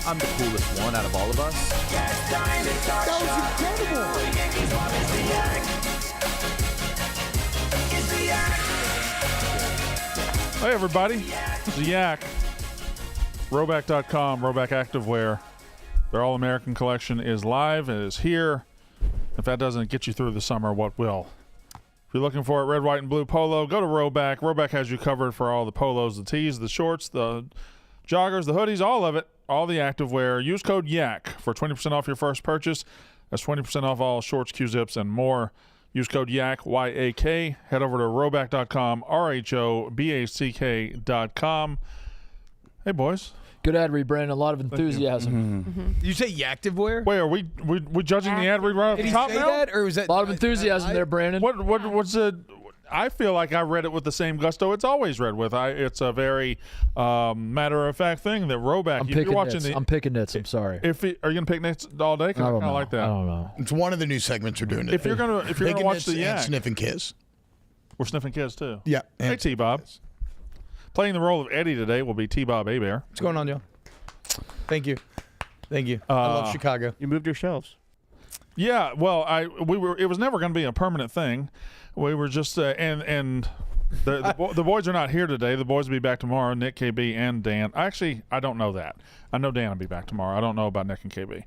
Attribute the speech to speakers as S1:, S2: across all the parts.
S1: I'm the coolest one out of all of us.
S2: That was incredible.
S3: Hey, everybody. It's the Yak. Rhoback.com, Rhoback Activewear. Their all-American collection is live. It is here. If that doesn't get you through the summer, what will? If you're looking for it, red, white, and blue polo, go to Rhoback. Rhoback has you covered for all the polos, the tees, the shorts, the joggers, the hoodies, all of it, all the activewear. Use code YAK for 20% off your first purchase. That's 20% off all shorts, Q-zips, and more. Use code YAK, Y-A-K. Head over to rhoback.com, RHOBACK.com. Hey, boys.
S4: Good ad read, Brandon. A lot of enthusiasm.
S5: Did you say Yaktivewear?
S3: Wait, are we judging the ad read right off
S5: Did
S3: the
S5: he
S3: top
S5: say
S3: now?
S5: that, or was that
S4: A lot of enthusiasm there, Brandon.
S3: What's it? I feel like I read it with the same gusto it's always read with. It's a very matter-of-fact thing that Rhoback.
S4: I'm picking nits. I'm sorry.
S3: Are you gonna pick nits all day? 'Cause I kind of like that.
S4: I don't know.
S2: It's one of the new segments we're doing.
S3: If you're gonna watch the
S2: and
S3: Yak,
S2: Sniff and Kiss.
S3: we're sniffing kids too.
S2: Yeah.
S3: Hey, T-Bob. Playing the role of Eddie today will be T-Bob Abear.
S5: What's going on, Joe? Thank you. I love Chicago.
S6: You moved your shelves.
S3: Yeah, well, it was never going to be a permanent thing. We were just the boys are not here today. The boys will be back tomorrow. Nick, KB, and Dan. Actually, I don't know that. I know Dan will be back tomorrow. I don't know about Nick and KB.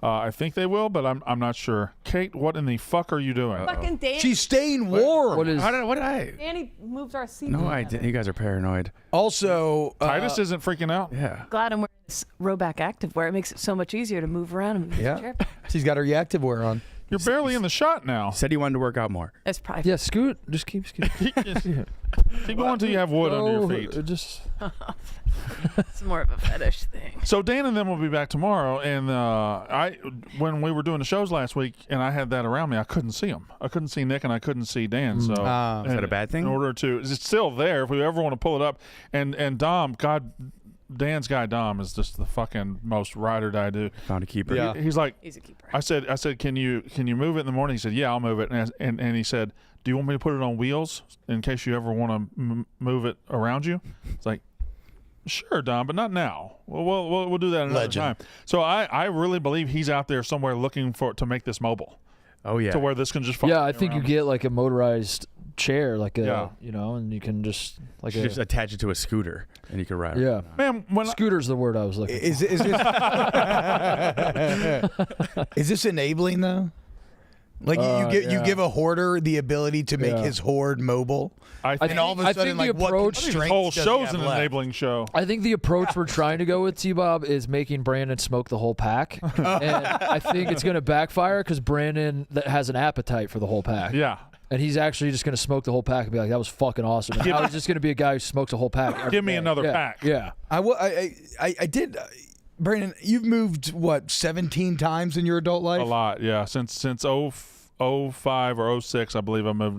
S3: I think they will, but I'm not sure. Kate, what in the fuck are you doing?
S7: Fucking Dan.
S2: She's staying warm.
S4: What is?
S6: What did I?
S7: Danny moved our seat.
S6: No, I didn't. You guys are paranoid.
S2: Also,
S3: Titus isn't freaking out.
S6: Yeah.
S7: Glad I'm wearing this Rhoback Activewear. It makes it so much easier to move around and move the chair.
S5: She's got her Yaktivewear on.
S3: You're barely in the shot now.
S6: Said he wanted to work out more.
S7: That's probably
S4: Yeah, scoot. Just keep scooting.
S3: Keep going until you have wood under your feet.
S4: Just
S7: it's more of a fetish thing.
S3: So Dan and them will be back tomorrow, and when we were doing the shows last week, and I had that around me, I couldn't see them. I couldn't see Nick, and I couldn't see Dan. So
S6: Is that a bad thing?
S3: In order to, it's still there if we ever want to pull it up. And Dom, Dan's guy Dom is just the fucking most ride or die dude.
S6: Found a keeper.
S5: Yeah.
S3: He's like,
S7: He's a keeper.
S3: I said, can you move it in the morning? He said, yeah, I'll move it. And he said, do you want me to put it on wheels in case you ever want to move it around you? It's like, sure, Don, but not now. We'll do that another time. So I really believe he's out there somewhere looking to make this mobile.
S6: Oh yeah.
S3: To where this can just
S4: I think you get like a motorized chair, like
S3: Yeah.
S4: and you can just
S6: just attach it to a scooter and you can ride.
S4: Yeah.
S3: Man,
S4: Scooter's the word I was looking for.
S5: Is this is this enabling though? Like you give a hoarder the ability to make his hoard mobile, and all of a sudden, like what
S3: this
S5: constraints
S3: whole
S5: does he
S3: show's
S5: have
S3: an
S5: left?
S3: enabling show.
S4: I think the approach we're trying to go with, T-Bob, is making Brandon smoke the whole pack. And I think it's going to backfire because Brandon has an appetite for the whole pack.
S3: Yeah.
S4: And he's actually just going to smoke the whole pack and be like, that was fucking awesome. And now he's just going to be a guy who smokes a whole pack. every
S3: Give me
S4: day.
S3: another pack.
S4: Yeah.
S5: I did. Brandon, you've moved, 17 times in your adult life?
S3: A lot, yeah. Since 05 or 06, I believe I moved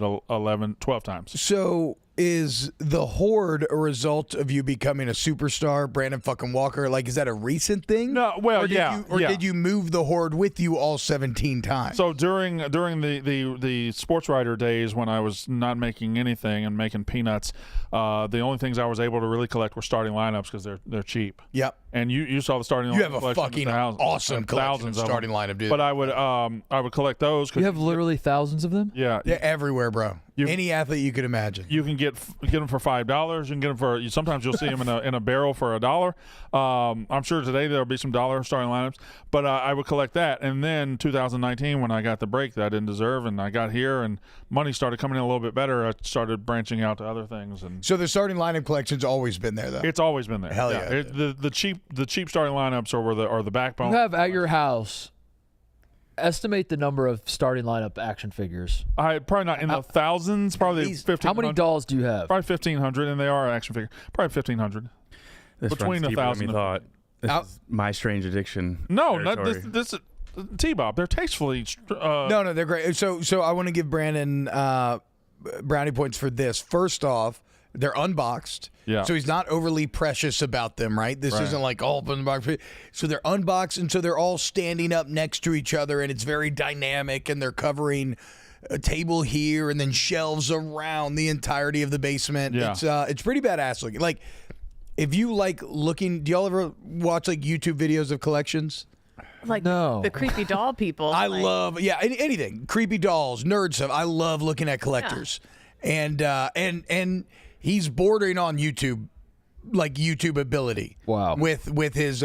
S3: 12 times.
S5: So is the hoard a result of you becoming a superstar, Brandon fucking Walker? Like, is that a recent thing?
S3: No, well,
S5: Did you move the hoard with you all 17 times?
S3: So during the sports writer days when I was not making anything and making peanuts, the only things I was able to really collect were starting lineups because they're cheap.
S5: Yep.
S3: And you saw the starting lineup.
S5: You have a
S3: collection,
S5: fucking
S3: thousands,
S5: awesome collection of
S3: them.
S5: starting lineup, dude.
S3: But I would collect those.
S4: You have literally thousands of them?
S3: Yeah.
S5: They're everywhere, bro. Any athlete you could imagine.
S3: You can get them for $5. You can get them for. Sometimes you'll see them in a barrel for $1. I'm sure today there'll be some dollar starting lineups, but I would collect that. And then 2019, when I got the break that I didn't deserve, and I got here, and money started coming in a little bit better, I started branching out to other things. And
S5: so the starting lineup collection's always been there, though.
S3: it's always been there.
S5: Hell yeah.
S3: The cheap starting lineups are the backbone.
S4: You have at your house, estimate the number of starting lineup action figures.
S3: I probably not in the thousands. Probably 1,500.
S4: How many dolls do you have?
S3: Probably 1,500, and they are action figures. Probably 1,500.
S6: This
S3: Between
S6: runs deeper than
S3: 1,000
S6: we thought. This is my strange addiction.
S3: No, not
S6: territory.
S3: this T-Bob. They're tastefully.
S5: No, they're great. So I want to give Brandon brownie points for this. First off, they're unboxed.
S3: Yeah.
S5: So he's not overly precious about them, right? This isn't like open box. So they're unboxed, and so they're all standing up next to each other, and it's very dynamic, and they're covering a table here and then shelves around the entirety of the basement.
S3: Yeah.
S5: It's pretty badass looking. Like, if you like looking, do y'all ever watch like YouTube videos of collections?
S7: Like
S4: No.
S7: the creepy doll people.
S5: I
S7: like,
S5: love, anything, creepy dolls, nerd stuff. I love looking at collectors, and he's bordering on YouTube, like YouTube ability.
S4: Wow.
S5: With his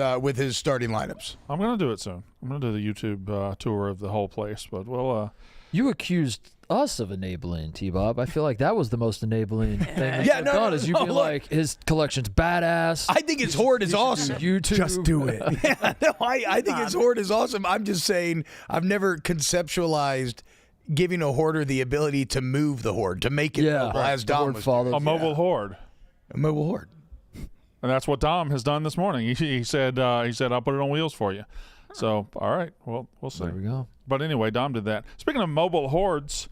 S5: starting lineups.
S3: I'm gonna do it soon. I'm gonna do the YouTube tour of the whole place, but we'll.
S4: You accused us of enabling T-Bob. I feel like that was the most enabling thing that
S5: Yeah,
S4: you've
S5: no,
S4: done.
S5: no,
S4: Is you
S5: no,
S4: be
S5: look.
S4: like, his collection's badass.
S5: I think his hoard is awesome.
S4: YouTube.
S6: Just do it.
S5: No, I think his hoard is awesome. I'm just saying I've never conceptualized giving a hoarder the ability to move the hoard, to make it mobile, as
S4: the
S5: Dom
S4: hoard
S5: was
S4: follows.
S3: a mobile hoard,
S5: a mobile hoard.
S3: and that's what Dom has done this morning. He said I'll put it on wheels for you. So all right, well we'll see.
S4: There we go.
S3: But anyway, Dom did that. Speaking of mobile hoards,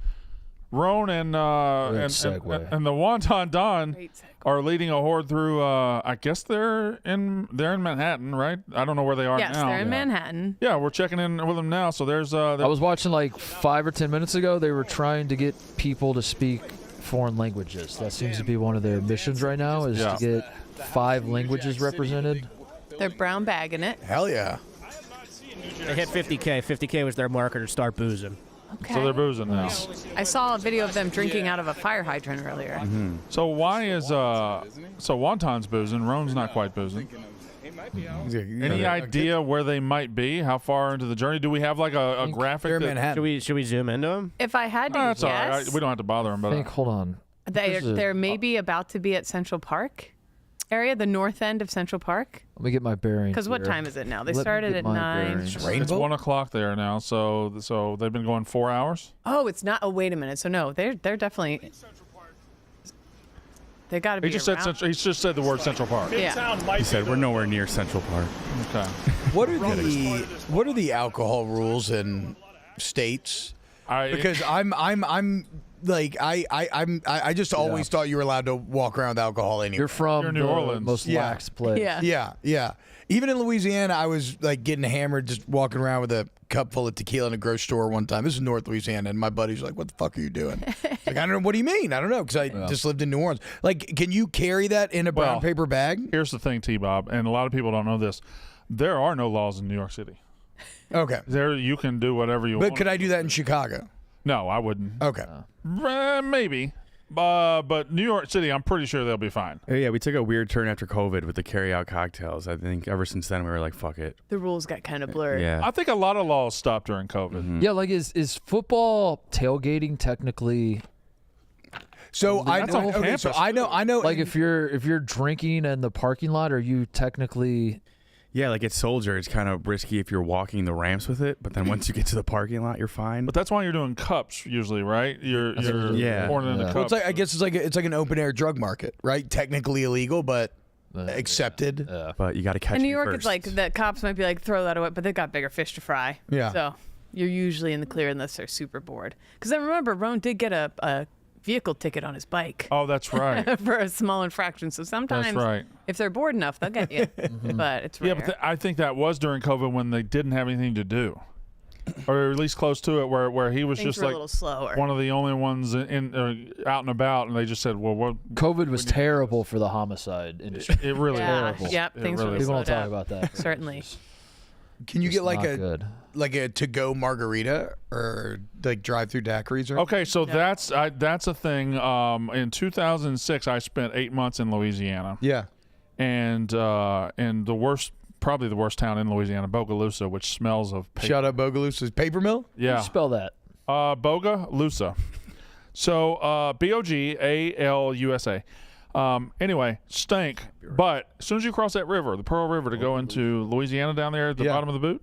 S3: Rone and the Wonton Don
S7: Great segue.
S3: are leading a hoard through. I guess they're in Manhattan, right? I don't know where they are
S7: Yes,
S3: now.
S7: they're in Manhattan.
S3: Yeah, we're checking in with them now. So there's.
S4: I was watching like 5 or 10 minutes ago. They were trying to get people to speak foreign languages. That seems to be one of their missions right now, is
S3: Yeah.
S4: to get 5 languages represented.
S7: They're brown bagging it.
S5: Hell yeah.
S8: They hit 50K. 50K was their marker to start boozing.
S7: Okay.
S3: So they're boozing now.
S7: I saw a video of them drinking out of a fire hydrant earlier.
S3: So why is so Wonton's boozing? Rone's not quite boozing. Any idea where they might be? How far into the journey? Do we have like a graphic?
S5: They're in
S3: that-
S5: Manhattan.
S8: Should we zoom into them?
S7: If I had to
S3: That's all right.
S7: guess,
S3: We don't have to bother them.
S4: I
S3: But
S4: think, hold on.
S7: they're maybe about to be at Central Park area, the north end of Central Park.
S4: Let me get my bearings.
S7: Because what
S4: here.
S7: time is it now? They
S4: Let me
S7: started
S4: get
S7: at
S4: my
S7: 9.
S4: bearings.
S3: it's
S5: Rainbow?
S3: 1 o'clock there now. So they've been going 4 hours.
S7: Oh, it's not. Oh, wait a minute. So no, they're definitely. They got to be
S3: He just said
S7: around.
S3: Central, he just said the word Central Park.
S7: Yeah.
S6: He said we're nowhere near Central Park.
S3: Okay.
S5: What are the alcohol rules in states? Because I'm like I just always thought you were allowed to walk around with alcohol anywhere.
S4: You're from
S3: You're New
S4: the
S3: Orleans.
S4: most
S5: Yeah.
S4: lax place.
S7: Yeah.
S5: Yeah. Even in Louisiana, I was like getting hammered, just walking around with a cup full of tequila in a grocery store one time. This is North Louisiana, and my buddies were like, "What the fuck are you doing?" Like, I don't know. What do you mean? I don't know, because I just lived in New Orleans. Like, can you carry that in a brown
S3: Well,
S5: paper bag?
S3: Here's the thing, T-Bob, and a lot of people don't know this. There are no laws in New York City.
S5: Okay.
S3: There you can do whatever you want.
S5: But could I do that in Chicago?
S3: No, I wouldn't.
S5: Okay.
S3: Maybe. But New York City, I'm pretty sure they'll be fine.
S6: Oh, yeah, we took a weird turn after COVID with the carry-out cocktails. I think ever since then we were like, fuck it.
S7: The rules got kind of blurred.
S6: Yeah.
S3: I think a lot of laws stopped during COVID.
S4: Yeah, like is football tailgating technically
S5: So I
S3: That's
S5: know.
S3: a whole
S5: Okay,
S3: campus.
S5: so I know.
S4: like if you're drinking in the parking lot, are you technically
S6: Yeah, like at Soldier, it's kind of risky if you're walking the ramps with it, but then once you get to the parking lot, you're fine.
S3: But that's why you're doing cups usually, right? You're
S6: Yeah.
S3: pouring it into
S4: Yeah.
S3: cups.
S5: Well, it's like, I guess it's like an open air drug market, right? Technically illegal, but accepted.
S6: But you got to catch
S7: In New
S6: me
S7: York,
S6: first.
S7: it's like the cops might be like, throw that away, but they've got bigger fish to fry.
S5: Yeah.
S7: So you're usually in the clear unless they're super bored. Because I remember Rone did get a vehicle ticket on his bike
S3: Oh, that's right.
S7: for a small infraction. So sometimes
S3: That's right.
S7: if they're bored enough, they'll get you. But it's rare.
S3: Yeah, but I think that was during COVID when they didn't have anything to do, or at least close to it, where he was
S7: Things
S3: just
S7: were a
S3: like
S7: little slower.
S3: one of the only ones in out and about, and they just said, "Well, what?"
S4: COVID was terrible for the homoside industry.
S3: It really
S7: Yeah.
S3: was.
S7: Yep,
S3: It
S7: things
S3: really
S7: really
S4: People don't
S7: slowed
S4: talk
S7: down.
S4: about that.
S7: Certainly.
S5: Can you get like
S4: Not good.
S5: a to-go margarita or like drive-through daiquiris? Or
S3: Okay, so that's a thing. In 2006, I spent 8 months in Louisiana,
S5: yeah.
S3: and probably the worst town in Louisiana, Bogalusa, which smells of paper.
S5: Shout out Bogalusa's paper mill.
S3: Yeah,
S4: Spell that.
S3: Bogalusa. So Bogalusa. Anyway, stank. But as soon as you cross that river, the Pearl River, to go into Louisiana down there at the
S5: Yeah.
S3: bottom of the boot,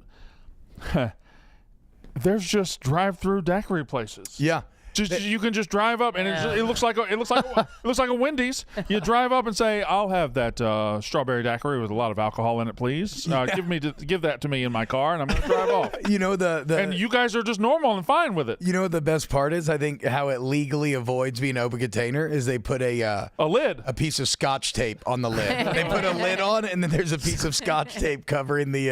S3: there's just drive-through daiquiri places.
S5: Yeah.
S3: Just you can just drive up, and it looks like a Wendy's. You drive up and say, "I'll have that strawberry daiquiri with a lot of alcohol in it, please. Give that to me in my car, and I'm going to drive off."
S5: You know
S3: And you guys are just normal and fine with it.
S5: You know what the best part is? I think how it legally avoids being open container is they put a
S3: lid.
S5: a piece of Scotch tape on the lid. They put a lid on, and then there's a piece of Scotch tape covering the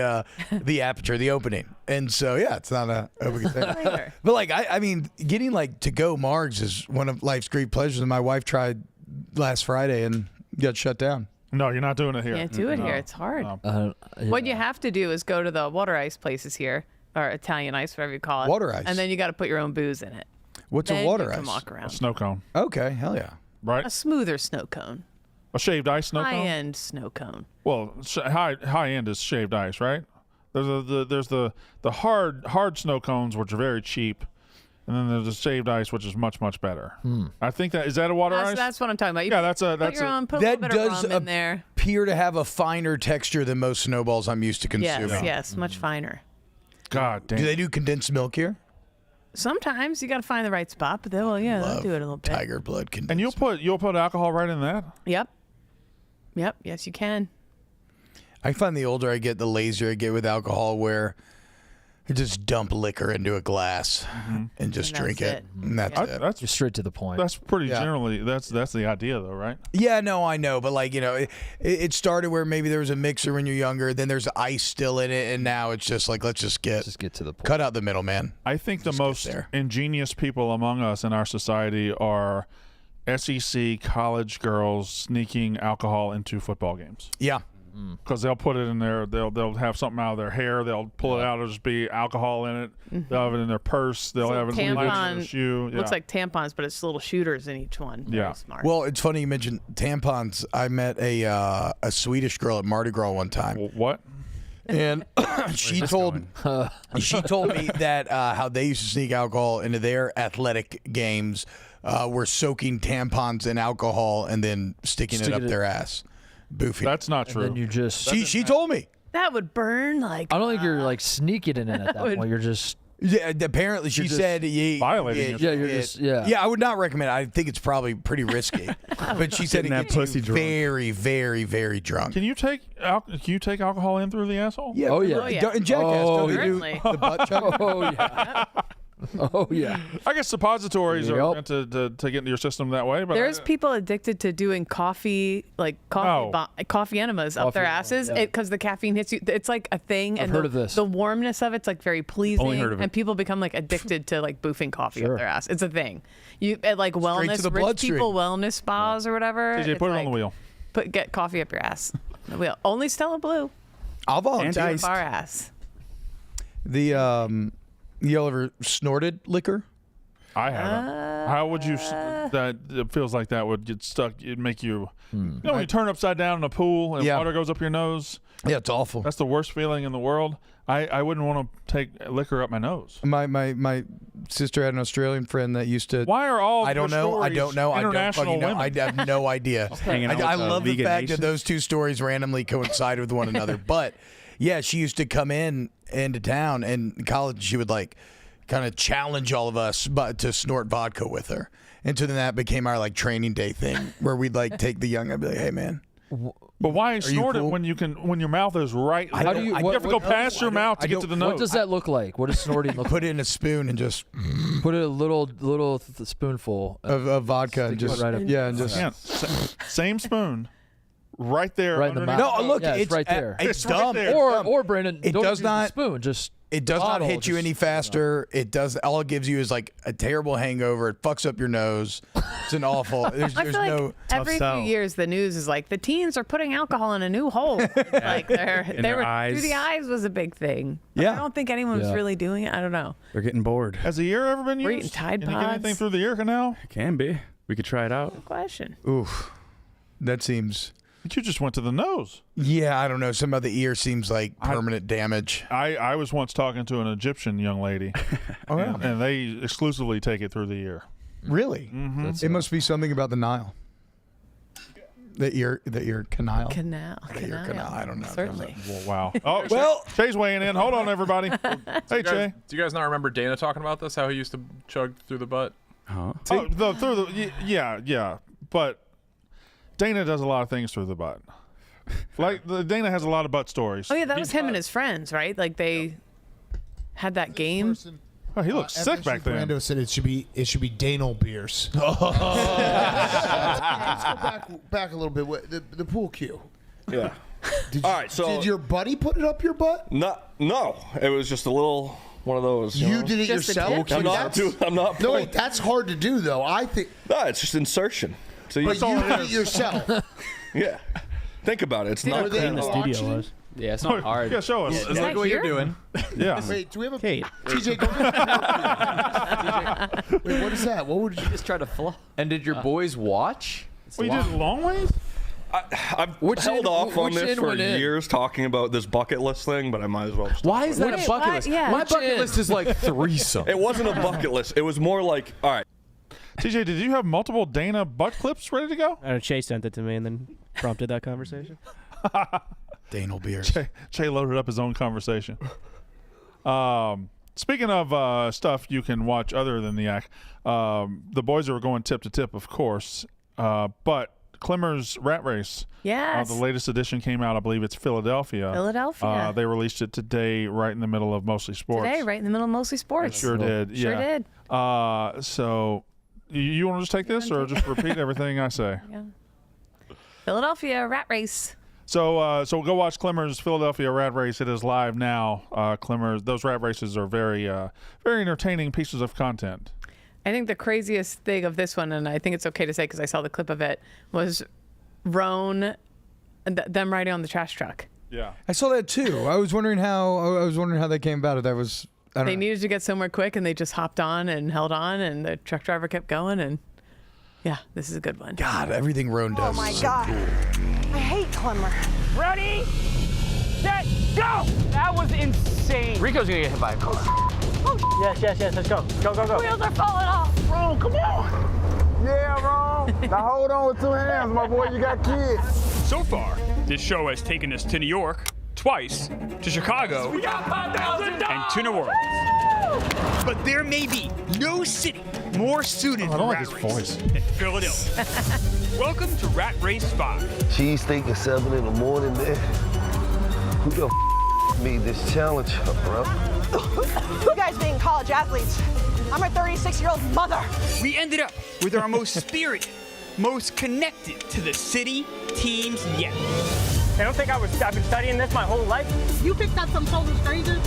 S5: aperture, the opening. And so yeah, it's not a open container. But like I mean, getting like to go margs is one of life's great pleasures. And my wife tried last Friday and got shut down.
S3: No, you're not doing it here.
S7: Can't do it here. It's hard.
S3: No.
S7: What you have to do is go to the water ice places here, or Italian ice, whatever you call it.
S5: Water ice.
S7: And then you got to put your own booze in it.
S5: What's
S7: Then
S5: a water
S7: you can
S5: ice?
S7: walk around.
S3: Snow cone,
S5: Okay, hell yeah.
S3: right?
S7: A smoother snow cone.
S3: A shaved ice snow cone.
S7: High-end snow cone.
S3: Well, high end is shaved ice, right? There's the hard snow cones, which are very cheap, and then there's the shaved ice, which is much better. I think is that a water ice?
S7: That's what I'm talking about. You
S3: Yeah, that's
S7: put your own, put a
S5: That
S7: little bit of
S5: does
S7: rum in there.
S5: appear to have a finer texture than most snowballs I'm used to consuming.
S7: Yes, much finer.
S3: God damn.
S5: Do they do condensed milk here?
S7: Sometimes you got to find the right spot, but they'll do it a little bit.
S5: Tiger blood condensed.
S3: And you'll put alcohol right in that?
S7: Yep. Yes, you can.
S5: I find the older I get, the lazier I get with alcohol, where I just dump liquor into a glass and just
S7: And
S5: drink
S7: that's
S5: it.
S7: it.
S5: And that's it.
S3: That's
S4: Just straight to the point.
S3: that's pretty
S5: Yeah.
S3: generally that's the idea though, right?
S5: Yeah, no, I know, but like, it started where maybe there was a mixer when you're younger, then there's ice still in it, and now it's just like, let's just get
S4: to the point.
S5: cut out the middleman.
S3: I think the
S5: Just get
S3: most
S5: there.
S3: ingenious people among us in our society are SEC college girls sneaking alcohol into football games.
S5: Yeah.
S3: Because they'll put it in there, they'll have something out of their hair, they'll pull it out, it'll just be alcohol in it. They'll have it in their purse, they'll have it in their shoe. Yeah.
S7: Looks like tampons, but it's little shooters in each one. Very
S3: Yeah.
S7: smart.
S5: Well, it's funny you mentioned tampons. I met a Swedish girl at Mardi Gras one time.
S3: What?
S5: And she told me that how they used to sneak alcohol into their athletic games were soaking tampons in alcohol and then sticking it up their ass. Boofy.
S3: That's not true.
S4: And then you just.
S5: She told me.
S7: that would burn like.
S4: I don't think you're like sneaking it in at that point. You're just.
S5: Yeah, apparently she
S4: just
S5: said
S3: violating it.
S4: Yeah, you're just. Yeah.
S5: Yeah, I would not recommend it. I think it's probably pretty risky. But she said it
S6: Getting that
S5: gets you
S6: pussy drunk.
S5: very, very, very drunk.
S3: Can you take alcohol in through the asshole?
S5: Yeah.
S4: Oh, yeah.
S7: Oh, yeah.
S5: In Jackass,
S4: Oh,
S5: don't they do
S7: certainly.
S5: the butt chug?
S4: Oh yeah. Oh yeah.
S3: I guess suppositories are
S4: Yep.
S3: meant to get into your system that way, but
S7: There's people addicted to doing coffee enemas up their
S4: Coffee
S7: asses
S4: enema, yeah.
S7: because the caffeine hits you. It's like a thing, and
S4: heard of this.
S7: the warmness of it's like very pleasing,
S6: Only heard of it.
S7: and people become like addicted to like boofing coffee
S4: Sure.
S7: up their ass. It's a thing. You at like
S5: to
S7: wellness,
S5: the
S7: rich
S5: bloodstream.
S7: people wellness spas or whatever.
S3: TJ,
S7: it's
S3: put it on
S7: like,
S3: the wheel.
S7: Get coffee up your ass. The wheel. Only Stella Blue.
S5: I'll volunteer.
S6: And
S7: Bar ass.
S5: The you ever snorted liquor?
S3: I haven't. How would you? That it feels like that would get stuck. It'd make you. You know, when you turn upside down in a pool and
S5: Yeah.
S3: water goes up your nose.
S5: Yeah, it's awful.
S3: That's the worst feeling in the world. I wouldn't want to take liquor up my nose.
S5: My sister had an Australian friend that used to.
S3: Why are all
S5: I don't
S3: your
S5: know. I
S3: stories
S5: don't know. I don't
S3: international
S5: fucking know.
S3: women?
S5: I have no idea.
S6: Hanging out
S5: I
S6: with,
S5: love the
S6: vegan
S5: fact
S6: nations.
S5: that those two stories randomly coincide with one another. But yeah, she used to come into town, and in college she would like kind of challenge all of us, but to snort vodka with her. And so then that became our like training day thing, where we'd like take the young. I'd be like, hey man.
S3: But why snort
S5: cool?
S3: it when your mouth is right?
S5: I
S3: there?
S5: don't-
S3: you
S5: I
S3: have to
S5: don't
S3: go past your mouth to get to the nose.
S4: What does that look like? What does snorting look like?
S5: Put it in a spoon and just
S4: Put it a little spoonful.
S5: of vodka and
S4: Stick it
S5: just
S4: right up.
S5: yeah and just.
S3: Yeah, same spoon, right there.
S4: Right in the
S3: underneath.
S4: mouth.
S5: No, look,
S4: Yeah, it's right there.
S5: It's
S3: It's right
S5: dumb.
S3: there.
S5: It's dumb.
S4: Or Brandon,
S5: It
S4: don't
S5: does
S4: use
S5: not-
S4: the spoon. Just
S5: It does not
S4: bottle,
S5: hit you
S4: just-
S5: any faster. It does. All it gives you is like a terrible hangover. It fucks up your nose. It's an awful. There's
S7: I feel
S5: no.
S7: like every
S6: sell.
S7: few years the news is like the teens are putting alcohol in a new hole. Like they
S6: their
S7: were
S6: eyes.
S7: through the eyes was a big thing. But
S5: Yeah.
S7: I don't think anyone was
S4: Yeah.
S7: really doing it. I don't know.
S6: They're getting bored.
S3: Has the ear ever been
S7: We're
S3: used?
S7: eating Tide
S3: Can you get anything
S7: Pods.
S3: through the ear canal?
S6: Can be. We could try it out.
S7: Question.
S5: Oof. That seems.
S3: But you just went to the nose.
S5: Yeah, I don't know. Some of the ear seems like permanent damage.
S3: I was once talking to an Egyptian young lady,
S5: Oh yeah.
S3: and they exclusively take it through the ear.
S5: Really?
S4: That's-
S5: It must be something about the Nile. The ear canal.
S7: Canal.
S5: canal, I don't know.
S7: Certainly.
S3: Well, wow. Oh,
S5: Well-
S3: Shay's weighing in. Hold on, everybody. Hey, Shay.
S9: Do you guys not remember Dana talking about this? How he used to chug through the butt?
S6: Huh?
S3: Oh, yeah. But Dana does a lot of things through the butt. Dana has a lot of butt stories.
S7: Oh yeah, that was him and his friends, right? Like they had that game.
S3: Oh, he looks sick back then.
S2: Brando said it should be Danal beers. Let's go back a little bit. The pool cue.
S10: Yeah.
S2: Did
S10: All right, so-
S2: did your buddy put it up your butt?
S10: No, it was just a little one of those.
S2: You
S10: know?
S2: did it
S7: Just a
S2: yourself.
S7: tip?
S10: I'm not.
S2: No, wait, that's hard to do though. I think.
S10: No, it's just insertion. So
S2: But you did it yourself.
S10: yeah. Think about it. It's not
S2: they
S10: that
S2: in the
S10: hard.
S8: Studio was.
S11: Yeah, it's not hard.
S3: Yeah, show us.
S7: Is
S11: Look
S7: that
S11: what
S7: here?
S11: you're doing.
S3: Yeah.
S2: Wait, do we have a
S8: Kate.
S2: TJ? Go Wait, what is that? What would you?
S11: Just try to fly. And did your boys watch? It's
S3: Well, you did long ways?
S10: I've
S11: Which
S10: held
S11: end-
S10: off on
S11: which
S10: this
S11: end
S10: for
S11: went in?
S10: years, talking about this bucket list thing, but I might as well. Just
S11: Why is that
S7: Wait,
S11: a bucket
S7: what?
S11: list?
S7: Yeah.
S11: My
S7: Which
S11: bucket
S7: end?
S11: list is like threesome.
S10: It wasn't a bucket list. It was more like, all right,
S3: TJ, did you have multiple Dana butt clips ready to go?
S8: I know Chase sent it to me and then prompted that conversation.
S5: Danel beers.
S3: Che loaded up his own conversation. Speaking of stuff you can watch other than the act, the boys are going tip to tip, of course, but Klemmer's Rat Race,
S7: Yes.
S3: the latest edition came out. I believe it's Philadelphia.
S7: Philadelphia.
S3: They released it today, right in the middle of Mostly Sports.
S7: Today, right in the middle of Mostly Sports.
S3: Sure did.
S7: Sure
S3: Yeah.
S7: did.
S3: So you want to just take this or just repeat everything I say?
S7: Yeah. Philadelphia Rat Race.
S3: So go watch Klemmer's Philadelphia Rat Race. It is live now. Klemmer's, those rat races are very entertaining pieces of content.
S7: I think the craziest thing of this one, and I think it's okay to say because I saw the clip of it, was Rone, them riding on the trash truck.
S3: Yeah.
S5: I saw that too. I was wondering how they came about it. That was I don't
S7: They
S5: know.
S7: needed to get somewhere quick, and they just hopped on and held on, and the truck driver kept going, and yeah, this is a good one.
S5: God, everything Rone does.
S12: Oh my
S5: is so
S12: God.
S5: cool.
S12: I hate Klemmer.
S13: Ready, set, go! That was insane.
S11: Rico's gonna get hit by a car.
S13: Yes, let's go. Go.
S12: Wheels are falling off.
S13: Rone, come on.
S14: Yeah, Rone. Now hold on with two hands, my boy. You got kids.
S13: So far, this show has taken us to New York, twice, to Chicago, and to New Orleans. But there may be no city more suited for rat race than Philadelphia. Welcome to Rat Race 5.
S15: Cheesesteak at 7 in the morning, man. Who the made this challenge up, bro?
S12: You guys being college athletes. I'm a 36-year-old mother.
S13: We ended up with our most spirited, most connected to the city teams yet. I don't think I've been studying this my whole life.
S12: You picked up some total strangers.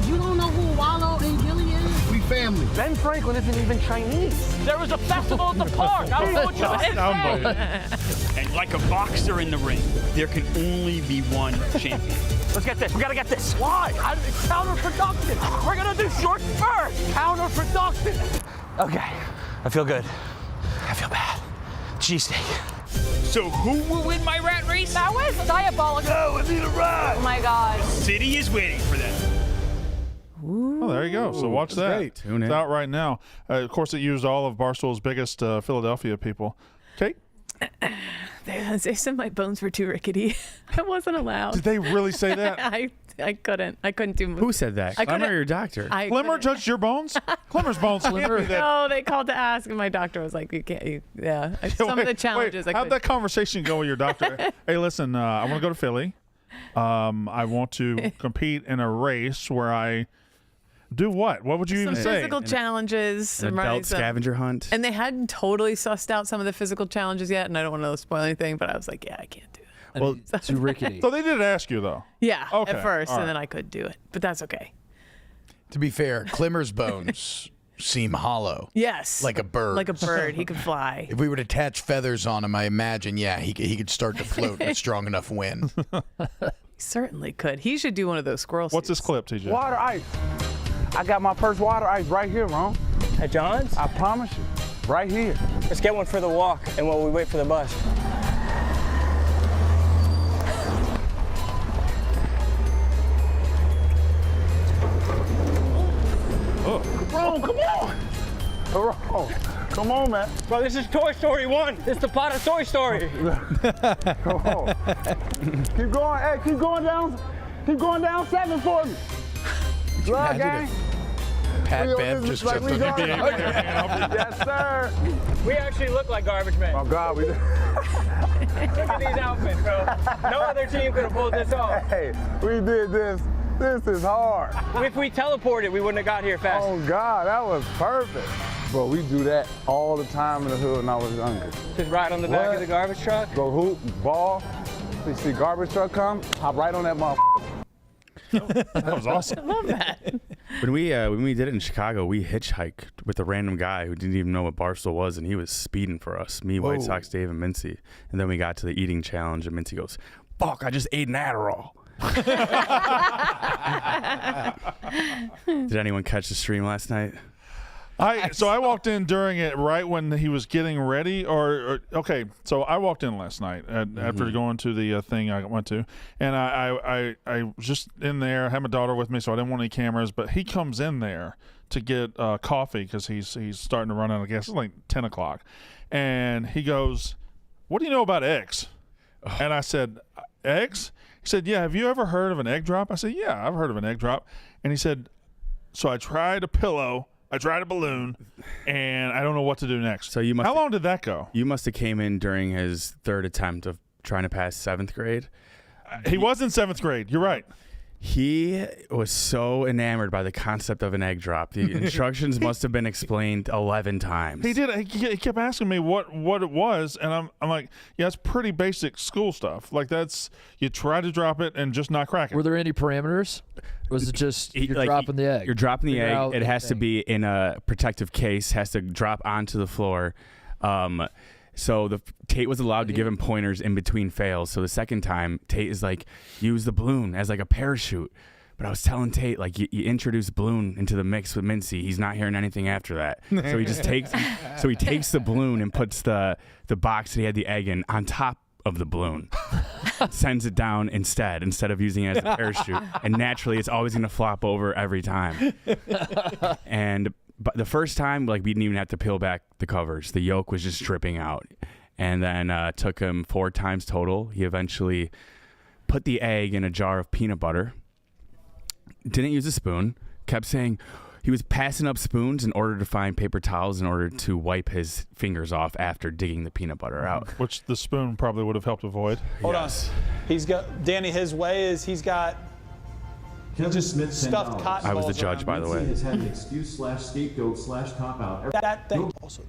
S12: You don't know who Wallow and Gilly is?
S14: We family.
S13: Ben Franklin isn't even Chinese. There was a festival at the park. I don't know what you're saying. And like a boxer in the ring, there can only be one champion. Let's get this. We gotta get this. Why? It's counterproductive. We're gonna do shorts first. Counterproductive.
S11: Okay, I feel good. I feel bad. Cheesesteak.
S13: So who will win my rat race?
S12: That was diabolical.
S13: No, I need a ride.
S12: Oh my God.
S13: City is waiting for them.
S3: Oh, there you go. So watch that.
S6: great. Tune in.
S3: It's out right now. Of course, it used all of Barstool's biggest Philadelphia people. Kate?
S7: They said my bones were too rickety. I wasn't allowed.
S3: Did they really say that?
S7: I couldn't do.
S6: Who said that?
S7: I
S6: I'm
S7: couldn't-
S6: your doctor.
S3: Klemmer judged your bones? Klemmer's bones can't be that.
S7: No, they called to ask, and my doctor was like, "You can't." Yeah, some of the challenges.
S3: How'd that conversation go with your doctor? Hey, listen, I want to go to Philly. I want to compete in a race where I do what? What would you
S7: some
S3: even say?
S7: physical challenges.
S6: An adult scavenger hunt.
S7: And they hadn't totally sussed out some of the physical challenges yet, and I don't want to spoil anything, but I was like, yeah, I can't do that.
S3: Well,
S4: too rickety.
S3: So they did ask you though.
S7: Yeah,
S3: Okay,
S7: at first,
S3: all
S7: and
S3: right.
S7: then I could do it, but that's okay.
S5: To be fair, Klemmer's bones seem hollow.
S7: Yes,
S5: Like a bird.
S7: Like a bird, he could fly.
S5: If we would attach feathers on him, I imagine, yeah, he could start to float with strong enough wind.
S7: He certainly could. He should do one of those squirrel
S3: What's this clip, TJ?
S14: Water ice. I got my first water ice right here, Rone.
S13: At John's?
S14: I promise you. Right here.
S13: Let's get one for the walk, and while we wait for the bus.
S14: Rone, come on. Rone, come on, man.
S13: Bro, this is Toy Story 1. This is the plot of Toy Story.
S14: Come on. Keep going. Hey, keep going down. Keep going down 7 for me. Love gang.
S5: Pat Bev just
S14: like
S5: jumped
S14: we
S5: on
S14: going.
S5: your
S14: Yes, sir.
S13: We actually look like garbage men.
S14: Oh, God, we
S13: Look at these outfits, bro. No other team could have pulled this off.
S14: Hey, we did this. This is hard.
S13: If we teleported, we wouldn't have got here fast.
S14: Oh, God, that was perfect. Bro, we do that all the time in the hood when I was younger.
S13: Just ride on the back of the garbage truck?
S14: Go hoop, ball. We see garbage truck come, hop right on that motherfucker.
S3: That was awesome.
S7: I love that.
S6: When we did it in Chicago, we hitchhiked with a random guy who didn't even know what Barstool was, and he was speeding for us. Me, White Sox, Dave, and Mincy. And then we got to the eating challenge, and Mincy goes, fuck, I just ate an Adderall. Did anyone catch the stream last night?
S3: So I walked in during it right when he was getting ready, okay. So I walked in last night after going to the thing I went to, and I was just in there. I had my daughter with me, so I didn't want any cameras. But he comes in there to get coffee because he's starting to run out of gas. It's like 10 o'clock, and he goes, "What do you know about eggs?" And I said, "Eggs?" He said, "Yeah. Have you ever heard of an egg drop?" I said, "Yeah, I've heard of an egg drop." And he said, "So I tried a pillow. I tried a balloon, and I don't know what to do next."
S6: So
S3: how long did that go?
S6: You must have came in during his third attempt of trying to pass 7th grade.
S3: He was in 7th grade. You're right.
S6: He was so enamored by the concept of an egg drop. The instructions must have been explained 11 times.
S3: He did. He kept asking me what it was, and I'm like, yeah, it's pretty basic school stuff. Like that's you try to drop it and just not crack it.
S4: Were there any parameters? Was it just dropping the egg?
S6: You're dropping the egg. It has to be in a protective case. Has to drop onto the floor. So Tate was allowed to give him pointers in between fails. So the second time, Tate is like, use the balloon as like a parachute. But I was telling Tate, like, you introduce balloon into the mix with Mincy. He's not hearing anything after that. So he just takes the balloon and puts the box that he had the egg in on top of the balloon. Sends it down instead of using it as a parachute. And naturally, it's always going to flop over every time. But the first time, like, we didn't even have to peel back the covers. The yolk was just dripping out. And then took him 4 times total. He eventually put the egg in a jar of peanut butter. Didn't use a spoon. Kept saying he was passing up spoons in order to find paper towels in order to wipe his fingers off after digging the peanut butter out.
S3: Which the spoon probably would have helped avoid.
S16: Hold on. He's got, Danny, his way is he's got just stuffed cotton balls.
S6: I was the judge, by the way.
S17: Has had an excuse/scapegoat/cop out.
S16: That thing. Also,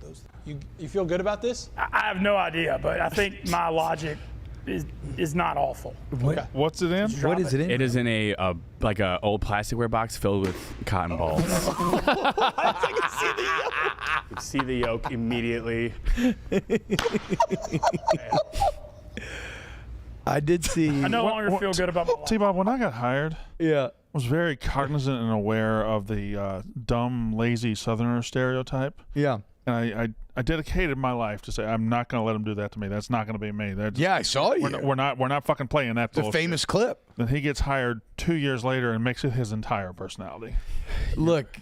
S16: you feel good about this?
S13: I have no idea, but I think my logic is not awful.
S3: Okay. What's it in?
S5: What is it in?
S6: It is in a like a old plasticware box filled with cotton balls. I could see the yolk immediately.
S5: I did see.
S13: I no longer feel good about my life.
S3: T-Bob, when I got hired,
S5: I
S3: was very cognizant and aware of the dumb, lazy Southerner stereotype.
S5: Yeah.
S3: And I dedicated my life to say I'm not going to let him do that to me. That's not going to be me.
S5: I saw you.
S3: We're not fucking playing that.
S5: The famous clip.
S3: Then he gets hired 2 years later and makes it his entire personality.
S5: Look,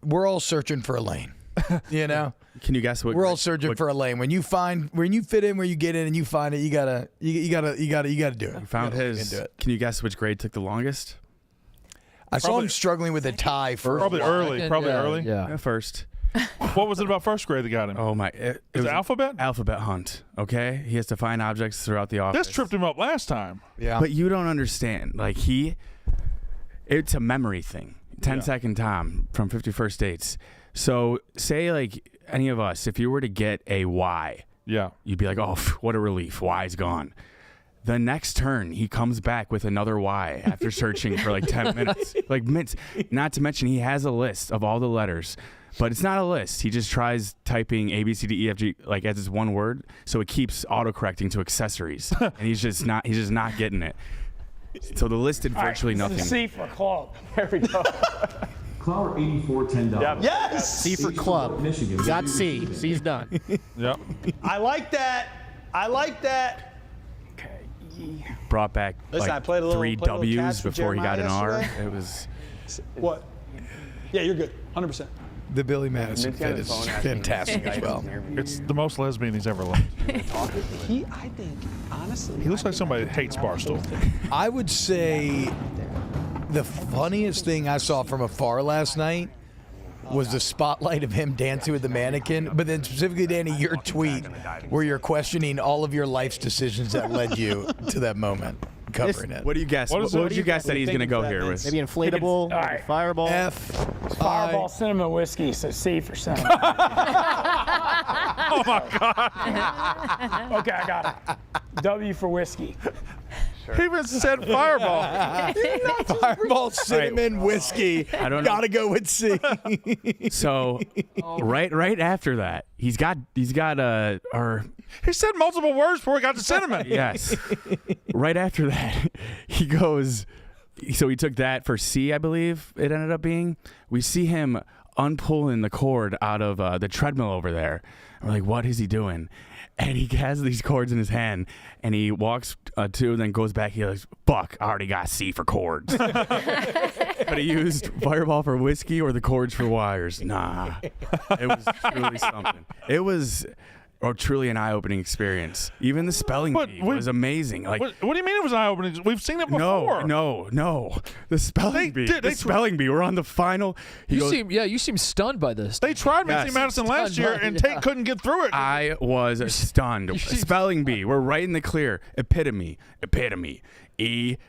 S5: we're all searching for a lane. You know.
S6: Can you guess what?
S5: We're all searching for a lane. When you fit in, where you get in, and you find it, you gotta do it.
S6: He found his. Can you guess which grade took the longest?
S5: I saw him struggling with a tie for
S3: probably early.
S4: Yeah.
S6: First.
S3: What was it about first grade that got him?
S6: Oh my!
S3: It was alphabet.
S6: Alphabet hunt. Okay, he has to find objects throughout the office.
S3: This tripped him up last time.
S5: Yeah,
S6: but you don't understand. Like it's a memory thing. 10-second Tom from 50 First Dates. So say like any of us, if you were to get a Y, you'd be like, oh, what a relief. Y's gone. The next turn, he comes back with another Y after searching for like 10 minutes. Like mints. Not to mention, he has a list of all the letters, but it's not a list. He just tries typing A, B, C, D, E, F, G like as it's one word, so it keeps autocorrecting to accessories, and he's just not getting it. So the list did virtually nothing.
S13: C for club. There we go.
S17: Clower $84.10.
S16: Yes.
S8: C for club.
S17: Michigan.
S8: Got C. C's done.
S3: Yep.
S16: I like that.
S6: Brought back
S16: Listen, I
S6: like
S16: played a little,
S6: 3
S16: played a little
S6: W's
S16: catch with
S6: before he got an R.
S16: Jeremiah
S6: It was.
S16: What? Yeah, you're good. 100%.
S5: The Billy Madison fit is fantastic as well.
S3: It's the most lesbian he's ever looked.
S16: I think, honestly.
S3: He looks like somebody that hates Barstool.
S5: I would say the funniest thing I saw from afar last night was the spotlight of him dancing with the mannequin, but then specifically, Danny, your tweet where you're questioning all of your life's decisions that led you to that moment, covering it.
S6: What do you guess? What would you guess that he's going to go here with?
S8: Maybe inflatable, fireball.
S13: Fireball, cinnamon whiskey, so C for cinnamon.
S3: Oh my God.
S13: Okay, I got it. W for whiskey.
S3: He even said Fireball.
S5: Fireball, cinnamon, whiskey.
S6: I don't know.
S5: Gotta go with C.
S6: So right after that, he's got our.
S3: He said multiple words before he got to cinnamon.
S6: Yes. Right after that, he goes. So he took that for C, I believe it ended up being. We see him unpulling the cord out of the treadmill over there. We're like, what is he doing? And he has these cords in his hand, and he walks to, and then goes back. He goes, fuck, I already got C for cords. But he used Fireball for whiskey or the cords for wires. Nah. It was truly something. It was truly an eye-opening experience. Even the spelling bee was amazing. Like,
S3: what do you mean it was eye-opening? We've seen it before.
S6: No. The spelling bee. The spelling bee. We're on the final.
S4: You seem stunned by this.
S3: They tried Mincy Madison last year, and Tate couldn't get through it.
S6: I was stunned. Spelling bee. We're right in the clear. Epitome. E-P-I-T-O-M-Y.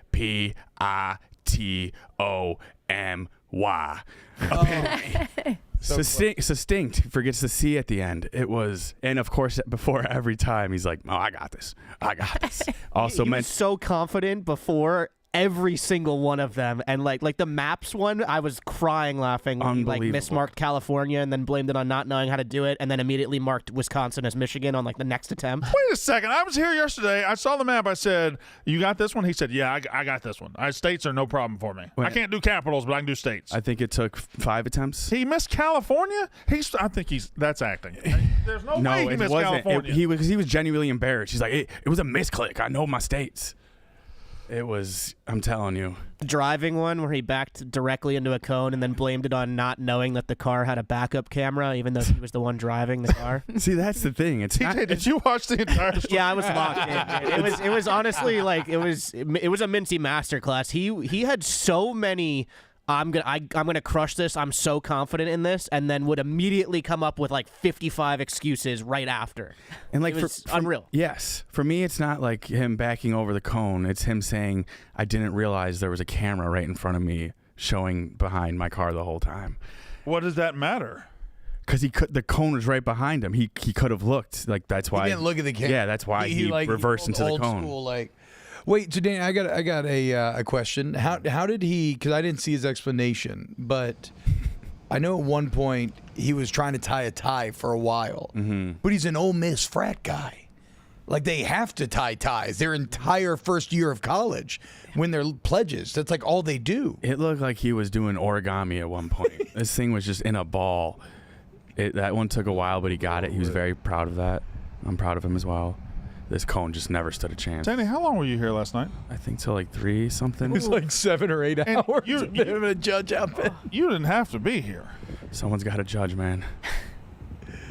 S6: Epitome. Succinct forgets the C at the end. It was, and of course, before every time he's like, "Oh, I got this. Also,
S8: he was so confident before every single one of them, and like the maps one, I was crying laughing when he like mismarked California and then blamed it on not knowing how to do it, and then immediately marked Wisconsin as Michigan on like the next attempt.
S3: Wait a second. I was here yesterday. I saw the map. I said, "You got this one?" He said, "Yeah, I got this one. States are no problem for me. I can't do capitals, but I can do states."
S6: I think it took 5 attempts.
S3: He missed California. That's acting. There's no way he missed California.
S6: He was genuinely embarrassed. He's like, it was a misclick. I know my states. It was, I'm telling you.
S8: The driving one where he backed directly into a cone and then blamed it on not knowing that the car had a backup camera, even though he was the one driving the car.
S6: See, that's the thing.
S3: TJ, did you watch the entire show?
S8: Yeah, I was locked in. It was honestly like it was a Mincy masterclass. He had so many I'm gonna crush this. I'm so confident in this, and then would immediately come up with like 55 excuses right after.
S6: And like
S8: it was unreal.
S6: Yes, for me, it's not like him backing over the cone. It's him saying, "I didn't realize there was a camera right in front of me, showing behind my car the whole time."
S3: What does that matter?
S6: Because the cone was right behind him. He could have looked. Like that's why
S5: he didn't look at the camera.
S6: Yeah, that's why he reversed into the cone.
S5: School, wait, so Dan, I got a question. How did he? Because I didn't see his explanation, but I know at one point he was trying to tie a tie for a while.
S6: Mm-hmm.
S5: But he's an Ole Miss frat guy. Like they have to tie ties their entire first year of college when they're pledges. That's like all they do.
S6: It looked like he was doing origami at one point. This thing was just in a ball. That one took a while, but he got it. He was very proud of that. I'm proud of him as well. This cone just never stood a chance.
S3: Danny, how long were you here last night?
S6: I think till like 3 something.
S5: It was like 7 or 8 hours.
S3: You
S5: a judge outfit.
S3: You didn't have to be here.
S6: Someone's got to judge, man.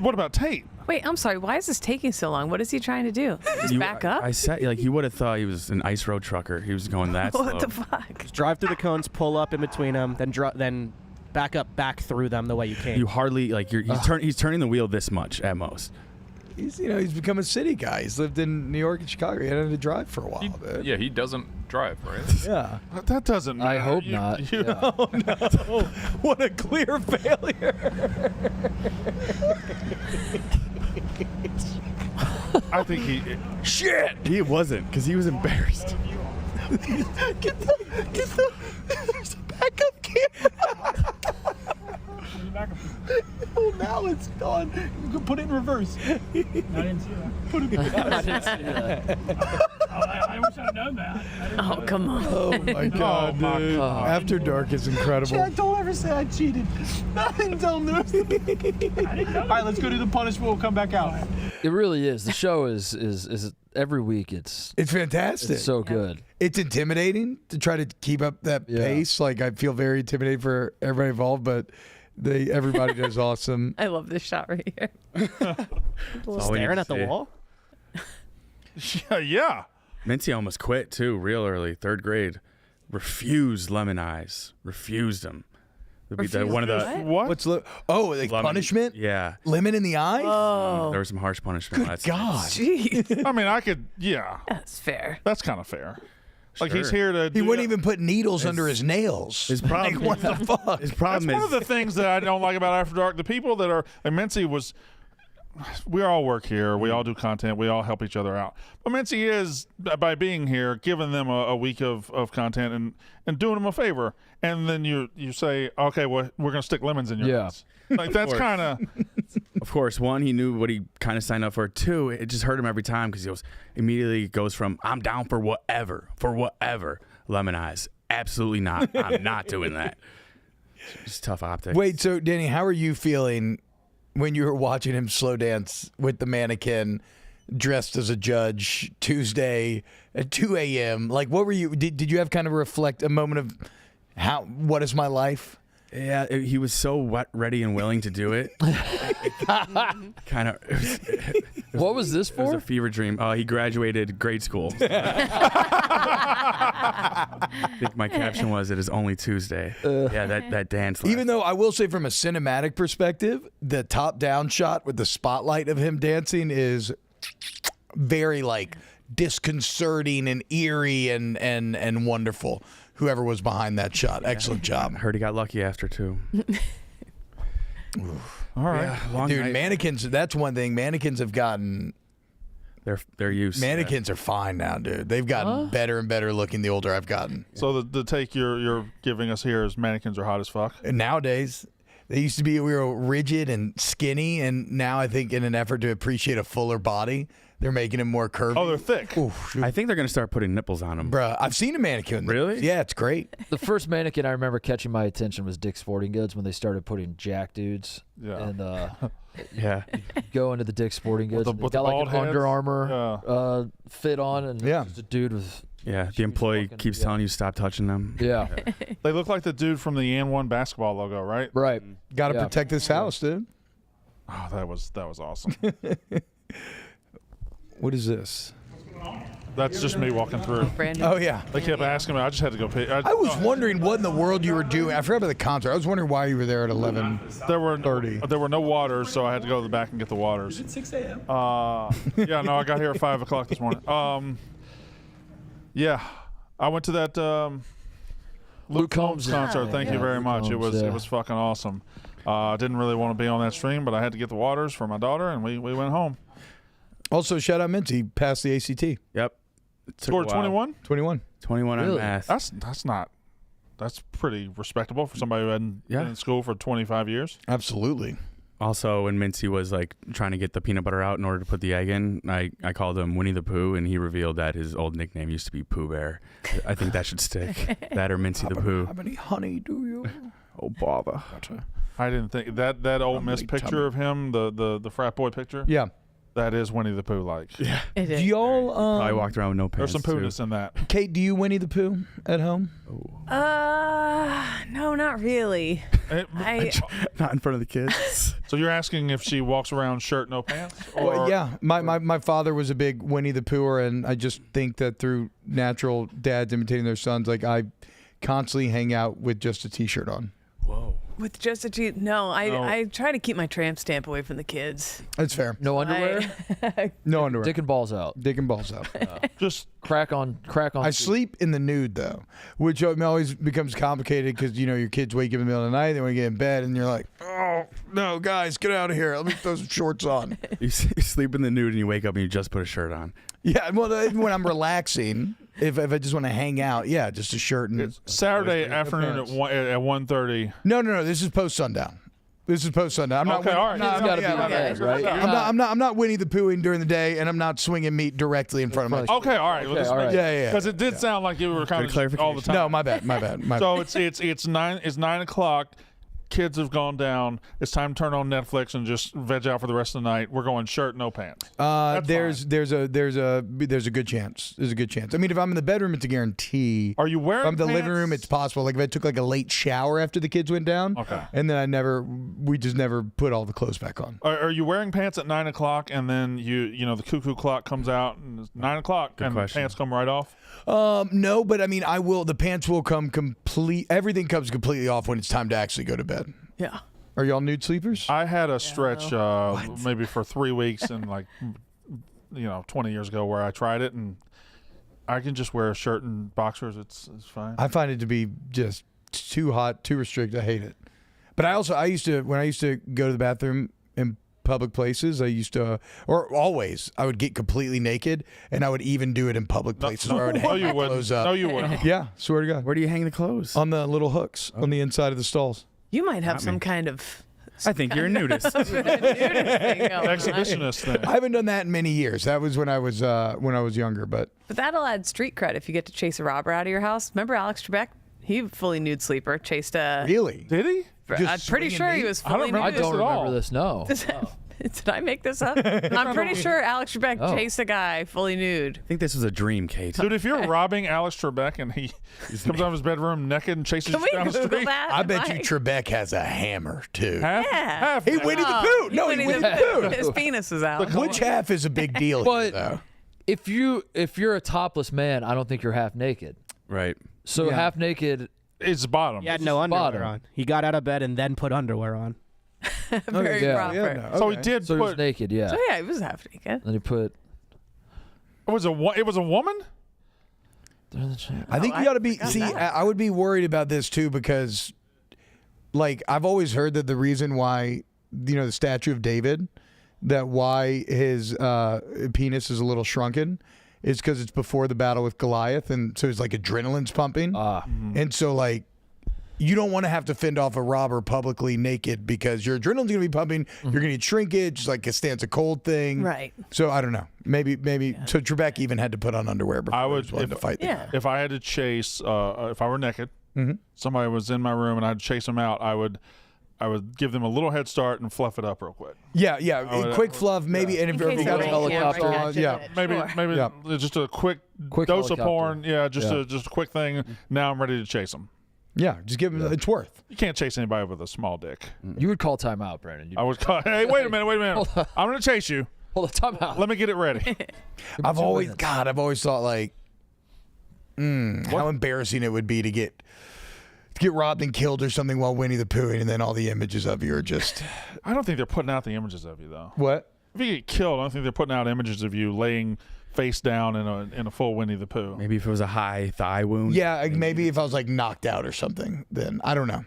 S3: What about Tate?
S7: Wait, I'm sorry. Why is this taking so long? What is he trying to do? Just back up?
S6: I said, like, you would have thought he was an ice road trucker. He was going that slow.
S7: What the fuck?
S8: Just drive through the cones, pull up in between them, then back up, back through them the way you came.
S6: You hardly he's turning the wheel this much at most.
S5: He's become a city guy. He's lived in New York and Chicago. He had to drive for a while.
S9: He doesn't drive, right?
S5: Yeah.
S3: But that doesn't matter.
S4: I hope not.
S3: Yeah.
S5: Oh, no. What a clear failure.
S3: I think he...
S5: Shit!
S6: He wasn't, because he was embarrassed.
S5: Get the... There's a backup camera. Oh, now it's gone. You can put it in reverse.
S18: I didn't see that.
S5: Put it in reverse.
S18: I didn't see that. I wish I'd known that.
S7: Oh, come on.
S5: Oh, my God, dude. After Dark is incredible.
S14: Jack, don't ever say I cheated. I didn't tell him there was All right, let's go do the punishment. We'll come back out.
S4: It really is. The show is every week. It's
S5: fantastic.
S4: It's so good.
S5: It's intimidating to try to keep up that pace. Like, I feel very intimidated for everybody involved, but everybody does awesome.
S7: I love this shot right here.
S8: Staring at the wall?
S3: Yeah.
S6: Mincy almost quit, too, real early, 3rd grade. Refused lemon eyes. Refused them. One of the
S3: what?
S5: What's like punishment?
S6: Yeah.
S5: Lemon in the eye?
S7: Oh.
S6: There was some harsh punishment.
S5: Good God.
S7: Jeez.
S3: I mean, I could, yeah.
S7: That's fair.
S3: That's kind of fair. Like,
S6: Sure.
S3: he's here to...
S5: He wouldn't even put needles under his nails.
S6: His problem,
S5: Like, what the fuck?
S6: His problem
S3: That's
S6: is...
S3: one of the things that I don't like about After Dark. The people that are... Like, Mincy was... we all work here. We all do content. We all help each other out. But Mincy is, by being here, giving them a week of content and doing them a favor. And then you say, okay, well, we're going to stick lemons in your ass. Like, that's kind of...
S6: Of course, one, he knew what he kind of signed up for. Two, it just hurt him every time because he immediately goes from, I'm down for whatever, lemon eyes. Absolutely not. I'm not doing that. It's tough optics.
S5: Wait, so Danny, how are you feeling when you were watching him slow dance with the mannequin dressed as a judge Tuesday at 2 a.m.? Like, what were you, did you have kind of a moment of what is my life?
S6: Yeah, he was so ready and willing to do it. Kind of.
S4: What was this for?
S6: It was a fever dream. He graduated grade school. I think my caption was, "It is only Tuesday." Yeah, that dance.
S5: Even though I will say, from a cinematic perspective, the top-down shot with the spotlight of him dancing is very disconcerting and eerie and wonderful. Whoever was behind that shot, excellent job.
S6: Heard he got lucky after too.
S3: All right,
S5: yeah, dude. Night. Mannequins. That's one thing. Mannequins have gotten.
S6: They're used.
S5: Mannequins are fine now, dude. They've gotten better and better looking the older I've gotten.
S3: So the take you're giving us here is mannequins are hot as fuck.
S5: And nowadays, they used to be real rigid and skinny, and now I think in an effort to appreciate a fuller body, they're making them more curvy.
S3: Oh, they're thick.
S6: I think they're going to start putting nipples on them.
S5: Bruh, I've seen a mannequin.
S6: Really?
S5: Yeah, it's great.
S4: The first mannequin I remember catching my attention was Dick's Sporting Goods when they started putting jack dudes.
S3: Yeah.
S4: And
S6: yeah,
S4: go into the Dick's Sporting Goods.
S3: With the
S4: got like
S3: bald
S4: an
S3: heads?
S4: Under Armour fit on, and just a dude with.
S6: Yeah, the employee keeps telling you stop touching them.
S4: Yeah.
S3: They look like the dude from the And One basketball logo, right?
S4: Right.
S5: Got to protect this house, dude.
S3: Oh, that was awesome.
S5: What is this?
S3: That's just me walking through.
S7: Brandon.
S5: Oh, yeah.
S3: They kept asking me. I just had to go pee.
S5: I was wondering what in the world you were doing. I forgot about the concert. I was wondering why you were there at 11:30.
S3: There were no waters, so I had to go to the back and get the waters.
S18: It's 6 a.m.
S3: Yeah, no, I got here at 5 o'clock this morning. Yeah, I went to that Luke Combs concert. Thank you very much. It was fucking awesome. I didn't really want to be on that stream, but I had to get the waters for my daughter, and we went home.
S5: Also, shout out Mincy, passed the ACT.
S6: Yep.
S3: Scored 21?
S5: 21.
S6: 21 on math.
S3: That's pretty respectable for somebody who hadn't been in school for 25 years.
S5: Absolutely.
S6: Also, when Mincy was trying to get the peanut butter out in order to put the egg in, I called him Winnie the Pooh, and he revealed that his old nickname used to be Pooh Bear. I think that should stick. That or Mincy the Pooh.
S5: How many honey do you?
S6: Oh, bother.
S3: I didn't think that Ole Miss picture of him, the frat boy picture.
S5: Yeah.
S3: That is Winnie the Pooh like.
S6: Yeah.
S7: It is.
S5: Do y'all
S6: probably walked around with no pants.
S3: There's some Poohness in that.
S5: Kate, do you Winnie the Pooh at home?
S7: No, not really.
S6: Not in front of the kids.
S3: So you're asking if she walks around shirt no pants? Or?
S5: Well, yeah. My father was a big Winnie the Pooher, and I just think that through natural dads imitating their sons, I constantly hang out with just a T-shirt on.
S6: Whoa.
S7: With just a cheat? No, I try to keep my tramp stamp away from the kids.
S5: That's fair.
S4: No underwear?
S5: No underwear.
S4: Dick and balls out.
S5: Dick and balls out.
S3: Just
S4: crack on.
S5: I sleep in the nude, though, which always becomes complicated because, your kids wake up in the middle of the night, they want to get in bed, and you're like, oh, no, guys, get out of here. Let me throw some shorts on.
S6: You sleep in the nude and you wake up and you just put a shirt on.
S5: Yeah, well, when I'm relaxing, if I just want to hang out, just a shirt. And
S3: it's Saturday afternoon at 1:30.
S5: No. This is post sundown. I'm not.
S3: Okay, all right.
S4: It's got to be the bed, right?
S5: I'm not Winnie the Poohing during the day, and I'm not swinging meat directly in front of my.
S3: Okay, all right.
S5: Yeah.
S3: Because it did sound like you were kind of all the time.
S5: No, my bad.
S3: So it's 9 o'clock. Kids have gone down. It's time to turn on Netflix and just veg out for the rest of the night. We're going shirt, no pants.
S5: There's a good chance. There's a good chance. I mean, if I'm in the bedroom, it's a guarantee.
S3: Are you wearing?
S5: If I'm in the
S3: pants?
S5: living room, it's possible. Like if I took a late shower after the kids went down, and then we just never put all the clothes back on.
S3: Are you wearing pants at 9 o'clock and then the cuckoo clock comes out and it's 9 o'clock and pants come right off?
S5: No, but I mean, I will. The pants will come complete. Everything comes completely off when it's time to actually go to bed.
S7: Yeah.
S5: Are y'all nude sleepers?
S3: I had a stretch maybe for 3 weeks and 20 years ago where I tried it and I can just wear a shirt and boxers. It's fine.
S5: I find it to be just too hot, too restricted. I hate it. But when I used to go to the bathroom and public places. I used to, or always, I would get completely naked, and I would even do it in public places where I would hang my clothes up.
S3: No, you wouldn't.
S5: Yeah, swear to God.
S6: Where do you hang the clothes?
S5: On the little hooks on the inside of the stalls.
S7: You might have some kind of.
S6: I think you're a nudist.
S3: Exhibitionist thing.
S5: I haven't done that in many years. That was when I was younger, but
S7: that'll add street cred if you get to chase a robber out of your house. Remember Alex Trebek? He fully nude sleeper chased a.
S5: Really?
S3: Did he?
S7: I'm pretty sure he was fully nude.
S4: I don't remember this. No.
S7: Did I make this up? I'm pretty sure Alex Trebek chased a guy fully nude.
S6: I think this was a dream, Kate.
S3: Dude, if you're robbing Alex Trebek and he comes out of his bedroom naked and chases you down the street,
S5: I bet you Trebek has a hammer too.
S3: Half
S5: He Winnie the Pooh. No, he Winnie the Pooh.
S7: His penis is out.
S5: Which half is a big deal?
S4: But
S5: though?
S4: if you're a topless man, I don't think you're half naked.
S6: Right.
S4: So half naked.
S3: It's bottom.
S8: He had no underwear on. He got out of bed and then put underwear on.
S7: Very proper.
S5: Yeah, no,
S3: So he did.
S4: So he was
S3: put,
S4: naked. Yeah.
S7: So yeah, he was half naked.
S4: Then he put.
S3: it was a woman.
S5: I think you got to be. See, I would be worried about this too because, like, I've always heard that the reason why, the statue of David, that why his penis is a little shrunken, is because it's before the battle with Goliath, and so it's like adrenaline's pumping, and so like. You don't want to have to fend off a robber publicly naked because your adrenaline's going to be pumping. You're going to need shrinkage, like a stance of cold thing.
S7: Right. So
S5: I don't know. Maybe. So Trebek even had to put on underwear before
S3: I
S5: he
S3: would
S5: was willing to fight the guy.
S3: If I had to chase, if I were naked, somebody was in my room and I'd chase them out, I would give them a little head start and fluff it up real quick.
S5: Yeah. Quick fluff, maybe. And if you got a helicopter,
S3: maybe just a quick dose of porn. Yeah, just a quick thing. Now I'm ready to chase them.
S5: Yeah, just give him. It's worth.
S3: You can't chase anybody with a small dick.
S4: You would call timeout, Brandon.
S3: I would call. Hey, wait a minute. I'm going to chase you.
S4: Hold on, timeout.
S3: Let me get it ready.
S5: I've always thought like, how embarrassing it would be to get robbed and killed or something while Winnie the Pooh, and then all the images of you are just.
S3: I don't think they're putting out the images of you though.
S5: What?
S3: If you get killed, I don't think they're putting out images of you laying face down in a full Winnie the Pooh.
S6: Maybe if it was a high thigh wound.
S5: Yeah, maybe if I was like knocked out or something, then I don't know.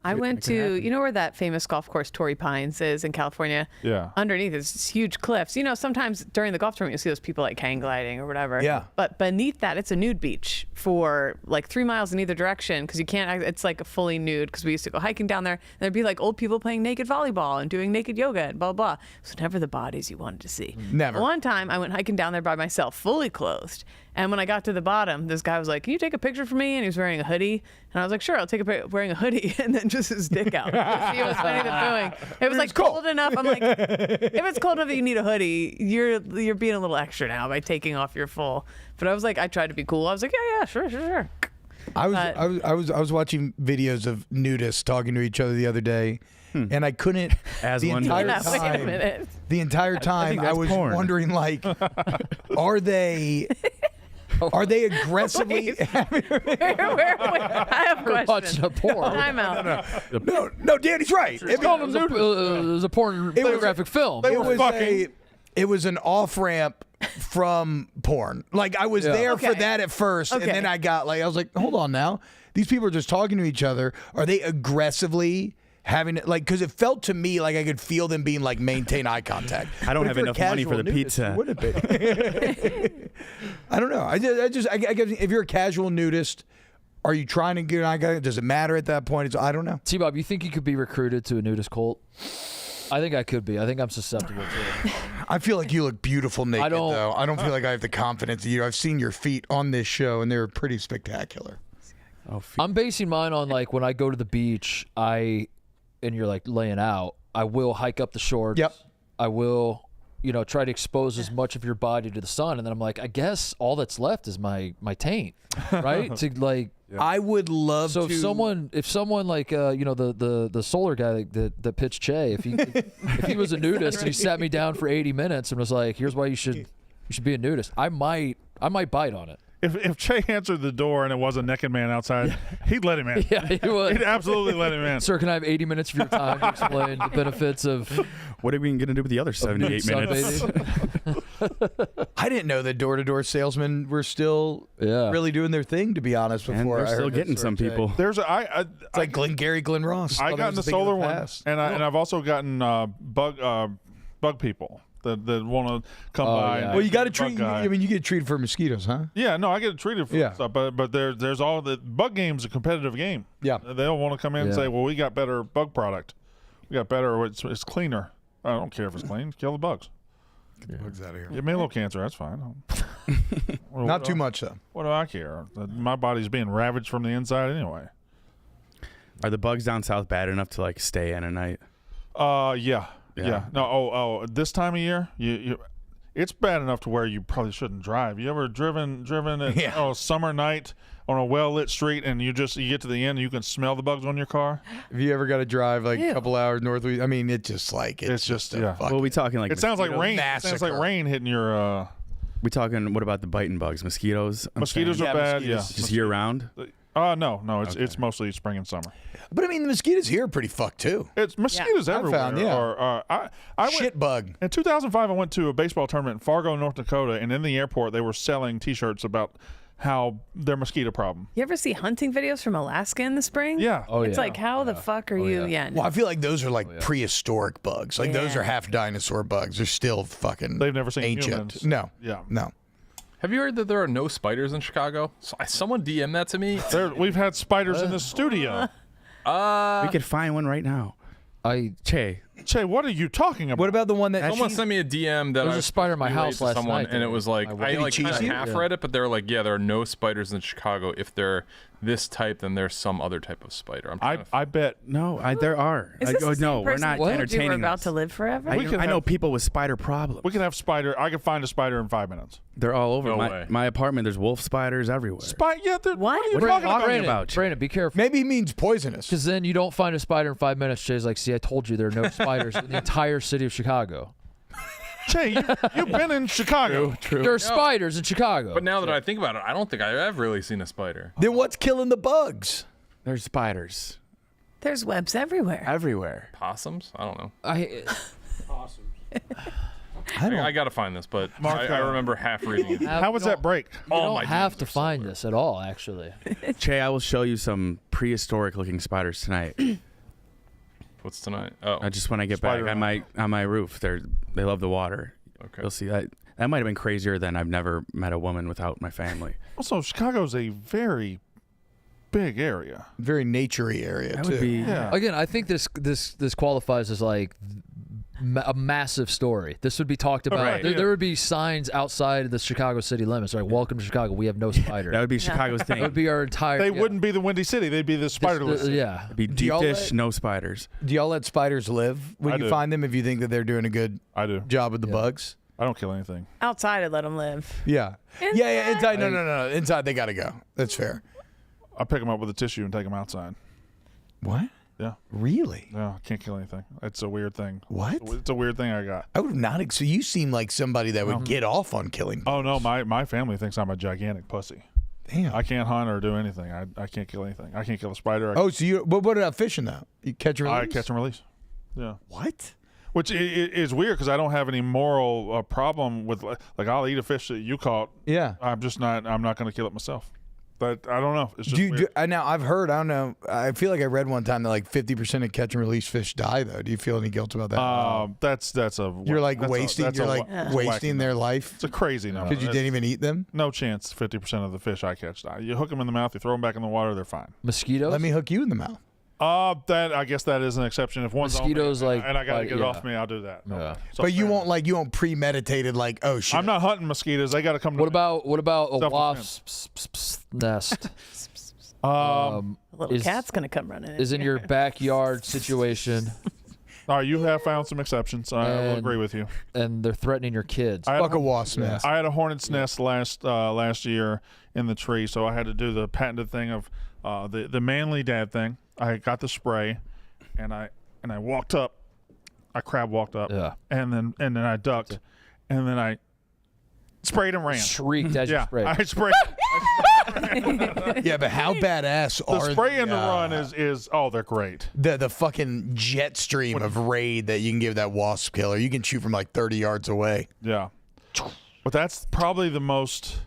S7: I went to, where that famous golf course Torrey Pines is in California?
S3: Yeah.
S7: Underneath is huge cliffs. Sometimes during the golf tournament, you see those people like hang gliding or whatever.
S5: Yeah.
S7: But beneath that, it's a nude beach for like 3 miles in either direction because you can't, it's like a fully nude because we used to go hiking down there and there'd be like old people playing naked volleyball and doing naked yoga and blah, blah. So never the bodies you wanted to see.
S5: Never.
S7: One time I went hiking down there by myself, fully clothed. And when I got to the bottom, this guy was like, "Can you take a picture for me?" And he was wearing a hoodie. And I was like, "Sure, I'll take a picture wearing a hoodie." And then just his dick out. He was Winnie the Poohing. It was like cold enough. I'm like, if it's cold enough that you need a hoodie, you're being a little extra now by taking off your full. But I was like, I tried to be cool. I was like, yeah, sure.
S5: I was watching videos of nudists talking to each other the other day. And I couldn't.
S6: The
S5: entire time, I was wondering, like, are they aggressively?
S7: Wait, I have questions.
S4: Watching a porn.
S7: Time out.
S5: No, Danny's right.
S4: It was a pornographic film.
S5: It was an off ramp from porn. Like I was there for that at first, and then I was like, hold on now. These people are just talking to each other. Are they aggressively having it? Like, because it felt to me like I could feel them being like maintain eye contact.
S6: I don't have enough money for the pizza.
S5: Wouldn't it be? I don't know. I guess if you're a casual nudist, are you trying to get an eye contact? Does it matter at that point? I don't know.
S4: T-Bob, you think you could be recruited to a nudist cult? I think I could be. I think I'm susceptible to it.
S5: I feel like you look beautiful naked, though. I don't feel like I have the confidence. I've seen your feet on this show, and they're pretty spectacular.
S4: I'm basing mine on like when I go to the beach, and you're like laying out, I will hike up the shorts.
S5: Yep.
S4: I will, try to expose as much of your body to the sun, and then I'm like, I guess all that's left is my taint, right? To like.
S5: I would love
S4: to.
S5: So
S4: if someone like the solar guy that pitched Che, if he was a nudist and he sat me down for 80 minutes and was like, here's why you should be a nudist, I might bite on it.
S3: If Che answered the door and it was a naked man outside, he'd let him in.
S4: Yeah, he would.
S3: He'd absolutely let him in.
S4: Sir, can I have 80 minutes of your time to explain the benefits of?
S6: What are we going to do with the other 78 minutes?
S5: I didn't know that door-to-door salesmen were still really doing their thing, to be honest,
S6: And
S5: before
S6: they're
S5: I
S6: still
S5: heard
S6: getting
S5: that
S6: some
S5: story, Jay.
S6: people.
S3: There's
S5: It's like Glenn Ross.
S3: I
S5: Thought
S3: got
S5: that
S3: in the
S5: was a thing of
S3: solar one,
S5: past.
S3: and I've also gotten bug people that want to come by. And
S5: Well, you got to
S3: bug
S5: treat.
S3: guy.
S5: I mean, you get treated for mosquitoes, huh?
S3: Yeah, no, I get treated for stuff, but there's all the bug game's a competitive game.
S5: Yeah,
S3: they'll want to come in and
S5: Yeah.
S3: say, well, we got better bug product, we got better, it's cleaner. I don't care if it's clean, kill the bugs.
S5: Get the bugs out of here.
S3: Give me a little cancer, that's fine.
S5: Not too much though.
S3: What do I care? My body's being ravaged from the inside anyway.
S6: Are the bugs down south bad enough to like stay in a night?
S3: Yeah. No, this time of year, it's bad enough to where you probably shouldn't drive. You ever driven at a summer night on a well-lit street and you get to the end and you can smell the bugs on your car?
S5: Have you ever got to drive like a couple hours north? I mean, it's just
S3: yeah.
S6: Well, we talking like
S3: it sounds like rain.
S5: Massacre.
S3: It sounds like rain hitting your.
S6: We talking. What about the biting bugs? Mosquitoes.
S3: Mosquitoes are bad.
S5: mosquitoes.
S3: Yeah,
S6: Just year round.
S3: No. It's mostly spring and summer.
S5: But I mean, the mosquitoes here are pretty fucked too.
S3: It's mosquitoes
S5: I
S3: everywhere.
S5: found, yeah.
S3: I went,
S5: Shit bug.
S3: In 2005, I went to a baseball tournament in Fargo, North Dakota, and in the airport they were selling T-shirts about how their mosquito problem.
S7: You ever see hunting videos from Alaska in the spring?
S3: Yeah.
S7: It's like, how the fuck are you? Yeah.
S5: Well, I feel like those are like prehistoric bugs. Like those are half dinosaur bugs. They're still fucking.
S3: They've never seen
S5: ancient.
S3: humans.
S5: No.
S3: Yeah.
S5: No.
S9: Have you heard that there are no spiders in Chicago? Someone DM that to me.
S3: We've had spiders in the studio.
S6: We could find one right now. Che,
S3: what are you talking about?
S5: What about the one that
S9: someone sent me a DM that
S4: There was
S9: I
S4: a spider in my
S9: relayed
S4: house
S9: to
S4: last
S9: someone,
S4: night
S9: and it was like I like kind of half read it, but they're like, yeah, there are no spiders in Chicago. If they're this type, then there's some other type of spider.
S3: I bet
S6: there are.
S7: Is this the same
S6: we're
S7: person
S6: not
S7: who told you
S6: entertaining.
S7: we're about
S6: this.
S7: to live forever?
S6: I know people with spider problems.
S3: We can have spider. I can find a spider in 5 minutes.
S6: They're all over
S3: No way.
S6: my apartment. There's wolf spiders everywhere.
S7: What?
S3: What are you
S6: What are
S3: talking
S6: you
S3: about?
S6: talking about?
S4: Brandon, be careful.
S5: Maybe he means poisonous.
S4: Because then you don't find a spider in 5 minutes. Jay's like, see, I told you there are no spiders in the entire city of Chicago.
S3: Jay, you've been in Chicago.
S4: True. There are spiders in Chicago.
S9: But now that I think about it, I don't think I've really seen a spider.
S5: Then what's killing the bugs?
S6: There's spiders
S7: There's webs everywhere.
S6: everywhere.
S9: Possums? I don't know.
S5: I
S9: I got to find this, but I remember half reading it.
S3: How was that break?
S4: You don't have to find this at all, actually.
S6: Che, I will show you some prehistoric looking spiders tonight.
S9: What's tonight? Oh,
S6: Just when I get
S3: Spider
S6: back on my roof. They love the water.
S9: Okay.
S6: You'll see that. That might have been crazier than I've never met a woman without my family.
S3: Also, Chicago's a very big area.
S5: Very naturey area
S6: That
S5: too.
S6: would be.
S3: Yeah.
S4: Again, I think this qualifies as like a massive story. This would be talked about.
S6: Right.
S4: There would be signs outside the Chicago city limits. Like, welcome to Chicago. We have no spider.
S6: That would be Chicago's thing.
S4: That would be our entire.
S3: They wouldn't be the Windy City. They'd be the spiderless. city.
S4: Yeah.
S6: It'd be
S5: Do
S6: deep
S5: y'all
S6: dish,
S5: let-
S6: no spiders.
S5: Do y'all let spiders live when
S3: I
S5: you
S3: do.
S5: find them if you think that they're doing a good
S3: I do.
S5: job with the bugs?
S3: I don't kill anything.
S7: Outside, I let them live.
S5: Yeah. Yeah. Inside. No. Inside, they got to go. That's fair.
S3: I pick them up with a tissue and take them outside.
S5: What?
S3: Yeah.
S5: Really?
S3: No, I can't kill anything. It's a weird thing.
S5: What?
S3: It's a weird thing I got.
S5: I would have not. So you seem like somebody that would get off on killing.
S3: Oh no, my family thinks I'm a gigantic pussy.
S5: Damn.
S3: I can't hunt or do anything. I can't kill anything. I can't kill a spider.
S5: Oh, so you? What about fishing though? You catch and release?
S3: I catch and release. Yeah.
S5: What?
S3: Which is weird because I don't have any moral problem with like I'll eat a fish that you caught.
S5: Yeah.
S3: I'm not going to kill it myself. But I don't know. It's just weird.
S5: Now I've heard. I don't know. I feel like I read one time that like 50% of catch and release fish die though. Do you feel any guilt about that?
S3: That's a.
S5: You're like
S3: that's
S5: wasting.
S3: that's
S5: You're
S3: a
S5: like
S3: wacky
S5: wasting
S3: number.
S5: their life
S3: It's a crazy number.
S5: because you didn't even eat them.
S3: No chance. 50% of the fish I catch die. You hook them in the mouth. You throw them back in the water. They're fine.
S4: Mosquitoes?
S5: Let me hook you in the mouth.
S3: That I guess that is an exception. If one's
S4: Mosquitoes,
S3: on me,
S4: like-
S3: and I gotta
S4: like,
S3: get it
S4: yeah.
S3: off me, I'll do that.
S4: Yeah.
S3: So
S5: But you
S3: fair
S5: won't you won't premeditated like, oh shit.
S3: I'm not hunting mosquitoes. They got to come.
S4: What
S3: to
S4: about a
S3: Self-defense.
S4: wasp's nest?
S7: A little
S4: is-
S7: cat's gonna come running in.
S4: Is in your backyard situation,
S3: All right, you have found some exceptions. I will
S4: And-
S3: agree with you.
S4: and they're threatening your kids.
S3: I had
S5: Fuck a wasp nest.
S3: I had a hornet's nest last year in the tree, so I had to do the patented thing of the manly dad thing. I got the spray, and I walked up. I crab walked up,
S4: Yeah.
S3: and then I ducked, and then I sprayed and ran.
S4: Shrieked as you
S3: Yeah,
S4: sprayed.
S3: I sprayed.
S5: Yeah, but how badass
S3: The
S5: are
S3: spray and the
S5: the,
S3: run is they're great.
S5: the fucking jet stream of raid that you can give that wasp killer. You can shoot from like 30 yards away.
S3: Yeah. But that's probably the most.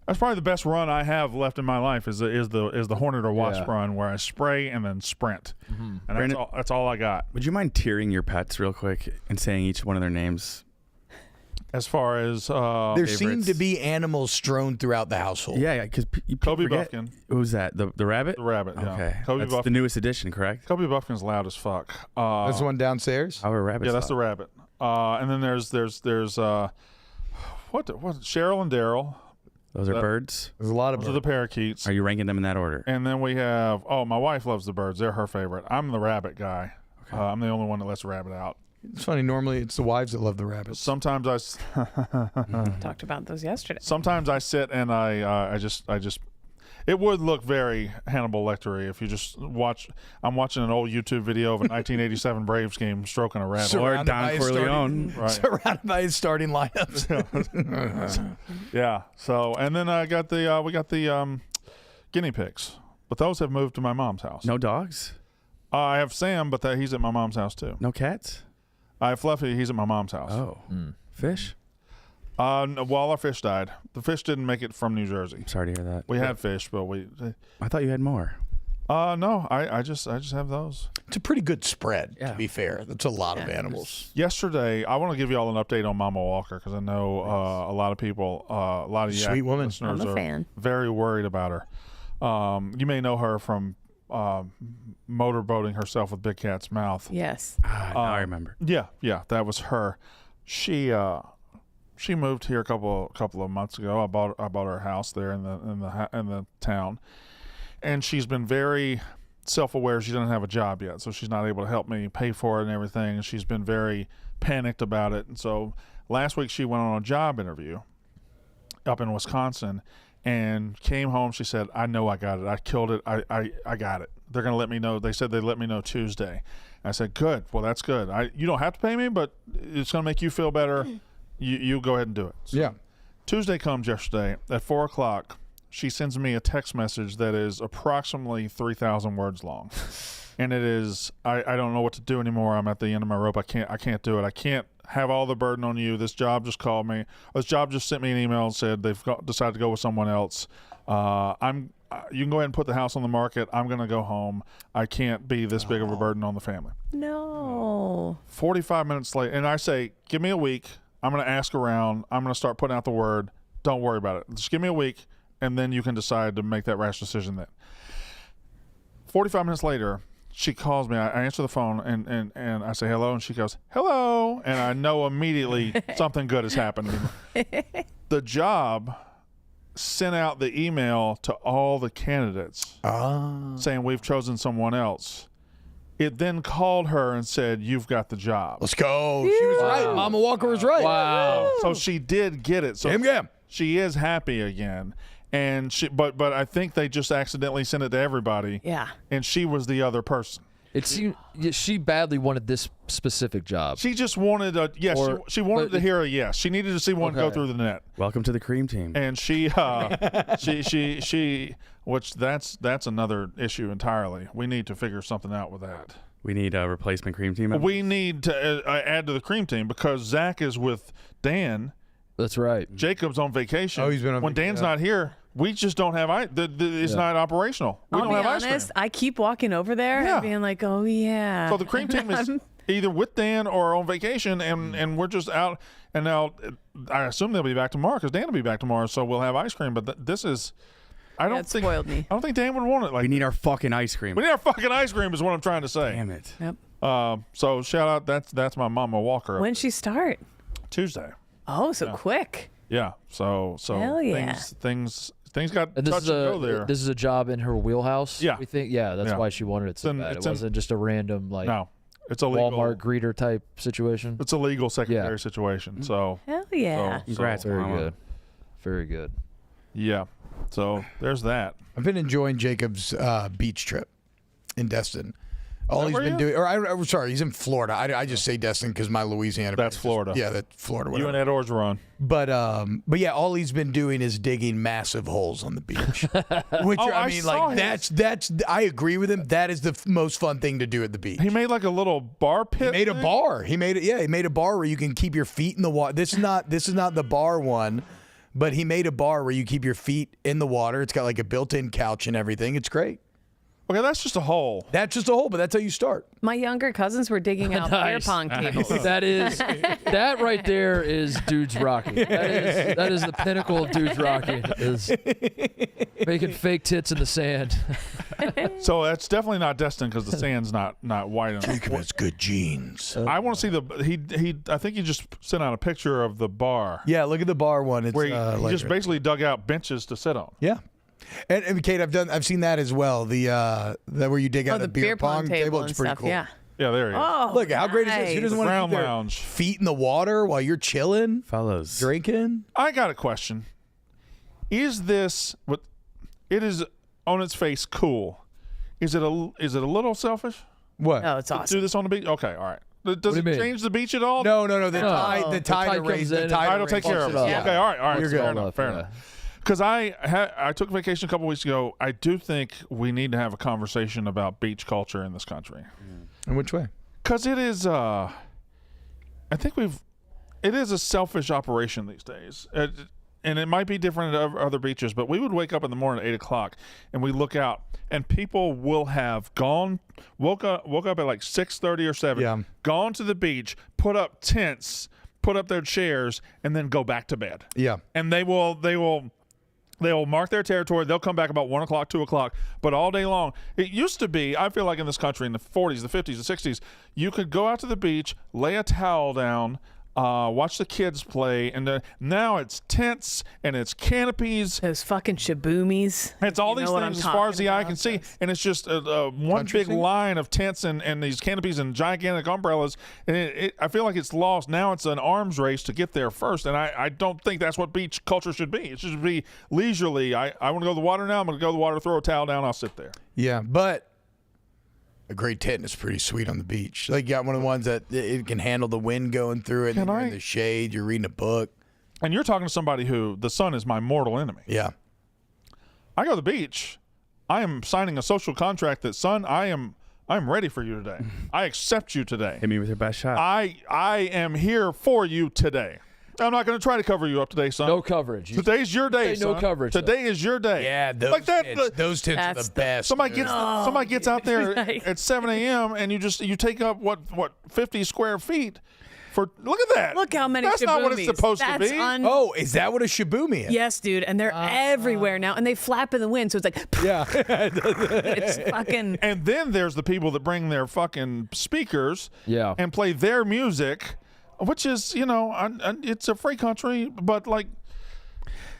S3: That's probably the best run I have left in my life is the Hornet or Wasp run where I spray and then sprint, and that's all I got.
S6: Would you mind tearing your pets real quick and saying each one of their names?
S3: As far as
S5: there seem to be animals strewn throughout the household.
S6: Yeah, because
S3: Kobe Buffkin.
S6: Who's that? The rabbit?
S3: The rabbit. Yeah.
S6: Okay,
S3: Kobe
S6: that's
S3: Buffkin.
S6: the newest edition, correct?
S3: Kobe Buffkin's loud as fuck.
S5: That's the one downstairs.
S6: How are rabbits?
S3: Yeah, that's the rabbit. And then there's what Cheryl and Daryl.
S6: Those are birds.
S5: There's a lot of
S3: Those are the parakeets.
S6: Are you ranking them in that order?
S3: And then we have my wife loves the birds. They're her favorite. I'm the rabbit guy. Okay. I'm the only one that lets the rabbit out.
S5: It's funny. Normally, it's the wives that love the rabbits.
S3: Sometimes
S7: Talked about those yesterday.
S3: Sometimes I sit and I just. It would look very Hannibal Lecter-y if you just watch. I'm watching an old YouTube video of a 1987 Braves game stroking a rabbit.
S6: Or Don Corleone.
S5: Right. Surrounded by his starting lineups.
S3: Yeah. So and then I got we got the guinea pigs, but those have moved to my mom's house.
S6: No dogs.
S3: I have Sam, but he's at my mom's house too.
S6: No cats.
S3: I have Fluffy. He's at my mom's house.
S6: Oh, fish.
S3: No, well, our fish died. The fish didn't make it from New Jersey.
S6: I'm sorry to hear that.
S3: We had fish, but
S6: I thought you had more.
S3: No, I just have those.
S5: It's a pretty good spread, to be fair. That's a lot of animals.
S3: Yesterday, I want to give you all an update on Mama Walker because I know a lot of people, a lot of
S5: Sweet woman.
S3: listeners
S7: I'm a
S3: are
S7: fan.
S3: very worried about her. You may know her from motorboating herself with Big Cat's mouth.
S7: Yes.
S6: Now I remember.
S3: Yeah, that was her. She moved here a couple of months ago. I bought her house there in the town, and she's been very self-aware. She doesn't have a job yet, so she's not able to help me pay for it and everything. And she's been very panicked about it. And so last week she went on a job interview up in Wisconsin, and came home. She said, "I know I got it. I killed it. I got it. They're gonna let me know. They said they'd let me know Tuesday." I said, "Good. Well, that's good. You don't have to pay me, but it's gonna make you feel better." You go ahead and do it. So
S5: yeah.
S3: Tuesday comes yesterday at 4:00. She sends me a text message that is approximately 3,000 words long, and it is I don't know what to do anymore. I'm at the end of my rope. I can't do it. I can't have all the burden on you. This job just called me. This job just sent me an email and said they've decided to go with someone else. You can go ahead and put the house on the market. I'm gonna go home. I can't be this big of a burden on the family.
S7: No.
S3: 45 minutes later, and I say, give me a week. I'm going to ask around. I'm going to start putting out the word. Don't worry about it. Just give me a week, and then you can decide to make that rash decision then. 45 minutes later, she calls me. I answer the phone, and I say hello, and she goes, hello, and I know immediately something good has happened. The job sent out the email to all the candidates saying we've chosen someone else. It then called her and said, "You've got the job."
S5: Let's go. She was right. Mama Walker was right.
S3: Wow. So she did get it. So
S5: Gam.
S3: She is happy again. And but I think they just accidentally sent it to everybody.
S7: Yeah.
S3: And she was the other person.
S4: It seemed she badly wanted this specific job.
S3: She just wanted a yes. She wanted to hear a yes. She needed to see one go through the net.
S6: Welcome to the cream team.
S3: And she which that's another issue entirely. We need to figure something out with that.
S6: We need a replacement cream team.
S3: We need to add to the cream team because Zach is with Dan.
S4: That's right.
S3: Jacob's on vacation.
S5: Oh, he's been on
S3: when Dan's not here. We just don't have it's not operational. We don't have ice cream.
S7: I keep walking over there and being like, oh yeah.
S3: So the cream team is either with Dan or on vacation, and we're just out. And now I assume they'll be back tomorrow because Dan will be back tomorrow, so we'll have ice cream. But this is. I don't think spoiled me. I don't think Dan would want it. Like
S6: we need our fucking ice cream.
S3: We need our fucking ice cream is what I'm trying to say.
S6: Damn it.
S7: Yep.
S3: So shout out. That's my Mama Walker.
S7: When'd she start?
S3: Tuesday.
S7: Oh, so quick.
S3: Yeah. So
S7: Hell yeah.
S3: Things got
S4: and
S3: touch and go there.
S4: This is a job in her wheelhouse.
S3: Yeah.
S4: We think. Yeah, that's why she wanted it so bad. It wasn't just a random
S3: no. It's a legal,
S4: Walmart greeter type situation.
S3: It's a legal secretary situation. So
S7: hell yeah.
S6: Congrats,
S4: very
S6: Mama.
S4: good. Very good.
S3: Yeah. So there's that.
S5: I've been enjoying Jacob's beach trip in Destin. All he's
S3: where
S5: been
S3: he is?
S5: doing, I'm sorry, he's in Florida. I just say Destin because my Louisiana.
S3: That's Florida.
S5: Yeah, that's Florida.
S3: You
S5: Whatever.
S3: and Ed Orgeron.
S5: But yeah, all he's been doing is digging massive holes on the beach. Which I mean, like that's. I agree with him. That is the most fun thing to do at the beach.
S3: He made like a little bar pit.
S5: He made a bar. He made it. Yeah, he made a bar where you can keep your feet in the water. This is not the bar one, but he made a bar where you keep your feet in the water. It's got like a built-in couch and everything. It's great.
S3: Okay, that's just a hole.
S5: That's just a hole, but that's how you start.
S7: My younger cousins were digging out beer pong tables.
S4: That right there is dudes rocking. That is the pinnacle of dudes rocking. Is making fake tits in the sand.
S3: So that's definitely not Destin because the sand's not white enough.
S5: Jacob has good genes.
S3: I want to see he. I think he just sent out a picture of the bar.
S5: Yeah, look at the bar one. It's
S3: where he just basically dug out benches to sit on.
S5: Yeah. And Kate, I've seen that as well. The where you dig out
S7: the
S5: a beer pong table. It's pretty
S7: stuff,
S5: cool.
S7: Yeah.
S3: Yeah, there he is.
S7: Oh,
S5: look, how great is this? Who doesn't want to
S3: Ground
S5: keep their
S3: lounge.
S5: feet in the water while you're chilling,
S6: fellas,
S5: drinking?
S3: I got a question. Is this what it is on its face cool? Is it a little selfish?
S5: What?
S7: No, it's
S3: to
S7: awesome.
S3: do this on the beach? Okay, all right. Does it change the beach at all?
S5: No. The tide
S3: will take care of it.
S5: Yeah.
S3: Okay, all right.
S5: You're good.
S3: Fair enough. Because I took vacation a couple weeks ago. I do think we need to have a conversation about beach culture in this country.
S5: In which way?
S3: Because it is, I think it is a selfish operation these days. And it might be different at other beaches, but we would wake up in the morning at 8 o'clock and we look out and people will have woke up at like 6:30 or 7, gone to the beach, put up tents, put up their chairs, and then go back to bed.
S5: Yeah.
S3: And they will mark their territory. They'll come back about 1 o'clock, 2 o'clock, but all day long. It used to be, I feel like in this country in the 40s, the 50s, the 60s, you could go out to the beach, lay a towel down, watch the kids play, and now it's tents and it's canopies.
S7: Those fucking shaboomies.
S3: It's all these things as far as the eye can see, and it's just one big line of tents and these canopies and gigantic umbrellas. And I feel like it's lost. Now it's an arms race to get there first, and I don't think that's what beach culture should be. It should be leisurely. I want to go to the water now. I'm going to go to the water, throw a towel down, I'll sit there.
S5: Yeah, but a great tent is pretty sweet on the beach. Like, you got one of the ones that it can handle the wind going through it. And you're in the shade. You're reading a book.
S3: And you're talking to somebody who the sun is my mortal enemy.
S5: Yeah.
S3: I go to the beach. I am signing a social contract that, son, I'm ready for you today. I accept you today.
S6: Hit me with your best shot.
S3: I am here for you today. I'm not going to try to cover you up today, son.
S4: No coverage.
S3: Today's your day, son.
S4: No coverage.
S3: Today is your day.
S5: Yeah, those
S3: like that,
S5: those tents are the best.
S3: Somebody gets out there at 7 a.m. and you take up what 50 square feet for. Look at that.
S7: Look how many.
S3: That's not what it's supposed to be.
S5: Oh, is that what a shaboomi is?
S7: Yes, dude, and they're everywhere now, and they flap in the wind, so it's like.
S5: Yeah.
S7: It's fucking.
S3: And then there's the people that bring their fucking speakers.
S4: Yeah.
S3: And play their music. Which is, it's a free country, but like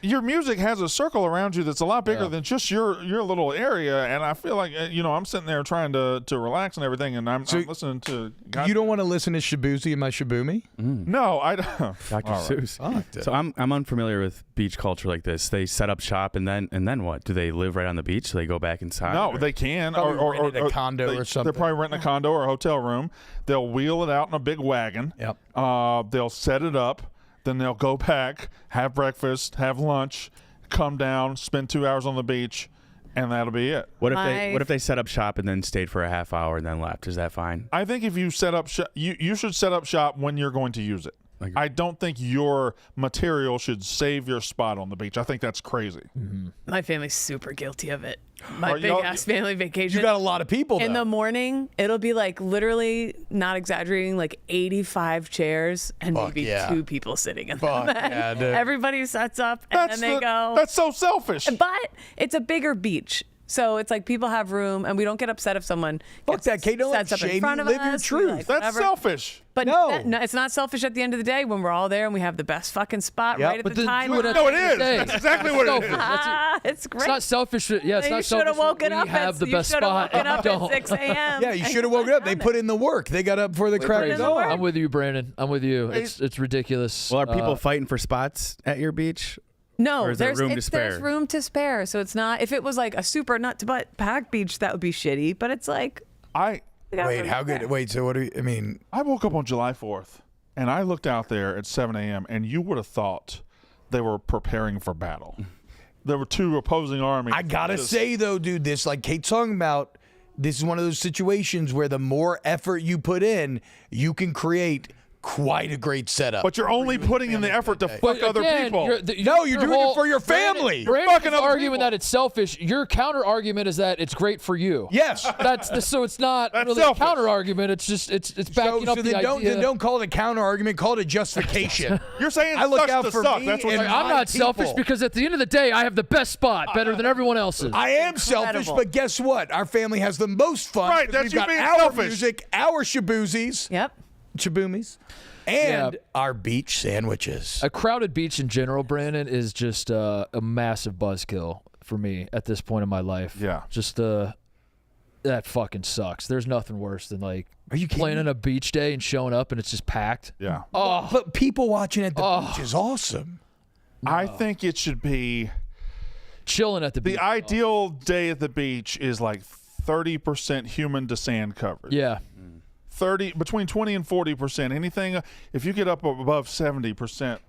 S3: your music has a circle around you that's a lot bigger than just your little area. And I feel like, I'm sitting there trying to relax and everything, and I'm listening to.
S5: You don't want to listen to Shabuzi and my Shaboomi?
S3: No, I don't.
S6: Dr. Seuss. So I'm unfamiliar with beach culture like this. They set up shop and then what? Do they live right on the beach? Do they go back inside?
S3: No, they can.
S5: Or a condo or something.
S3: They're probably renting a condo or a hotel room. They'll wheel it out in a big wagon.
S5: Yep.
S3: They'll set it up. Then they'll go back, have breakfast, have lunch, come down, spend 2 hours on the beach, and that'll be it.
S6: What if they set up shop and then stayed for a half hour and then left? Is that fine?
S3: I think if you set up shop, you should set up shop when you're going to use it. I don't think your material should save your spot on the beach. I think that's crazy.
S5: Mm-hmm.
S7: My family's super guilty of it. My big ass family vacation.
S5: You got a lot of people,
S7: in
S5: though.
S7: the morning, it'll be like literally, not exaggerating, like 85 chairs and maybe 2 people sitting in them.
S5: Yeah, dude.
S7: Everybody sets up and then they go.
S3: That's so selfish.
S7: But it's a bigger beach. So it's like people have room, and we don't get upset if someone sets up in front of us.
S5: Live your truth.
S7: Like,
S3: That's
S7: whatever.
S3: selfish.
S7: But
S5: No.
S7: it's not selfish at the end of the day when we're all there and we have the best fucking spot right at the time.
S3: No, it is. That's exactly what it is.
S7: It's great.
S4: It's not selfish. Yeah, it's
S7: You
S4: not
S7: should have
S4: selfish.
S7: woken
S4: We
S7: up
S4: have the best
S7: you should have
S4: spot.
S7: woken up
S4: Don't.
S7: at 6 a.m.
S5: Yeah, you should have woken up. They put in the work. They got up before the crack of dawn.
S4: I'm with you, Brandon. I'm with you. It's ridiculous.
S6: Well, are people fighting for spots at your beach?
S7: No,
S6: Or is there
S7: there's
S6: room to spare?
S7: there's room to spare. So it's not. If it was like a super nut to butt packed beach, that would be shitty. But it's like
S5: Wait, how good? Wait, so what do you? I mean,
S3: I woke up on July 4th, and I looked out there at 7 a.m., and you would have thought they were preparing for battle. There were two opposing armies.
S5: I gotta say though, dude, this like Kate's talking about. This is one of those situations where the more effort you put in, you can create quite a great setup.
S3: But you're only putting in the effort to fuck other people.
S5: you're doing it for your family.
S4: Brandon's arguing that it's selfish. Your counter argument is that it's great for you.
S5: Yes,
S4: so it's not really
S5: selfish.
S4: a counter argument. It's just it's backing up the idea.
S5: Then don't call it a counter argument. Call it a justification.
S3: You're saying
S5: I look
S3: sucks
S5: out
S3: to
S5: for
S3: suck.
S5: me.
S3: That's what
S5: and
S4: I'm not selfish because at the end of the day, I have the best spot, better than everyone else's.
S5: I am selfish, but guess what? Our family has the most fun.
S3: Right, that's
S5: we've
S3: you
S5: got
S3: being
S5: our
S3: selfish.
S5: music, our shaboozis.
S7: Yep.
S5: Shaboomies. And our beach sandwiches.
S4: A crowded beach in general, Brandon, is just a massive buzzkill for me at this point in my life.
S3: Yeah.
S4: Just that fucking sucks. There's nothing worse than like planning a beach day and showing up and it's just packed.
S3: Yeah.
S5: Oh, but people watching at the beach is awesome.
S3: I think it should be
S4: chilling at the beach.
S3: The ideal day at the beach is like 30% human to sand coverage.
S4: Yeah.
S3: Between 20 and 40%. Anything if you get up above 70%,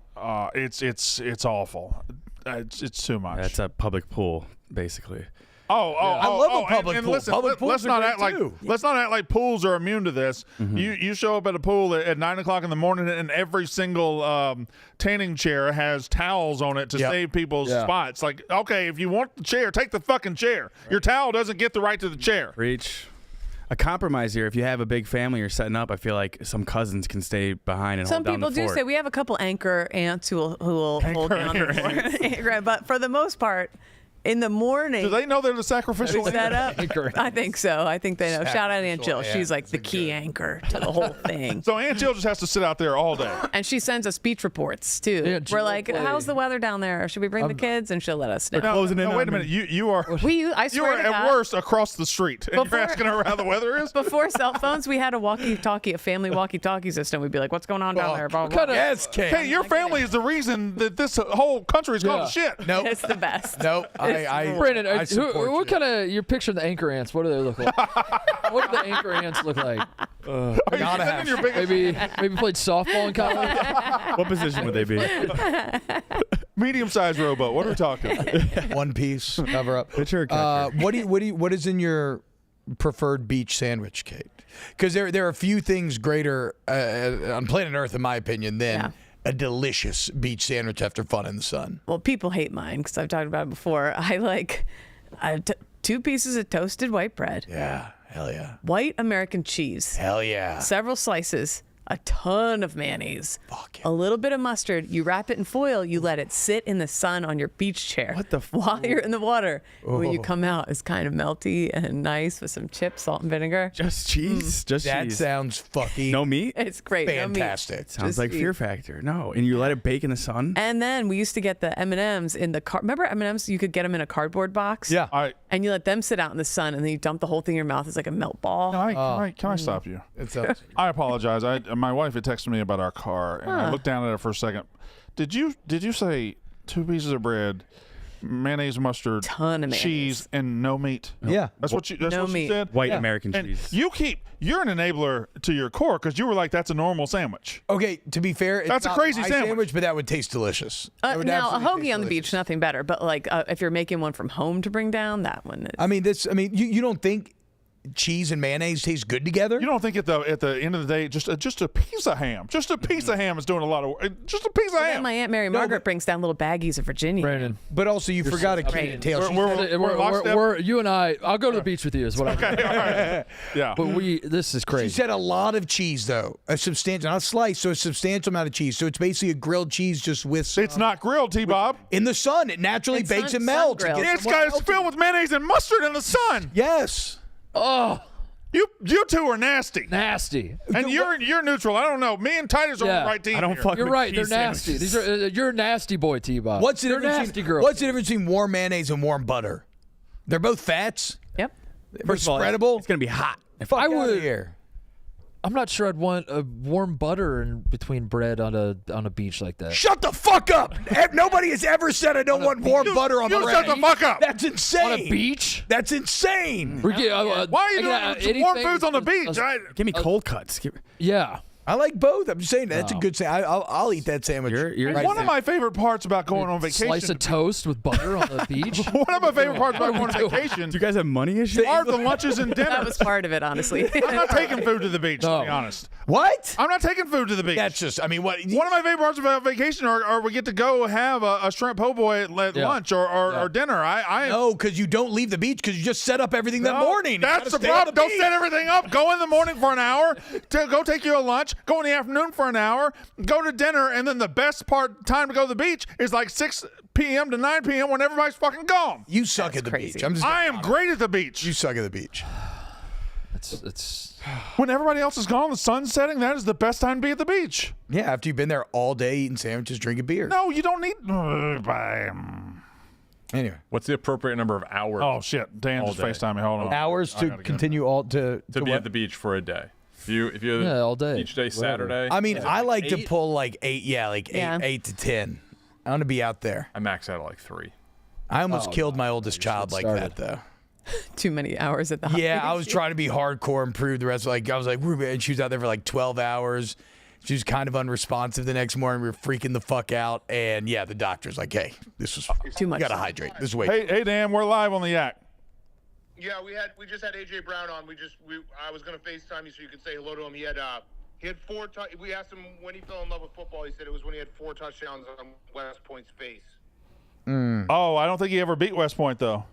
S3: it's awful. It's too much.
S6: That's a public pool, basically.
S5: I love a public pool.
S3: Listen,
S5: Public pools
S3: let's
S5: are
S3: not
S5: great
S3: act like
S5: too.
S3: let's not act like pools are immune to this.
S6: Mm-hmm.
S3: You show up at a pool at 9 o'clock in the morning, and every single tanning chair has towels on it to save people's spots. Like, okay, if you want the chair, take the fucking chair. Right. Your towel doesn't get the right to the chair.
S6: Reach. A compromise here. If you have a big family you're setting up, I feel like some cousins can stay behind and
S7: Some
S6: hold down the
S7: people do
S6: fort.
S7: say we have a couple anchor aunts who will hold down the fort. But for the most part, in the morning.
S3: Do they know they're the sacrificial
S7: set
S3: anchor?
S7: up? I think so. I think they know. Shout out Aunt Jill. She's like the key anchor to the whole thing.
S3: So Aunt Jill just has to sit out there all day.
S7: And she sends us beach reports too. We're like, how's the weather down there? Should we bring the kids? And she'll let us know.
S3: No, wait a minute. You are
S7: I
S3: you
S7: swear
S3: are
S7: to
S3: at
S7: God,
S3: worst across the street, and you're asking her how the weather is.
S7: Before cell phones, we had a walkie-talkie, a family walkie-talkie system. We'd be like, "What's going on down there?" Blah, blah, blah.
S5: Yes, Kate.
S3: Hey, your family is the reason that this whole country is going to shit.
S5: No,
S7: it's the best.
S5: No,
S4: Brandon, what kind of you're picturing the anchor ants? What do they look like? What do the anchor ants look like?
S5: Gotta have
S4: maybe played softball in college.
S6: What position would they be?
S3: Medium-sized rowboat. What are we talking?
S5: One piece cover up.
S6: Pitcher.
S5: What is in your preferred beach sandwich, Kate? Because there are a few things greater on planet Earth, in my opinion, than a delicious beach sandwich after fun in the sun.
S7: Well, people hate mine because I've talked about it before. I like 2 pieces of toasted white bread.
S5: Yeah, hell yeah.
S7: White American cheese.
S5: Hell yeah.
S7: Several slices. A ton of mayonnaise. A little bit of mustard. You wrap it in foil. You let it sit in the sun on your beach chair.
S6: What the
S7: while you're in the water. When you come out, it's kind of melty and nice with some chips, salt, and vinegar.
S6: Just cheese. Just
S5: that
S6: cheese.
S5: sounds fucking
S6: no meat.
S7: It's great.
S5: Fantastic.
S7: No meat.
S6: Sounds
S7: Just
S6: like
S7: meat.
S6: Fear Factor. No, and you let it bake in the sun.
S7: And then we used to get the M&Ms in the car. Remember M&Ms? You could get them in a cardboard box.
S5: Yeah.
S3: All right.
S7: And you let them sit out in the sun, and then you dump the whole thing in your mouth. It's like a melt ball.
S3: Can I stop you?
S5: It sounds.
S3: I apologize. My wife had texted me about our car, and I looked down at it for a second. Did you say 2 pieces of bread, mayonnaise, mustard,
S7: ton of
S3: cheese, and no meat?
S5: Yeah,
S3: that's what you. That's
S7: no
S3: what
S7: meat.
S3: she said.
S6: White American
S3: and
S6: cheese.
S3: You're an enabler to your core because you were like, that's a normal sandwich.
S5: Okay, to be fair, it's
S3: That's a
S5: not
S3: crazy
S5: my
S3: sandwich.
S5: but that would taste delicious. It would
S7: Now, a
S5: absolutely
S7: hoagie
S5: taste
S7: on the beach,
S5: delicious.
S7: nothing better. But like, if you're making one from home to bring down, that one is.
S5: You don't think cheese and mayonnaise taste good together?
S3: You don't think at the end of the day, just a piece of ham, just a piece of ham is doing a lot of work. Just a piece of
S7: Then
S3: ham.
S7: my Aunt Mary Margaret brings down little baggies of Virginia.
S4: Brandon.
S5: But also, you forgot a key detail.
S4: We're you and I. I'll go to the beach with you. Is what
S3: Okay, all right. Yeah.
S4: But this is crazy.
S5: She said a lot of cheese, though. A substantial, not a slice, so a substantial amount of cheese. So it's basically a grilled cheese just with.
S3: It's not grilled, T-Bob.
S5: In the sun, it naturally
S7: It's
S5: bakes
S7: sun-
S5: and melts.
S7: sun-grilled.
S3: It's filled with mayonnaise and mustard in the sun.
S5: Yes.
S4: Oh,
S3: you two are nasty.
S4: nasty.
S3: And you're neutral. I don't know. Me and Titus are on the right team.
S6: I don't
S3: here.
S6: fuck
S4: You're
S6: with
S4: right. They're
S6: cheese
S4: nasty.
S6: sandwiches.
S4: These are you're a nasty boy, T-Bob.
S5: What's the
S4: You're
S5: difference?
S4: nasty girl.
S5: What's the difference between warm mayonnaise and warm butter? They're both fats.
S7: Yep.
S5: They're
S6: First of all,
S5: spreadable.
S6: it's gonna be hot.
S5: Fuck
S4: I
S5: outta
S4: would-
S5: here.
S4: I'm not sure I'd want a warm butter in between bread on a beach like that.
S5: Shut the fuck up! Nobody has ever said I don't want warm butter on
S3: you
S5: bread.
S3: shut the fuck up!
S5: That's insane.
S4: On a beach?
S5: That's insane.
S3: Why are you doing warm foods on the beach?
S6: Give me cold cuts.
S4: Yeah.
S5: I like both. I'm just saying that's a good sandwich. I'll eat that sandwich.
S3: One of my favorite parts about going on vacation.
S4: Slice of toast with butter on the beach.
S3: One of my favorite parts about going on vacation.
S6: Do you guys have money issues?
S3: Are the lunches and dinners.
S7: That was part of it, honestly.
S3: I'm not taking food to the beach, to be honest.
S5: What?
S3: I'm not taking food to the beach.
S5: That's just, I mean, what?
S3: One of my favorite parts about vacation are we get to go have a shrimp po' boy at lunch or dinner.
S5: No, because you don't leave the beach because you just set up everything that morning.
S3: That's the problem. Don't set everything up. Go in the morning for an hour. Go take you a lunch. Go in the afternoon for an hour. Go to dinner, and then the best time to go to the beach is like 6 p.m. to 9 p.m. when everybody's fucking gone.
S5: You suck at the beach.
S3: I am great at the beach.
S5: You suck at the beach.
S4: It's
S3: when everybody else is gone, the sun's setting. That is the best time to be at the beach.
S5: Yeah, after you've been there all day eating sandwiches, drinking beer.
S3: No, you don't need.
S5: Anyway,
S9: what's the appropriate number of hours?
S3: Oh shit, Dan just FaceTime me. Hold on.
S5: Hours to continue all to
S9: be at the beach for a day. If you
S4: all day.
S9: each day Saturday.
S5: I mean, I like to pull like 8 to 10. I want to be out there.
S9: I max out at like 3.
S5: I almost killed my oldest child like that though.
S7: Too many hours at the house.
S5: Yeah, I was trying to be hardcore and prove the rest. Like I was like, and she was out there for like 12 hours. She was kind of unresponsive the next morning. We were freaking the fuck out, and yeah, the doctor's like, "Hey, this was
S7: too much.
S5: You gotta hydrate. This is way."
S3: Hey, Dan, we're live on the Yak.
S2: Yeah, we just had AJ Brown on. I was gonna FaceTime you so you could say hello to him. He had 4. We asked him when he fell in love with football. He said it was when he had 4 touchdowns on West Point's face.
S3: Oh, I don't think he ever beat West Point though.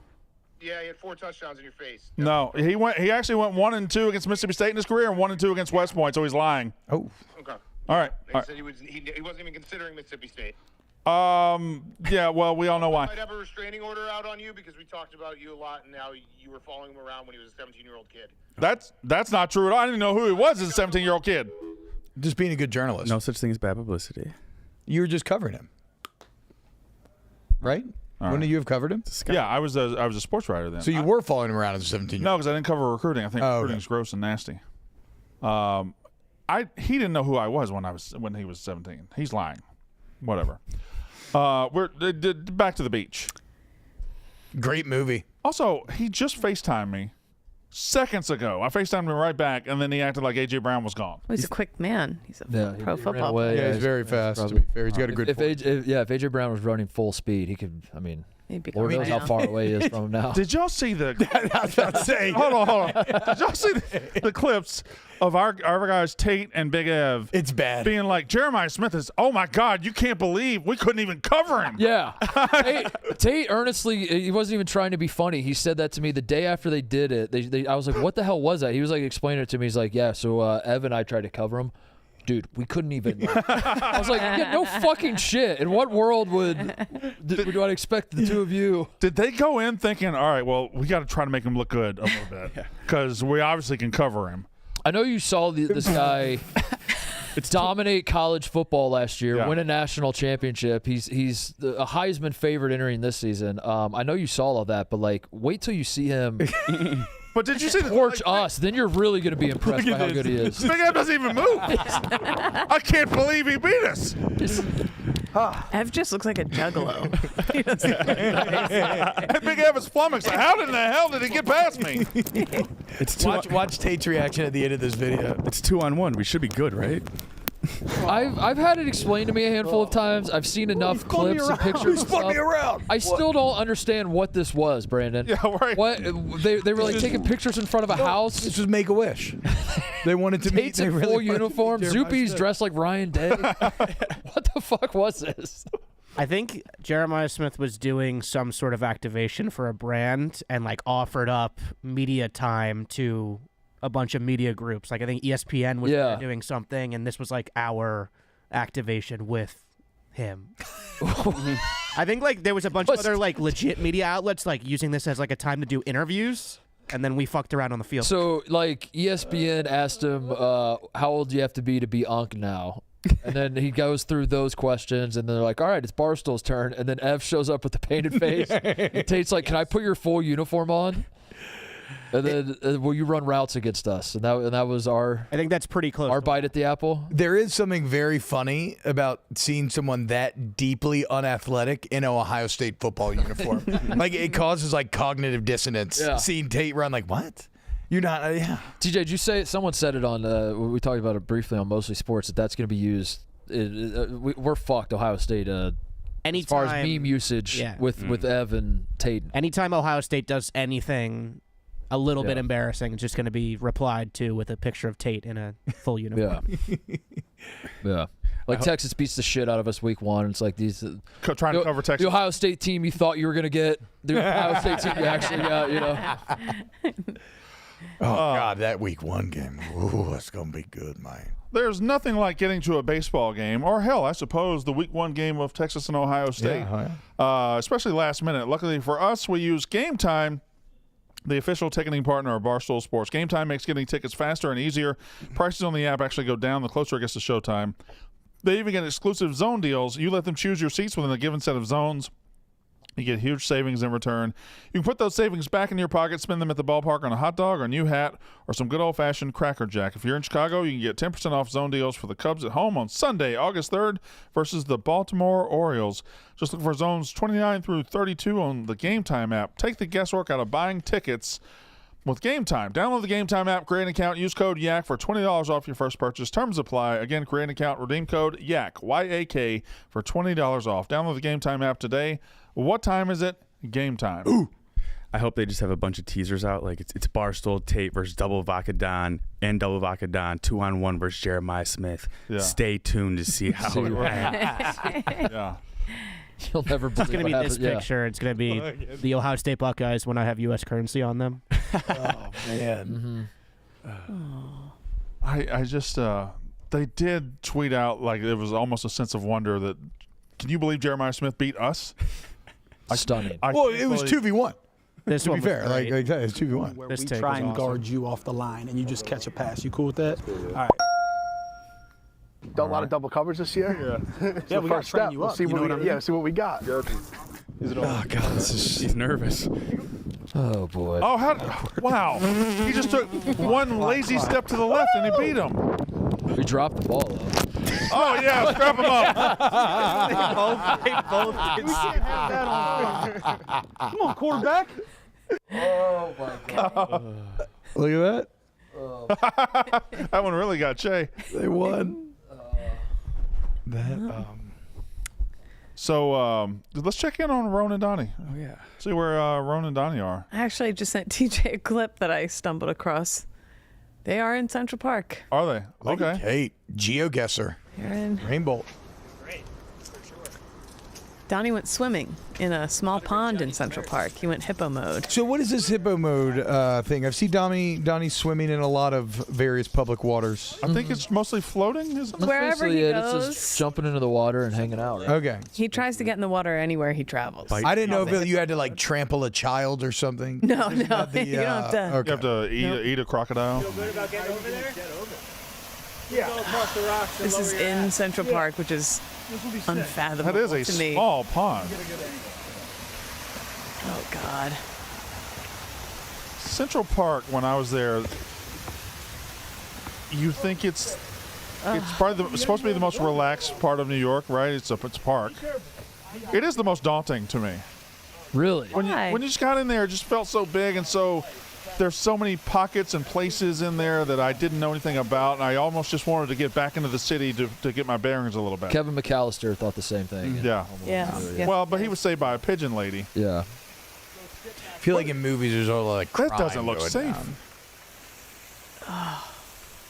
S2: Yeah, he had 4 touchdowns in your face.
S3: No, he actually went 1 and 2 against Mississippi State in his career and 1 and 2 against West Point. So he's lying.
S5: Oh.
S2: Okay.
S3: All right.
S2: He said he wasn't even considering Mississippi State.
S3: Yeah. Well, we all know why.
S2: I might have a restraining order out on you because we talked about you a lot, and how you were following him around when he was a 17-year-old kid.
S3: That's not true at all. I didn't know who he was as a 17-year-old kid.
S5: Just being a good journalist.
S6: No such thing as bad publicity.
S5: You were just covering him, right? Wouldn't you have covered him?
S3: Yeah, I was a sports writer then.
S5: So you were following him around as a 17-year-old?
S3: No, because I didn't cover recruiting. I think recruiting's gross and nasty. He didn't know who I was when he was 17. He's lying. Whatever. We're back to the beach.
S5: Great movie.
S3: Also, he just FaceTimed me seconds ago. I FaceTimed him right back, and then he acted like AJ Brown was gone.
S7: Well, he's a quick man. He's a pro
S4: he ran
S7: football
S4: away.
S7: player.
S5: Yeah, he's very fast. To be fair, he's got a good.
S4: If AJ Brown was running full speed, he could. I mean, Lord knows how far away he is from him now.
S3: Did y'all see the?
S5: I was about to say.
S3: Hold on. Did y'all see the clips of our guys Tate and Big Ev?
S5: It's bad.
S3: Being like, Jeremiah Smith is. Oh my God, you can't believe we couldn't even cover him.
S4: Yeah. Tate earnestly, he wasn't even trying to be funny. He said that to me the day after they did it. I was like, what the hell was that? He was like explaining it to me. He's like, yeah. So Ev and I tried to cover him. Dude, we couldn't even. I was like, yeah, no fucking shit. In what world would I expect the two of you?
S3: Did they go in thinking, all right, well, we got to try to make him look good a little bit because we obviously can cover him.
S4: I know you saw this guy dominate college football last year, win a national championship. He's a Heisman favorite entering this season. I know you saw all that, but like, wait till you see him.
S3: But did you see
S4: torch us? Then you're really going to be impressed by how good he is.
S3: Big Ev doesn't even move. I can't believe he beat us.
S7: Ev just looks like a juggalo.
S3: And Big Ev is flummoxed. How in the hell did he get past me?
S6: It's
S5: watch Tate's reaction at the end of this video.
S6: It's 2-on-1. We should be good, right?
S4: I've had it explained to me a handful of times. I've seen enough clips and pictures.
S5: Who's spun me around?
S4: I still don't understand what this was, Brandon.
S3: Yeah, right.
S4: What they were like taking pictures in front of a house.
S5: This was Make-A-Wish. They wanted to meet.
S4: Tate's in full uniform. Zoopy's dressed like Ryan Day. What the fuck was this?
S8: I think Jeremiah Smith was doing some sort of activation for a brand and like offered up media time to a bunch of media groups. Like I think ESPN was doing something, and this was like our activation with him. I think like there was a bunch of other like legit media outlets like using this as like a time to do interviews, and then we fucked around on the field.
S4: So like ESPN asked him, how old do you have to be Unc now? And then he goes through those questions, and they're like, all right, it's Barstool's turn. And then Ev shows up with the painted face. And Tate's like, can I put your full uniform on? And then will you run routes against us? And that was our.
S8: I think that's pretty close.
S4: Our bite at the apple.
S5: There is something very funny about seeing someone that deeply unathletic in an Ohio State football uniform. Like it causes like cognitive dissonance.
S4: Yeah.
S5: Seeing Tate run, like what? You're not. Yeah.
S4: TJ, did you say someone said it on? We talked about it briefly on Mostly Sports. That's going to be used. We're fucked. Ohio State. As far as meme usage with Ev and Tate.
S8: Anytime Ohio State does anything a little bit embarrassing, it's just going to be replied to with a picture of Tate in a full uniform.
S4: Yeah. Like Texas beats the shit out of us week 1. It's like these
S3: trying to cover Texas.
S4: The Ohio State team you thought you were going to get. The Ohio State team you actually got. You know.
S5: Oh God, that week 1 game. Ooh, that's gonna be good, man.
S3: There's nothing like getting to a baseball game, or hell, I suppose the week 1 game of Texas and Ohio State, especially last minute. Luckily for us, we use Game Time, the official ticketing partner of Barstool Sports. Game Time makes getting tickets faster and easier. Prices on the app actually go down the closer it gets to showtime. They even get exclusive zone deals. You let them choose your seats within a given set of zones. You get huge savings in return. You can put those savings back in your pocket, spend them at the ballpark on a hot dog or a new hat or some good old-fashioned Cracker Jack. If you're in Chicago, you can get 10% off zone deals for the Cubs at home on Sunday, August 3rd versus the Baltimore Orioles. Just look for zones 29 through 32 on the Game Time app. Take the guesswork out of buying tickets with Game Time. Download the Game Time app, create an account, use code YAK for $20 off your first purchase. Terms apply. Again, create an account, redeem code YAK, Y-A-K, for $20 off. Download the Game Time app today. What time is it? Game time.
S6: Ooh. I hope they just have a bunch of teasers out. Like it's Barstool Tate versus Double Vodka Don and Double Vodka Don 2-on-1 versus Jeremiah Smith.
S3: Yeah.
S6: Stay tuned to see how it ends.
S3: Yeah.
S4: You'll never believe
S8: It's going to be this picture. It's going to be the Ohio State Buckeyes when I have U.S. currency on them.
S5: Oh, man.
S3: I just, they did tweet out like it was almost a sense of wonder that, can you believe Jeremiah Smith beat us?
S4: Stunning.
S5: Well, it was 2v1.
S8: This
S5: to
S8: one
S5: be
S8: was
S5: fair, like it's 2v1.
S16: Where
S8: This
S16: we
S8: take
S16: try
S8: was
S16: and
S8: awesome.
S16: guard you off the line and you just catch a pass. You cool with that? All right.
S14: Done a lot of double coverage this year. Yeah,
S16: Yeah, we got to train you
S14: We'll
S16: up.
S14: see
S16: You know
S14: what
S16: what I
S14: we,
S16: mean?
S14: yeah, see what we got.
S3: Is it
S5: Oh God,
S6: He's nervous.
S4: Oh boy.
S3: Oh, wow. He just took one lazy step to the left and he beat him.
S4: We dropped the ball though.
S3: Oh, yeah, scrap him up.
S14: We can't have that on. Come on, quarterback.
S4: Oh my God.
S5: Look at that.
S3: That one really got Che.
S5: They won.
S3: So let's check in on Rone and Donnie.
S6: Oh, yeah.
S3: See where Rone and Donnie are.
S7: I actually just sent TJ a clip that I stumbled across. They are in Central Park.
S3: Are they?
S5: Look at
S3: Okay.
S5: Kate, GeoGuessr,
S7: They're in.
S5: Rainbow.
S7: Donnie went swimming in a small pond in Central Park. He went hippo mode.
S5: So what is this hippo mode thing? I've seen Donnie swimming in a lot of various public waters.
S3: I think it's mostly floating, isn't it?
S7: Wherever he
S4: It's
S7: goes,
S4: just jumping into the water and hanging out. Right?
S5: Okay.
S7: he tries to get in the water anywhere he travels.
S5: I didn't know if you had to like trample a child or something.
S7: No,
S5: Isn't
S7: no,
S5: that the,
S7: you don't have to.
S3: You have to eat a crocodile.
S18: Good about getting over there?
S14: Yeah.
S18: Go across the rocks and
S7: This is
S18: lower your
S7: in
S18: ass.
S7: Central Park, which is
S18: This will be sick.
S7: unfathomable
S3: That is a
S7: to me.
S3: small pond.
S7: Oh God.
S3: Central Park, when I was there, you think it's probably it's supposed to be the most relaxed part of New York, right? It's a park. It is the most daunting to me.
S4: Really?
S3: When you just got in there, it just felt so big, and so there's so many pockets and places in there that I didn't know anything about, and I almost just wanted to get back into the city to get my bearings a little bit.
S4: Kevin McAllister thought the same thing.
S3: Yeah.
S7: Yeah.
S3: Well, but he was saved by a pigeon lady.
S4: Yeah.
S5: I feel like in movies there's all like
S3: That
S5: crime
S3: doesn't look
S5: going
S3: safe.
S5: down.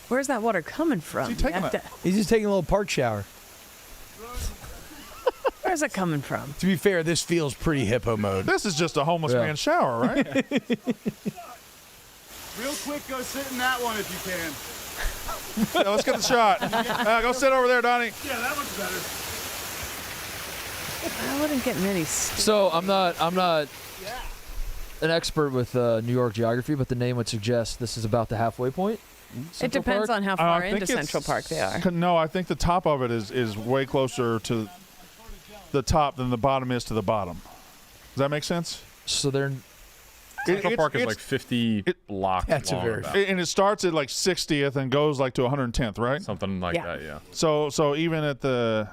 S7: Where's that water coming from?
S3: Is he taking
S7: You have
S3: it?
S7: to-
S5: He's just taking a little park shower.
S7: Where's it coming from?
S5: To be fair, this feels pretty hippo mode.
S3: This is just a homeless man's shower, right?
S14: Real quick, go sit in that one if you can.
S3: Yeah, let's get the shot. Go sit over there, Donnie.
S14: Yeah, that looks better.
S7: I wouldn't get many.
S4: So I'm not an expert with New York geography, but the name would suggest this is about the halfway point.
S7: It depends on how far into Central Park they are.
S3: No, I think the top of it is way closer to the top than the bottom is to the bottom. Does that make sense?
S4: So they're
S9: Central Park is like 50 blocks long.
S3: And it starts at like 60th and goes like to 110th, right?
S9: Something like that, yeah.
S3: So even at the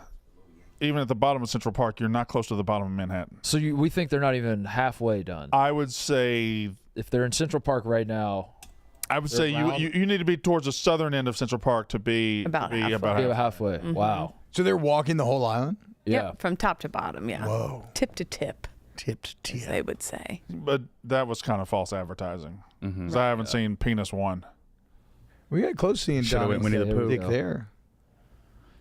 S3: bottom of Central Park, you're not close to the bottom of Manhattan.
S4: So we think they're not even halfway done.
S3: I would say
S4: if they're in Central Park right now,
S3: I would say you need to be towards the southern end of Central Park to be
S7: About
S4: halfway.
S7: Mhm.
S4: Wow.
S5: So they're walking the whole island?
S7: Yep, from top to bottom, yeah.
S5: Whoa.
S7: Tip to tip.
S5: Tip to tip.
S7: As they would say.
S3: But that was kind of false advertising. Because I haven't seen Penis 1.
S5: We got close seeing
S6: Should've went Winnie the Pooh.
S5: Dick there.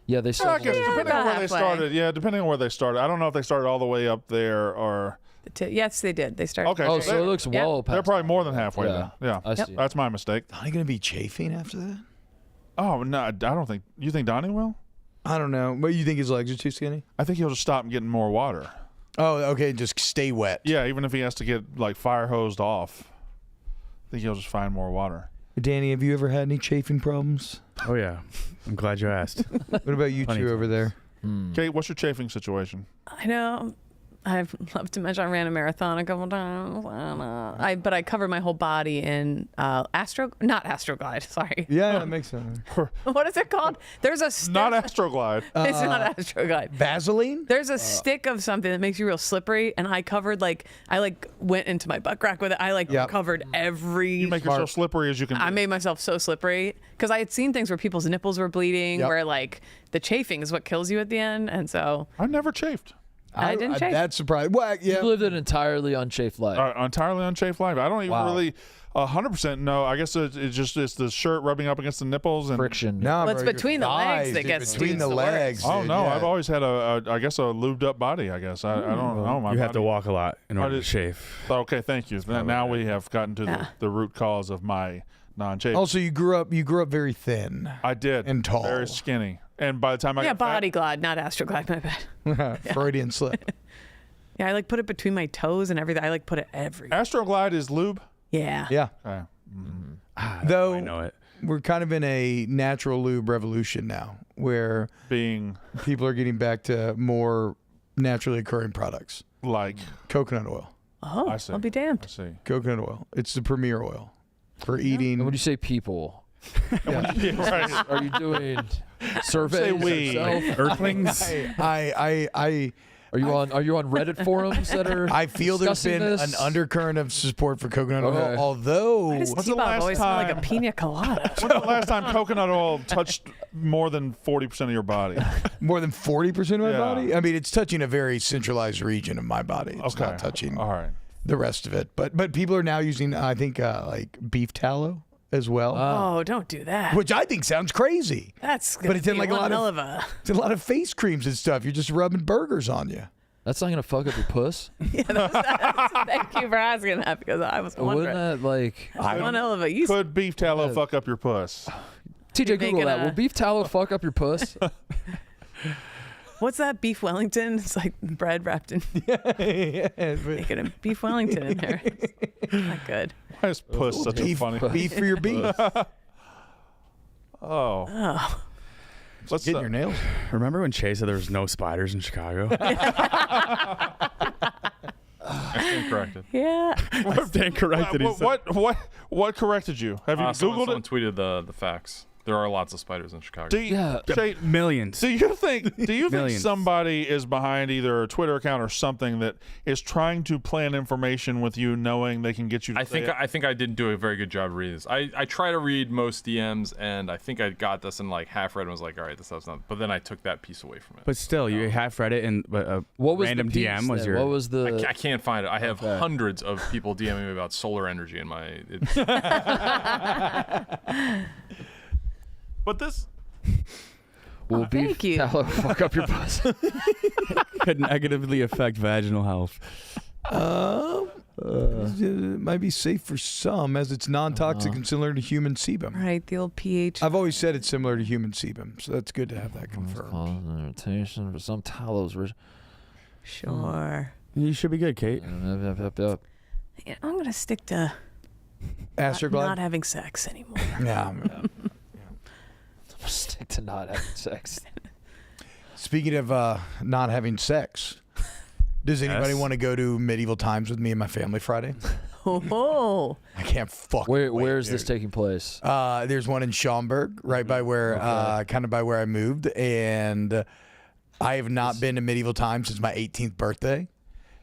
S4: Yeah, they started.
S3: Depending on where they started. Yeah, depending on where they started. I don't know if they started all the way up there or.
S7: Yes, they did. They started.
S3: Okay.
S4: Oh, so it looks well past.
S3: They're probably more than halfway
S4: Yeah,
S3: then. Yeah.
S4: I see.
S3: That's my mistake.
S5: Donnie going to be chafing after that?
S3: Oh, no, I don't think. You think Donnie will?
S5: I don't know. But you think his legs are too skinny?
S3: I think he'll just stop getting more water.
S5: Oh, okay. Just stay wet.
S3: Yeah, even if he has to get like fire hosed off, I think he'll just find more water.
S5: Danny, have you ever had any chafing problems?
S6: Oh, yeah. I'm glad you asked.
S5: What about you two over there?
S3: Kate, what's your chafing situation?
S7: I know. I've loved to mention I ran a marathon a couple times. But I covered my whole body in not Astroglide. Sorry.
S5: Yeah, that makes sense.
S7: What is it called? There's a
S3: not Astroglide.
S7: It's not Astroglide.
S5: Vaseline.
S7: There's a stick of something that makes you real slippery, and I covered I went into my butt crack with it. I covered every.
S3: You make yourself slippery as you can.
S7: I made myself so slippery because I had seen things where people's nipples were bleeding, where like the chafing is what kills you at the end, and so
S3: I never chafed.
S7: I didn't chafe.
S5: That's surprising. Well, yeah.
S4: You lived an entirely unchafed life.
S3: Entirely unchafed life. I don't even really 100% know. I guess it's the shirt rubbing up against the nipples and
S4: friction.
S5: No,
S7: well, it's between the legs that gets
S5: between the legs.
S3: Oh no,
S5: yeah.
S3: I've always had a lubed up body. I guess I don't know.
S6: You have to walk a lot in order to shave.
S3: Okay, thank you. Now we have gotten to the root cause of my non-chafe.
S5: Also, you grew up very thin.
S3: I did.
S5: And tall.
S3: Very skinny. And by the time I got
S7: body glide, not Astroglide. My bad.
S5: Freudian slip.
S7: Yeah, I put it between my toes and everything. I put it everywhere.
S3: Astroglide is lube.
S7: Yeah.
S5: Yeah.
S3: Okay.
S5: Though
S6: I know it.
S5: We're kind of in a natural lube revolution now, where people are getting back to more naturally occurring products,
S3: like
S5: coconut oil.
S7: Oh, I'll be damned.
S3: I see.
S5: Coconut oil. It's the premier oil for eating.
S4: And when you say people,
S3: right.
S4: are you doing surveys?
S3: Say we.
S6: Earthlings.
S5: I
S4: Are you on Reddit forums that are?
S5: I feel there's been an undercurrent of support for coconut oil, although.
S7: Why does T-Bob always smell like a pina colada?
S3: When's the last time coconut oil touched more than 40% of your body?
S5: More than 40% of my
S3: Yeah.
S5: body? I mean, it's touching a very centralized region of my body. It's
S3: Okay.
S5: not touching
S3: All right.
S5: the rest of it. But people are now using, I think, like beef tallow as well.
S7: Oh, don't do that.
S5: Which I think sounds crazy.
S7: That's
S5: But it's in like a lot
S7: hell
S5: of it's a lot of face creams and stuff. You're just rubbing burgers on you.
S4: That's not gonna fuck up your puss.
S7: Thank you for asking that because I was wondering.
S4: Wouldn't that like?
S7: One hell of a use.
S3: Could beef tallow fuck up your puss?
S4: TJ, Google
S7: making
S4: that.
S7: a-
S4: Will beef tallow fuck up your puss?
S7: What's that? Beef Wellington? It's like bread wrapped in. Making a beef Wellington in there. Not good.
S3: Why is puss such a funny?
S5: Beef for your beef.
S3: Oh. Let's
S5: Getting your nails.
S6: Remember when Chase said there was no spiders in Chicago?
S9: I stand corrected.
S7: Yeah.
S6: I stand corrected. he said.
S3: What corrected you? Have you
S9: Someone
S3: Googled it?
S9: tweeted the facts. There are lots of spiders in Chicago.
S3: Do you, Shay,
S6: Millions.
S3: Do you think
S6: Millions.
S3: somebody is behind either a Twitter account or something that is trying to plan information with you, knowing they can get you to
S9: I think I didn't do a very good job of reading this. I try to read most DMs, and I think I got this in like half read and was like, all right, this stuff's not. But then I took that piece away from it.
S6: But still, you half read it, and
S4: What was
S6: random
S4: the piece
S6: DM was
S4: then?
S6: your.
S4: What was the?
S9: I can't find it. I have hundreds of people DMing me about solar energy in my.
S3: But this.
S4: Will beef
S7: thank you.
S4: tallow fuck up your puss?
S6: could negatively affect vaginal health.
S5: It might be safe for some, as it's non-toxic and similar to human sebum.
S7: Right, the old pH.
S5: I've always said it's similar to human sebum, so that's good to have that confirmed.
S4: Irritation for some tallows.
S7: Sure.
S6: You should be good, Kate.
S7: Yeah, I'm gonna stick to
S5: Astroglide?
S7: not having sex anymore.
S5: Yeah.
S4: Stick to not having sex.
S5: Speaking of not having sex, does anybody want to go to medieval times with me and my family Friday?
S7: Oh.
S5: I can't fucking wait,
S4: Where is
S5: dude.
S4: this taking place?
S5: There's one in Schaumburg, right by where, kind of by where I moved, and I have not been to medieval times since my 18th birthday,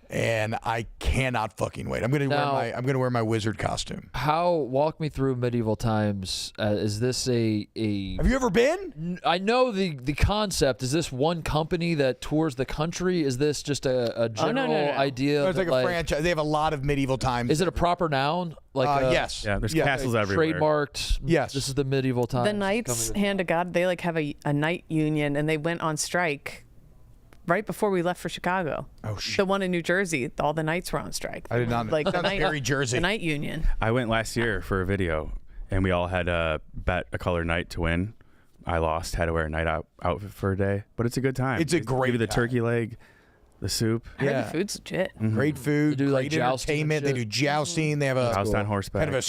S5: and I cannot fucking wait. I'm gonna wear my wizard costume.
S4: Walk me through medieval times. Is this a?
S5: Have you ever been?
S4: I know the concept. Is this one company that tours the country? Is this just a general idea?
S5: It's like a franchise. They have a lot of medieval times.
S4: Is it a proper noun?
S5: Yes.
S6: Yeah, there's castles everywhere.
S4: Trademarked.
S5: Yes.
S4: This is the medieval times.
S7: The Knights, hand of God, they like have a knight union, and they went on strike right before we left for Chicago.
S5: Oh shit!
S7: The one in New Jersey, all the Knights were on strike.
S5: I did not know.
S7: Like the
S5: Sounds very Jersey.
S7: The Knight Union.
S6: I went last year for a video, and we all had to bet a color knight to win. I lost, had to wear a night outfit for a day, but it's a good time.
S5: It's a great
S6: Give you the
S5: time.
S6: turkey leg, the soup.
S7: I heard the food's legit.
S5: Great food,
S4: They do, like,
S5: great
S4: jousting and
S5: entertainment. They
S4: shit?
S5: do jousting. They have a
S6: Joust on horseback.
S5: kind of a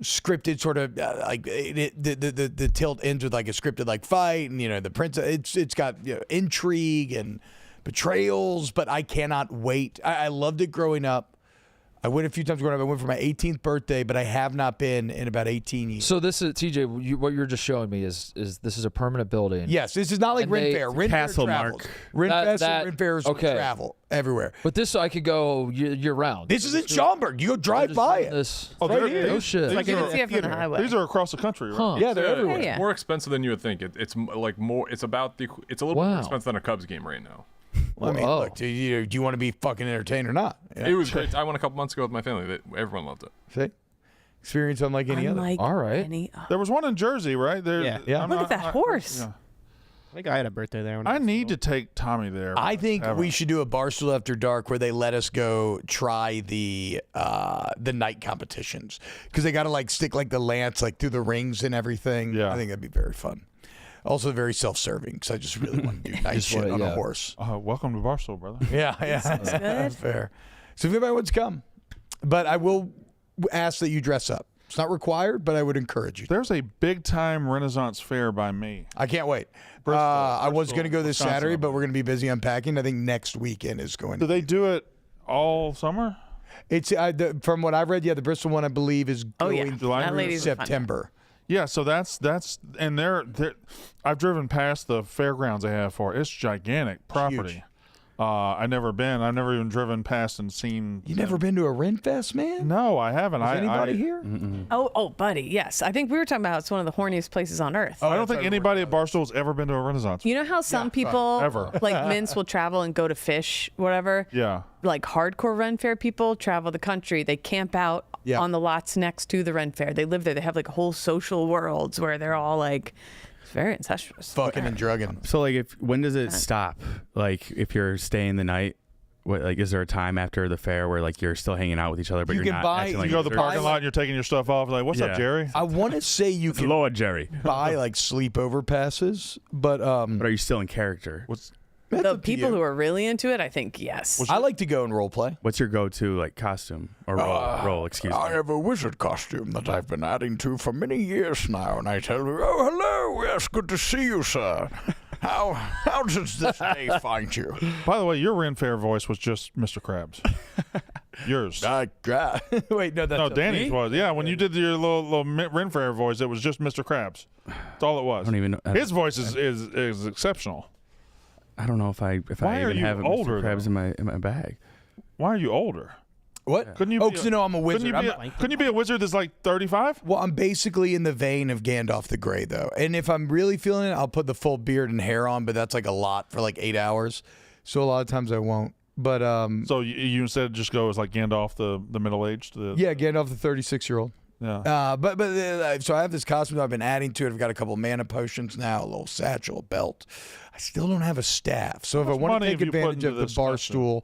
S5: scripted sort of like the tilt ends with like a scripted like fight, and the prince. It's got intrigue and betrayals, but I cannot wait. I loved it growing up. I went a few times growing up. I went for my 18th birthday, but I have not been in about 18 years.
S4: So this is TJ. What you're just showing me is this is a permanent building.
S5: Yes, this is not like
S4: And
S5: Ren
S4: they-
S5: Fair. Ren
S6: Castle
S5: Fair travels.
S6: Mark.
S5: Ren Fest and
S4: that-
S5: Ren Fairs
S4: okay.
S5: travel everywhere.
S4: But this I could go year round.
S5: This is in Schaumburg. You go drive by it.
S4: This.
S3: Oh,
S5: Right
S3: they're-
S5: here.
S4: No shit.
S7: Like you can see it from the highway.
S3: These are across the country, right?
S4: Huh.
S5: Yeah, they're everywhere.
S7: Yeah.
S9: More expensive than you would think. It's like more. It's about the. It's a little bit
S4: Wow.
S9: more expensive than a Cubs game right now.
S5: Well, I mean,
S4: Whoa.
S5: look, do you want to be fucking entertained or not?
S9: It was great. I went a couple months ago with my family. Everyone loved it.
S5: See? Experience unlike any other.
S7: Unlike
S4: All right.
S7: any other.
S3: There was one in Jersey, right? There.
S8: Yeah.
S3: I'm
S7: Look
S3: not-
S7: at that horse.
S3: yeah.
S8: I think I had a birthday there. When
S3: I need to take Tommy there.
S5: I think
S3: Ever.
S5: we should do a Barstool After Dark where they let us go try the night competitions, because they got to like stick like the lance like through the rings and everything.
S3: Yeah.
S5: I think that'd be very fun. Also very self-serving, because I just really want to do nice shit on a horse.
S3: Welcome to Barstool, brother.
S5: Yeah,
S7: good.
S5: fair. So if anybody wants to come, but I will ask that you dress up. It's not required, but I would encourage you.
S3: There's a big time Renaissance fair by me.
S5: I can't wait. I was going to go this Saturday, but we're going to be busy unpacking. I think next weekend is going.
S3: Do they do it all summer?
S5: It's from what I've read. Yeah, the Bristol one I believe is going
S3: July
S7: That
S3: through
S7: lady's fun.
S5: September.
S3: Yeah, so that's and they're I've driven past the fairgrounds they have for it. It's gigantic property.
S5: Huge.
S3: I've never been. I've never even driven past and seen.
S5: You never been to a Ren Fest, man?
S3: No, I haven't.
S5: Is anybody here?
S7: Oh, buddy, yes. I think we were talking about it's one of the horniest places on earth.
S3: I don't think anybody at Barstool's ever been to a Renaissance.
S7: You know how some people,
S3: Ever.
S7: like Mince, will travel and go to fish, whatever?
S3: Yeah.
S7: Like hardcore Ren Fair people travel the country. They camp out on the lots next to the Ren Fair. They live there. They have like whole social worlds where they're all like, it's very incestuous.
S5: Fucking and drugging.
S6: So like, when does it stop? Like, if you're staying the night, what, like, is there a time after the fair where like you're still hanging out with each other, but
S5: You
S6: you're
S5: can
S6: not
S5: buy-
S6: acting
S5: you
S6: like
S3: You go to the
S6: losers?
S3: parking lot and you're taking your stuff off. Like, what's up,
S6: Yeah.
S3: Jerry?
S5: I want to say you
S6: It's
S5: can
S6: Lord Jerry.
S5: buy like sleepover passes, but
S6: But are you still in character?
S3: What's
S7: The people who are really into it, I think, yes.
S5: I like to go and role play.
S6: What's your go-to like costume or role? Excuse me.
S5: I have a wizard costume that I've been adding to for many years now, and I tell you, oh, hello, yes, good to see you, sir. How does this day find you?
S3: By the way, your Ren Fair voice was just Mr. Krabs. Yours.
S5: Wait, no, that's
S3: No,
S5: me?
S3: Danny's was. Yeah, when you did your little Ren Fair voice, it was just Mr. Krabs. That's all it was.
S6: I don't even know.
S3: His voice is exceptional.
S6: I don't know if I
S3: Why are
S6: even
S3: you
S6: have
S3: older,
S6: Mr. Krabs
S3: though?
S6: in my bag.
S3: Why are you older?
S5: What?
S3: Couldn't you?
S5: Oh,
S3: be
S5: because you know I'm a wizard.
S3: Couldn't you be a wizard that's like 35?
S5: Well, I'm basically in the vein of Gandalf the Grey, though. And if I'm really feeling it, I'll put the full beard and hair on, but that's like a lot for like 8 hours. So a lot of times I won't. But
S3: So you instead just go as like Gandalf the middle-aged?
S5: yeah, Gandalf the 36-year-old.
S3: Yeah.
S5: So I have this costume that I've been adding to it. I've got a couple mana potions now, a little satchel, a belt. I still don't have a staff. So if I
S3: much
S5: want
S3: money
S5: to
S3: have
S5: take
S3: you put
S5: advantage
S3: into
S5: of the
S3: this costume?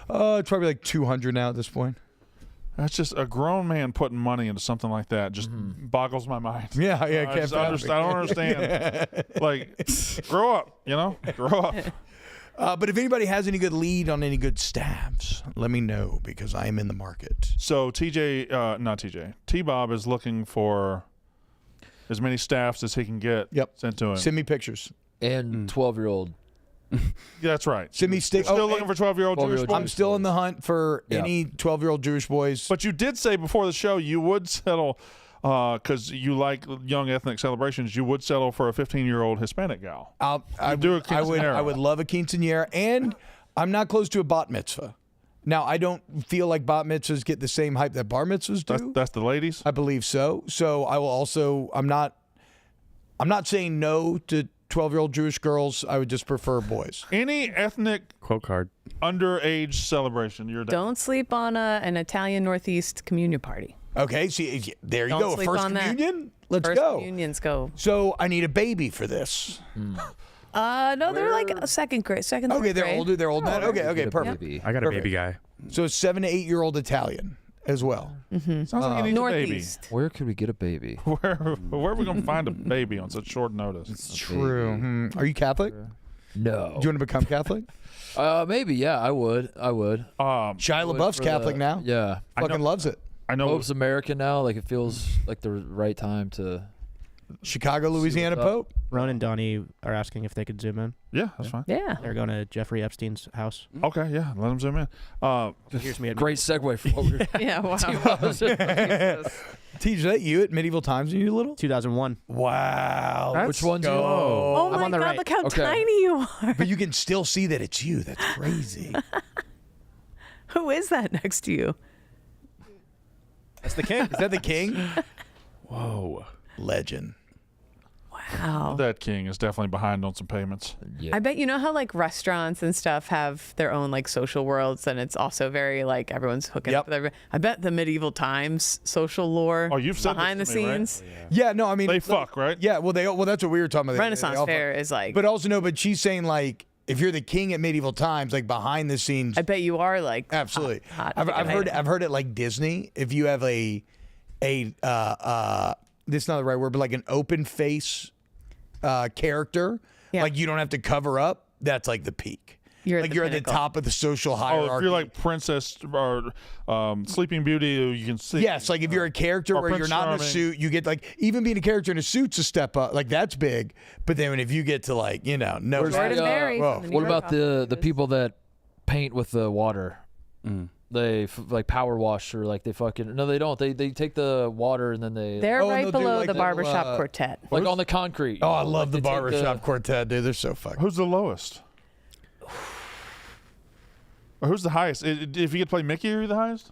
S5: Barstool, it's probably like 200 now at this point.
S3: That's just a grown man putting money into something like that. Just boggles my mind.
S5: Yeah,
S3: I
S5: can't
S3: don't understand. Like, grow up, grow up.
S5: But if anybody has any good lead on any good staffs, let me know, because I am in the market.
S3: So T-Bob is looking for as many staffs as he can get sent to him.
S5: Send me pictures.
S4: And 12-year-old
S3: That's right.
S5: Send me stick.
S3: Still looking for 12-year-old Jewish boys?
S5: I'm still in the hunt for any 12-year-old Jewish boys.
S3: But you did say before the show you would settle, because you like young ethnic celebrations, you would settle for a 15-year-old Hispanic gal.
S5: I would love a quinceañera, and I'm not close to a bat mitzvah. Now, I don't feel like bat mitzvahs get the same hype that bar mitzvahs do.
S3: That's the ladies?
S5: I believe so. So I will also, I'm not saying no to 12-year-old Jewish girls. I would just prefer boys.
S3: Any ethnic
S6: quote card
S3: underage celebration you're down.
S7: Don't sleep on an Italian Northeast communion party.
S5: Okay, see, there you
S7: Don't
S5: go.
S7: sleep
S5: First
S7: on that.
S5: communion? Let's
S7: First
S5: go.
S7: communions go.
S5: So I need a baby for this.
S7: No, they're like a second grade.
S5: Okay,
S7: third
S5: they're
S7: grade.
S5: older. They're old now. Okay, perfect.
S6: I got a baby guy.
S5: So a 7 to 8 year old Italian as well.
S3: Sounds like you need
S7: Northeast.
S3: a baby.
S4: Where could we get a baby?
S3: Where are we going to find a baby on such short notice?
S5: It's true. Are you Catholic?
S4: No.
S5: Do you want to become Catholic?
S4: Maybe. Yeah, I would.
S5: Shia LaBeouf's
S4: for
S5: Catholic now.
S4: Yeah.
S5: Fucking loves it.
S3: I know.
S4: Pope's American now. Like, it feels like the right time to.
S5: Chicago, Louisiana Pope.
S8: Ron and Donnie are asking if they could zoom in.
S3: Yeah, that's fine.
S7: Yeah.
S8: They're going to Jeffrey Epstein's house.
S3: Okay, yeah, let them zoom in.
S8: Here's me at
S4: Great segue from what we were
S7: Yeah, wow.
S5: Teach that you at medieval times when you were little?
S8: 2001.
S5: Wow.
S4: Which one's you?
S7: Oh
S8: I'm
S7: my
S8: on the
S7: God!
S8: right.
S7: Look how
S4: Okay.
S7: tiny you are.
S5: But you can still see that it's you. That's crazy.
S7: Who is that next to you?
S8: That's the king.
S5: Is that the king?
S3: Whoa.
S5: Legend.
S7: Wow.
S3: That king is definitely behind on some payments.
S4: Yeah.
S7: I bet you know how like restaurants and stuff have their own like social worlds, and it's also very like everyone's hooking up with everyone. I bet the medieval times social lore.
S3: Oh, you've said
S7: behind the
S3: this to me, right?
S7: scenes.
S5: Yeah, no, I mean
S3: They fuck, right?
S5: Yeah, well that's what we were talking about.
S7: Renaissance
S5: They all
S7: fair
S5: fuck.
S7: is like.
S5: But also no, but she's saying like if you're the king at medieval times, like behind the scenes.
S7: I bet you are like
S5: Absolutely.
S7: hot
S5: I've heard it like Disney. If you have this is not the right word, but like an open face character, like you don't have to cover up. That's like the peak. You're at the top of the social hierarchy.
S3: Oh, if you're like Princess or Sleeping Beauty, you can see.
S5: Yes, like if you're a character
S3: Or
S5: where
S3: Prince
S5: you're not in a
S3: Charming.
S5: suit, you get like even being a character in a suit's a step up. Like that's big. But then if you get to like no.
S7: Jordan Berry from the New
S4: What
S7: York
S4: about the people that paint with the water? They like power wash or like they fucking no, they don't. They take the water and then
S7: They're right below the barbershop quartet.
S4: like on the concrete.
S5: Oh, I love
S4: Like,
S5: the
S4: they take
S5: barbershop quartet, dude. They're so fucking.
S3: Who's the lowest? Or who's the highest? If you could play Mickey, are you the highest?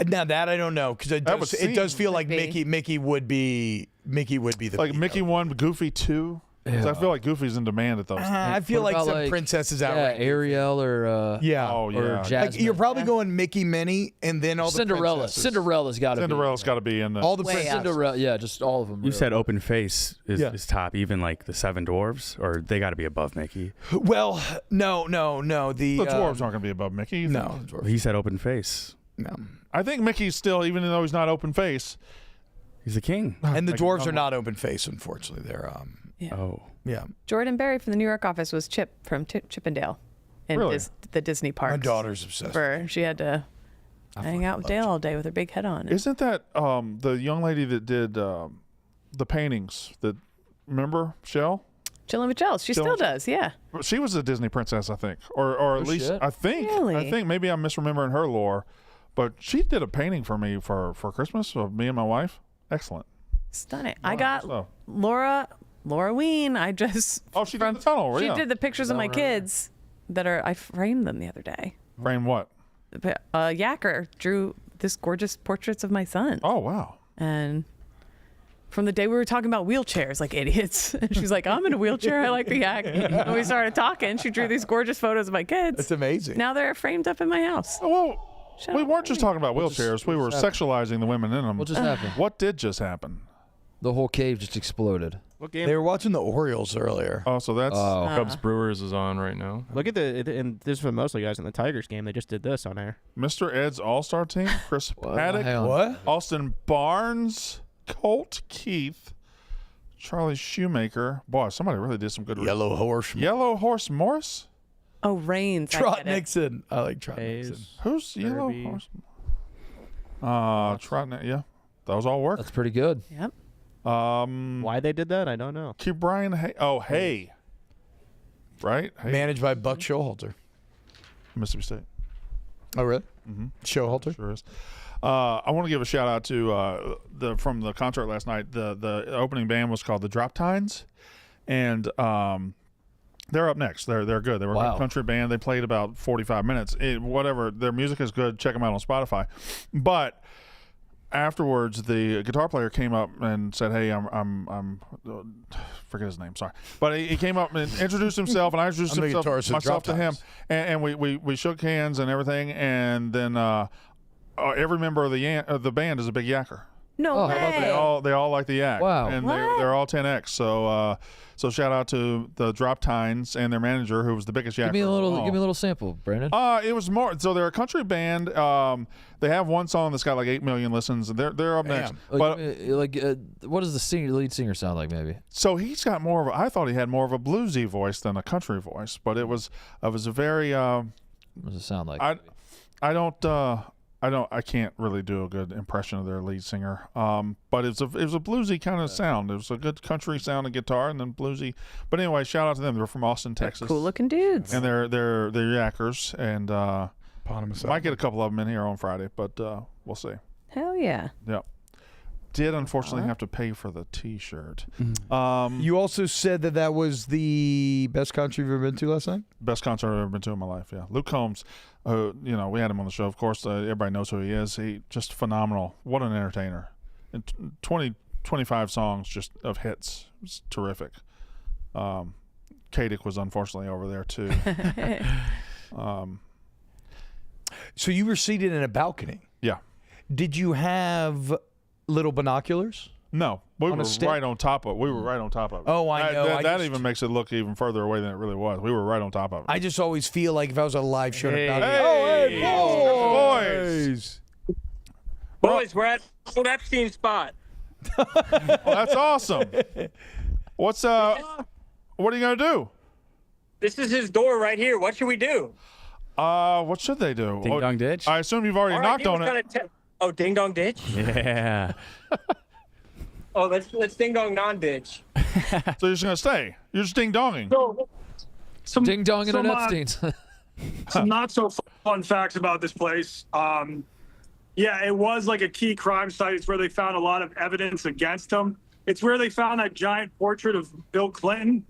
S5: Now that I don't know because it does feel like Mickey would be the
S3: like Mickey 1, Goofy 2. 'Cause I feel like Goofy's in demand at those.
S5: I feel
S4: What
S5: like
S4: about,
S5: some princesses out.
S4: Yeah, Ariel or
S5: Yeah.
S3: Oh
S4: or
S3: yeah.
S4: Jasmine.
S5: Like you're probably going Mickey, Minnie, and then all the
S4: Cinderella.
S5: princesses.
S4: Cinderella's got to be.
S3: Cinderella's got to be in the.
S5: All the
S7: Way
S5: princesses.
S7: up.
S4: Cinderella. Yeah, just all of them.
S6: You said open face is,
S5: Yeah.
S6: is top. Even like the Seven Dwarves, or they got to be above Mickey.
S5: Well, no. The
S3: The dwarves aren't going to be above Mickey. You
S5: No,
S3: think?
S5: the dwarves.
S6: He said open face.
S5: No.
S3: I think Mickey's still, even though he's not open face.
S6: He's the king.
S5: And the
S3: Like,
S5: dwarves are not open face, unfortunately. They're
S6: Oh.
S5: yeah.
S7: Jordan Berry from the New York office was Chip from Chippendale in
S3: Really?
S7: the Disney parks.
S5: My daughter's obsessed.
S7: She had to hang out with Dale all day with her big head on.
S3: Isn't that the young lady that did the paintings? That remember Shell?
S7: Chillin' with Gels. She
S3: Chillin'
S7: still
S3: with
S7: does, yeah.
S3: She was a Disney princess, I think, or at least
S4: shit.
S3: I think.
S7: Really?
S3: I think maybe I'm misremembering her lore, but she did a painting for me for Christmas of me and my wife. Excellent.
S7: Stunning. I got
S3: So-
S7: Laura Ween. I just
S3: she did the tunnel.
S7: she
S3: Yeah.
S7: did the pictures of my kids that are. I framed them the other day.
S3: Frame what?
S7: Yacker drew this gorgeous portraits of my son.
S3: Oh wow.
S7: And from the day we were talking about wheelchairs like idiots, and she's like, "I'm in a wheelchair. I like the yak." And we started talking. She drew these gorgeous photos of my kids.
S5: That's amazing.
S7: Now they're framed up in my house.
S3: Well, we weren't just talking about wheelchairs. We were sexualizing the women in them.
S4: What just happened?
S3: What did just happen?
S4: The whole cave just exploded.
S8: What game?
S5: They were watching the Orioles earlier.
S3: Oh, so that's
S9: Cubs Brewers is on right now.
S8: Look at and this is for mostly guys in the Tigers game. They just did this on air.
S3: Mr. Ed's All-Star team. Chris Paddock.
S4: Hang on.
S5: What?
S3: Austin Barnes. Colt Keith. Charlie Shoemaker. Boy, somebody really did some good.
S5: Yellow Horse.
S3: Yellow Horse Morris.
S7: Oh, Reigns. I
S5: Trot
S7: get it.
S5: Nixon. I like Trot
S8: Hayes.
S5: Nixon.
S3: Who's Yellow
S8: Kirby.
S3: Horse? Trot. Yeah, that was all work.
S4: That's pretty good.
S7: Yep.
S8: Why they did that, I don't know.
S3: Keep Brian Hay. Oh, Hay. right? Hey.
S5: Managed by Buck Showalter.
S3: Mississippi State.
S5: Oh, really?
S3: Mm-hmm.
S5: Showalter?
S3: Sure is. I want to give a shout out to from the concert last night. The opening band was called the Drop Tines, and they're up next. They're good. They were a country band. They played about 45 minutes. Whatever. Their music is good. Check them out on Spotify. But afterwards, the guitar player came up and said, "Hey, I'm forget his name. Sorry, but he came up and introduced himself, and I introduced myself to him, and we shook hands and everything, and then every member of the band is a big yacker.
S7: No way.
S3: They all like the yak.
S4: Wow.
S3: And they're all 10X. So shout out to the Drop Tines and their manager, who was the biggest yacker.
S4: Give me a little sample, Brandon.
S3: It was more. So they're a country band. They have one song that's got like 8 million listens. They're up next.
S4: What does the lead singer sound like? Maybe.
S3: So he's got more of. I thought he had more of a bluesy voice than a country voice, but it was a very.
S4: What does it sound like?
S3: I can't really do a good impression of their lead singer. But it was a bluesy kind of sound. It was a good country sound and guitar, and then bluesy. But anyway, shout out to them. They're from Austin, Texas.
S7: Cool looking dudes.
S3: And they're yackers, and might get a couple of them in here on Friday, but we'll see.
S7: Hell yeah.
S3: Yep. Did unfortunately have to pay for the T-shirt.
S5: You also said that was the best concert you've ever been to last night?
S3: Best concert I've ever been to in my life, yeah. Luke Combs, we had him on the show. Of course, everybody knows who he is. He just phenomenal. What an entertainer. And 25 songs just of hits. It was terrific. Kadick was unfortunately over there, too.
S5: So you were seated in a balcony?
S3: Yeah.
S5: Did you have little binoculars?
S3: No, we were right on top of it.
S5: Oh, I know.
S3: That even makes it look even further away than it really was. We were right on top of it.
S5: I just always feel like if I was a live show,
S18: Boys, we're at old Epstein spot.
S3: Well, that's awesome. What are you gonna do?
S18: This is his door right here. What should we do?
S3: What should they do?
S6: Ding dong ditch.
S3: I assume you've already knocked on it.
S18: Ding dong ditch.
S6: Yeah.
S18: Let's ding dong non-ditch.
S3: So you're just gonna stay? You're just ding donging.
S18: So,
S4: ding donging on Epstein's.
S19: Some not so fun facts about this place. Yeah, it was like a key crime site. It's where they found a lot of evidence against him. It's where they found that giant portrait of Bill Clinton.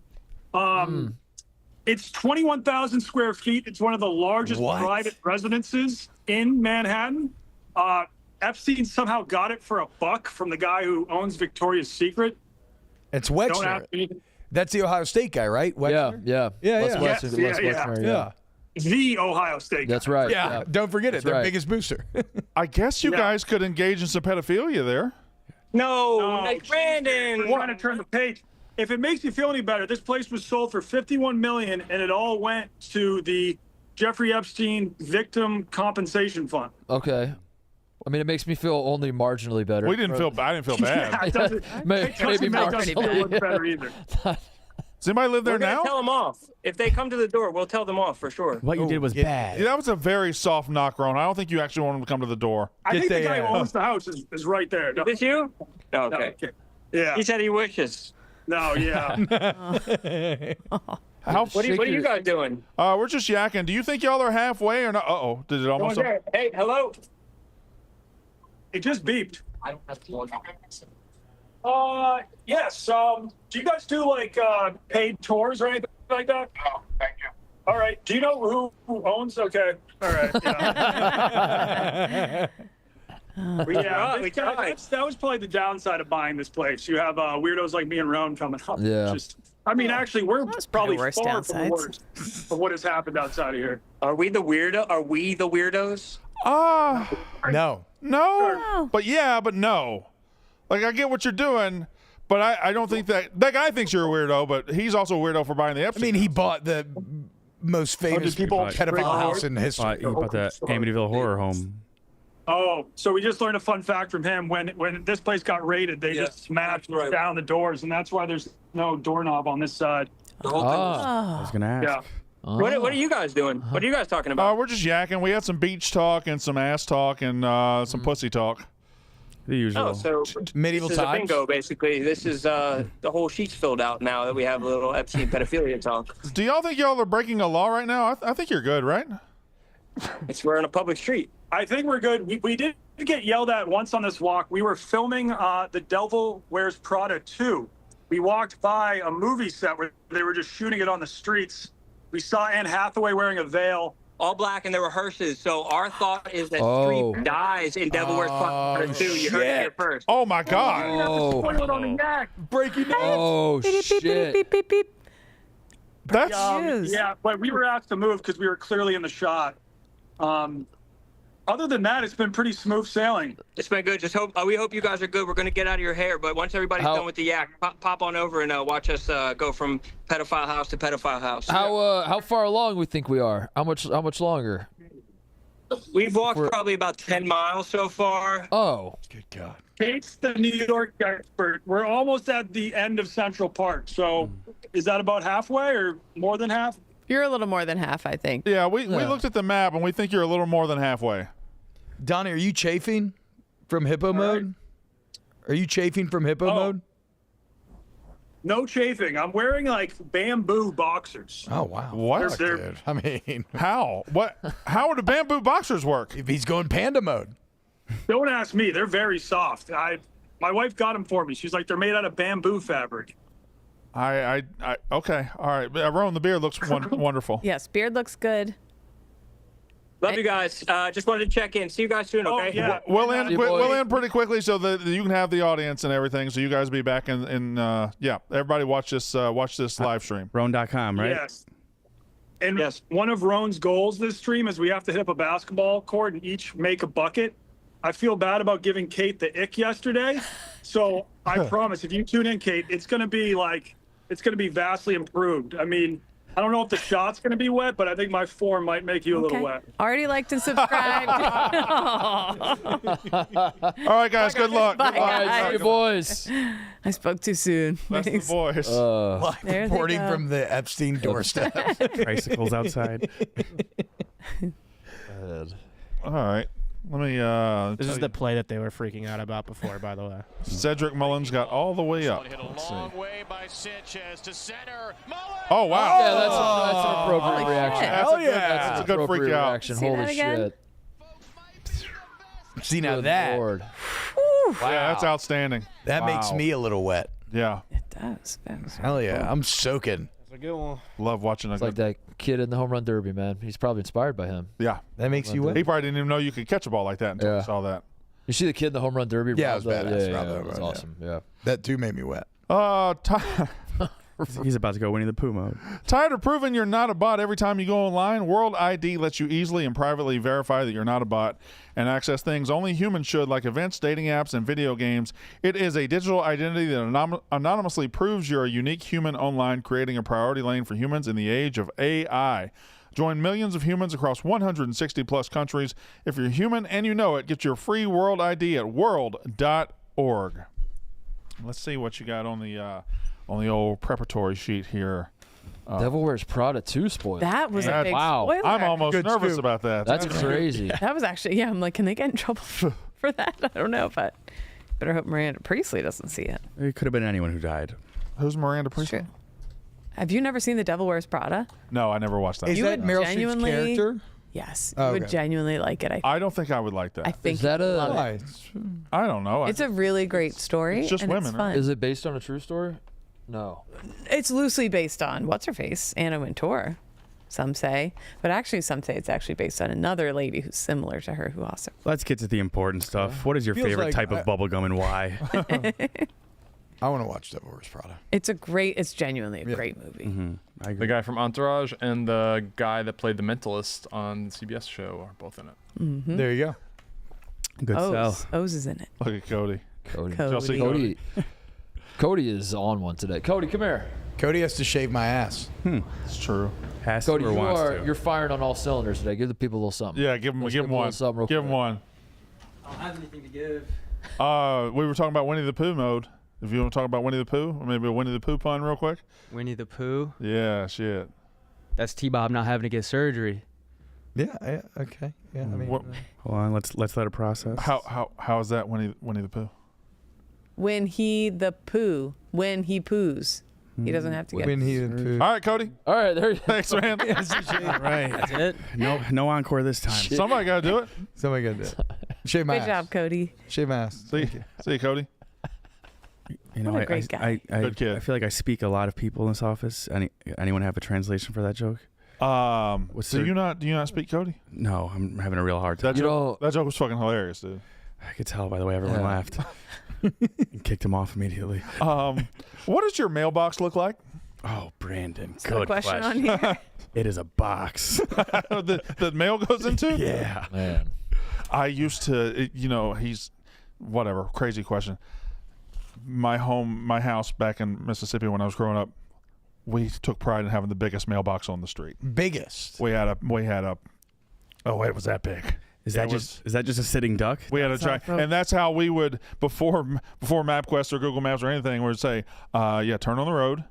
S19: It's 21,000 square feet. It's one of the largest private residences in Manhattan. Epstein somehow got it for $1 from the guy who owns Victoria's Secret.
S5: It's Wexner. That's the Ohio State guy, right? Wexner?
S4: Yeah.
S19: Yeah. The Ohio State guy.
S4: That's right.
S5: Yeah. Don't forget it. Their biggest booster.
S3: I guess you guys could engage in some pedophilia there.
S19: No,
S18: Brandon.
S19: We're trying to turn the page. If it makes you feel any better, this place was sold for $51 million, and it all went to the Jeffrey Epstein Victim Compensation Fund.
S4: Okay. I mean, it makes me feel only marginally better.
S3: I didn't feel bad.
S19: Yeah, it doesn't make
S4: marginally
S19: better either.
S3: Does anybody live there
S18: We're gonna
S3: now?
S18: tell them off. If they come to the door, we'll tell them off for sure.
S6: What you did was bad.
S3: Yeah, that was a very soft knock, Ron. I don't think you actually want them to come to the door.
S19: I think the guy who owns the house is right there. No.
S18: Is this you? Oh, okay.
S19: Yeah.
S18: He said he wishes.
S19: No, yeah.
S18: What are you guys doing?
S3: We're just yakking. Do you think y'all are halfway or not? Uh-oh. Did it almost...
S18: Hey, hello?
S19: It just beeped.
S18: I don't have to.
S19: Yes. Do you guys do like paid tours or anything like that?
S2: No, thank you.
S19: All right. Do you know who owns? Okay. All right. Yeah. That was probably the downside of buying this place. You have weirdos like me and Rone coming up.
S4: Yeah.
S19: Actually, we're probably
S7: worse
S19: far from the
S7: downsides.
S19: worst of what has happened outside of here.
S18: Are we the weirdos?
S3: No. But yeah, but no. Like, I get what you're doing, but I don't think that guy thinks you're a weirdo, but he's also a weirdo for buying the Epstein.
S5: I mean, he bought the most famous pedophile house in history.
S6: He bought the Amityville Horror Home.
S19: Oh, so we just learned a fun fact from him. When this place got raided, they just smashed down the doors, and that's why there's no doorknob on this side.
S6: I was gonna ask.
S19: Yeah.
S18: What are you guys doing? What are you guys talking about?
S3: We're just yakking. We had some beach talk and some ass talk and some pussy talk.
S6: The usual.
S20: Oh, so
S5: medieval
S20: this is
S5: times.
S20: a bingo, basically. This is the whole sheet's filled out now that we have a little Epstein pedophilia talk.
S3: Do y'all think y'all are breaking a law right now? I think you're good, right?
S20: We're on a public street.
S19: I think we're good. We did get yelled at once on this walk. We were filming The Devil Wears Prada 2. We walked by a movie set where they were just shooting it on the streets. We saw Anne Hathaway wearing a veil.
S20: All black, and there were hearses. So our thought is that
S3: Oh.
S20: Streep dies in Devil Wears Prada 2. You heard it here first.
S3: Oh my God!
S19: Spoil it on the neck.
S5: Breaking news.
S4: Oh shit!
S3: That's
S19: yeah, but we were asked to move because we were clearly in the shot. Other than that, it's been pretty smooth sailing.
S20: It's been good. Just hope we hope you guys are good. We're gonna get out of your hair, but once everybody's done with the yak, pop on over and watch us go from pedophile house to pedophile house.
S4: How far along we think we are? How much longer?
S20: We've walked probably about 10 miles so far.
S4: Oh,
S5: good God!
S19: Kate's the New York expert. We're almost at the end of Central Park. So, is that about halfway or more than half?
S7: You're a little more than half, I think.
S3: Yeah, we looked at the map and we think you're a little more than halfway.
S5: Donnie, are you chafing from hippo mode? Are you chafing from hippo mode?
S19: No chafing. I'm wearing like bamboo boxers.
S5: Oh wow!
S3: What?
S19: They're-
S5: I mean,
S3: How? What? How would the bamboo boxers work?
S5: If he's going panda mode.
S19: Don't ask me. They're very soft. My wife got them for me. She's like, they're made out of bamboo fabric.
S3: Okay, all right. Rone, the beard looks wonderful.
S7: Yes, beard looks good.
S20: Love you guys. Just wanted to check in. See you guys soon, okay?
S19: Yeah.
S3: We'll end pretty quickly so that you can have the audience and everything. So you guys will be back in everybody watch this live stream.
S6: Rone.com, right?
S19: Yes. And one of Rone's goals this stream is we have to hit up a basketball court and each make a bucket. I feel bad about giving Kate the ick yesterday. So I promise if you tune in, Kate, it's going to be vastly improved. I mean, I don't know if the shot's going to be wet, but I think my form might make you a little wet.
S7: Already liked and subscribed.
S3: All right, guys. Good luck.
S7: Bye,
S3: Good luck.
S7: guys.
S4: Hey, boys.
S7: I spoke too soon.
S3: That's the voice.
S5: Live
S7: There they
S5: reporting
S7: go.
S5: from the Epstein doorstep.
S6: Tricycles outside.
S3: All right. Let me.
S8: This is the play that they were freaking out about before, by the way.
S3: Cedric Mullins got all the way up. Let's see.
S4: Oh
S3: wow!
S4: Yeah, that's an appropriate
S7: Holy
S4: reaction.
S7: shit.
S3: That's a good,
S4: That's
S3: that's
S4: an
S3: a good freak
S4: appropriate
S3: out.
S4: reaction.
S7: See
S4: Holy
S7: that again?
S4: shit!
S5: See now
S4: Good
S5: that
S4: Lord.
S3: Yeah, that's outstanding.
S5: that makes me a little wet.
S3: Yeah,
S7: It does.
S5: Hell yeah, I'm soaking.
S8: That's a good one.
S3: love watching
S4: It's
S3: a
S4: like
S3: good.
S4: that kid in the home run derby, man. He's probably inspired by him.
S3: Yeah,
S5: That makes you wet.
S3: he probably didn't even know you could catch a ball like that until
S4: Yeah.
S3: he saw that.
S4: You see the kid in the home run derby?
S5: Yeah, it was
S4: Rob,
S5: badass.
S4: Yeah,
S5: Rob,
S4: it
S5: Rob,
S4: was
S5: yeah.
S4: awesome. Yeah.
S5: That too made me wet.
S6: He's about to go Winnie the Pooh mode.
S3: Tired of proving you're not a bot every time you go online? World ID lets you easily and privately verify that you're not a bot and access things only humans should, like events, dating apps, and video games. It is a digital identity that anonymously proves you're a unique human online, creating a priority lane for humans in the age of AI. Join millions of humans across 160 plus countries. If you're human and you know it, get your free World ID at world.org. Let's see what you got on the old preparatory sheet here.
S4: Devil Wears Prada 2 spoiler.
S7: That was a big
S4: wow.
S7: spoiler.
S3: I'm almost
S5: Good
S3: nervous
S5: scoop.
S3: about that.
S4: That's crazy.
S7: That was actually, I'm like, can they get in trouble for that? I don't know, but better hope Miranda Priestley doesn't see it.
S6: It could have been anyone who died.
S3: Who's Miranda Priestley?
S7: True. Have you never seen The Devil Wears Prada?
S3: No, I never watched that.
S5: Is
S7: You
S5: that
S7: would
S5: Meryl Streep's
S7: genuinely-
S5: character?
S7: Yes.
S5: Oh,
S7: You would
S5: okay.
S7: genuinely like it.
S3: I don't think I would like that.
S7: I think
S4: Is that
S7: you'd
S4: a-
S7: love it.
S5: Why?
S3: I don't know.
S7: It's a really great story.
S3: It's just
S7: and
S3: women,
S7: It's
S3: right?
S7: fun.
S4: Is it based on a true story? No.
S7: It's loosely based on what's her face, Anna Wintour, some say, but actually some say it's actually based on another lady who's similar to her who also.
S6: Let's get to the important stuff. What is your
S5: Feels
S6: favorite
S5: like
S6: type of bubblegum and why?
S5: I want to watch Devil Wears Prada.
S7: It's genuinely a great movie.
S6: I agree.
S9: The guy from Entourage and the guy that played the Mentalist on the CBS show are both in it.
S7: Mm-hmm.
S5: There you go.
S6: Good sell.
S7: O's is in it.
S3: Look at Cody.
S4: Cody.
S7: Cody.
S4: Cody. Cody is on one today. Cody, come here.
S5: Cody has to shave my ass.
S3: It's true.
S6: Has
S4: Cody,
S6: to or wants to.
S4: you're firing on all cylinders today. Give the people a little something.
S3: Yeah, give him
S4: Let's
S3: one.
S4: a little something real
S3: Give him
S4: quick.
S3: one.
S11: I don't have anything to give.
S3: We were talking about Winnie the Pooh mode. If you want to talk about Winnie the Pooh, or maybe a Winnie the Pooh pun real quick.
S11: Winnie the Pooh.
S3: Yeah, shit.
S11: That's T-Bob not having to get surgery.
S5: Yeah. Okay. Yeah. I mean,
S6: Hold on. Let's let it process.
S3: How is that Winnie the Pooh?
S7: When he poos. He doesn't have to get
S5: when he poo.
S3: All right, Cody.
S4: All right, there you go.
S3: Thanks, man.
S6: All right. That's it. No encore this time.
S3: Somebody got to do it.
S5: Somebody got to do it. Shave my
S7: Good
S5: ass.
S7: job, Cody.
S5: Shave my ass.
S3: See you, Cody.
S6: You know,
S7: What a great guy.
S3: Good kid.
S6: I feel like I speak a lot of people in this office. Anyone have a translation for that joke?
S3: Do you not speak Cody?
S6: No, I'm having a real hard time.
S3: That joke was fucking hilarious, dude.
S6: I could tell by the way everyone laughed. And kicked him off immediately.
S3: What does your mailbox look like?
S6: Oh, Brandon,
S7: Is there a question on here?
S6: It is a box.
S3: that mail goes into?
S6: Yeah.
S4: Man.
S3: I used to, he's whatever, crazy question. My house back in Mississippi when I was growing up, we took pride in having the biggest mailbox on the street.
S5: Biggest.
S3: We had a oh, it was that big.
S6: Is that just a sitting duck?
S3: We had a giant, and that's how we would before MapQuest or Google Maps or anything. We would say, turn on the road,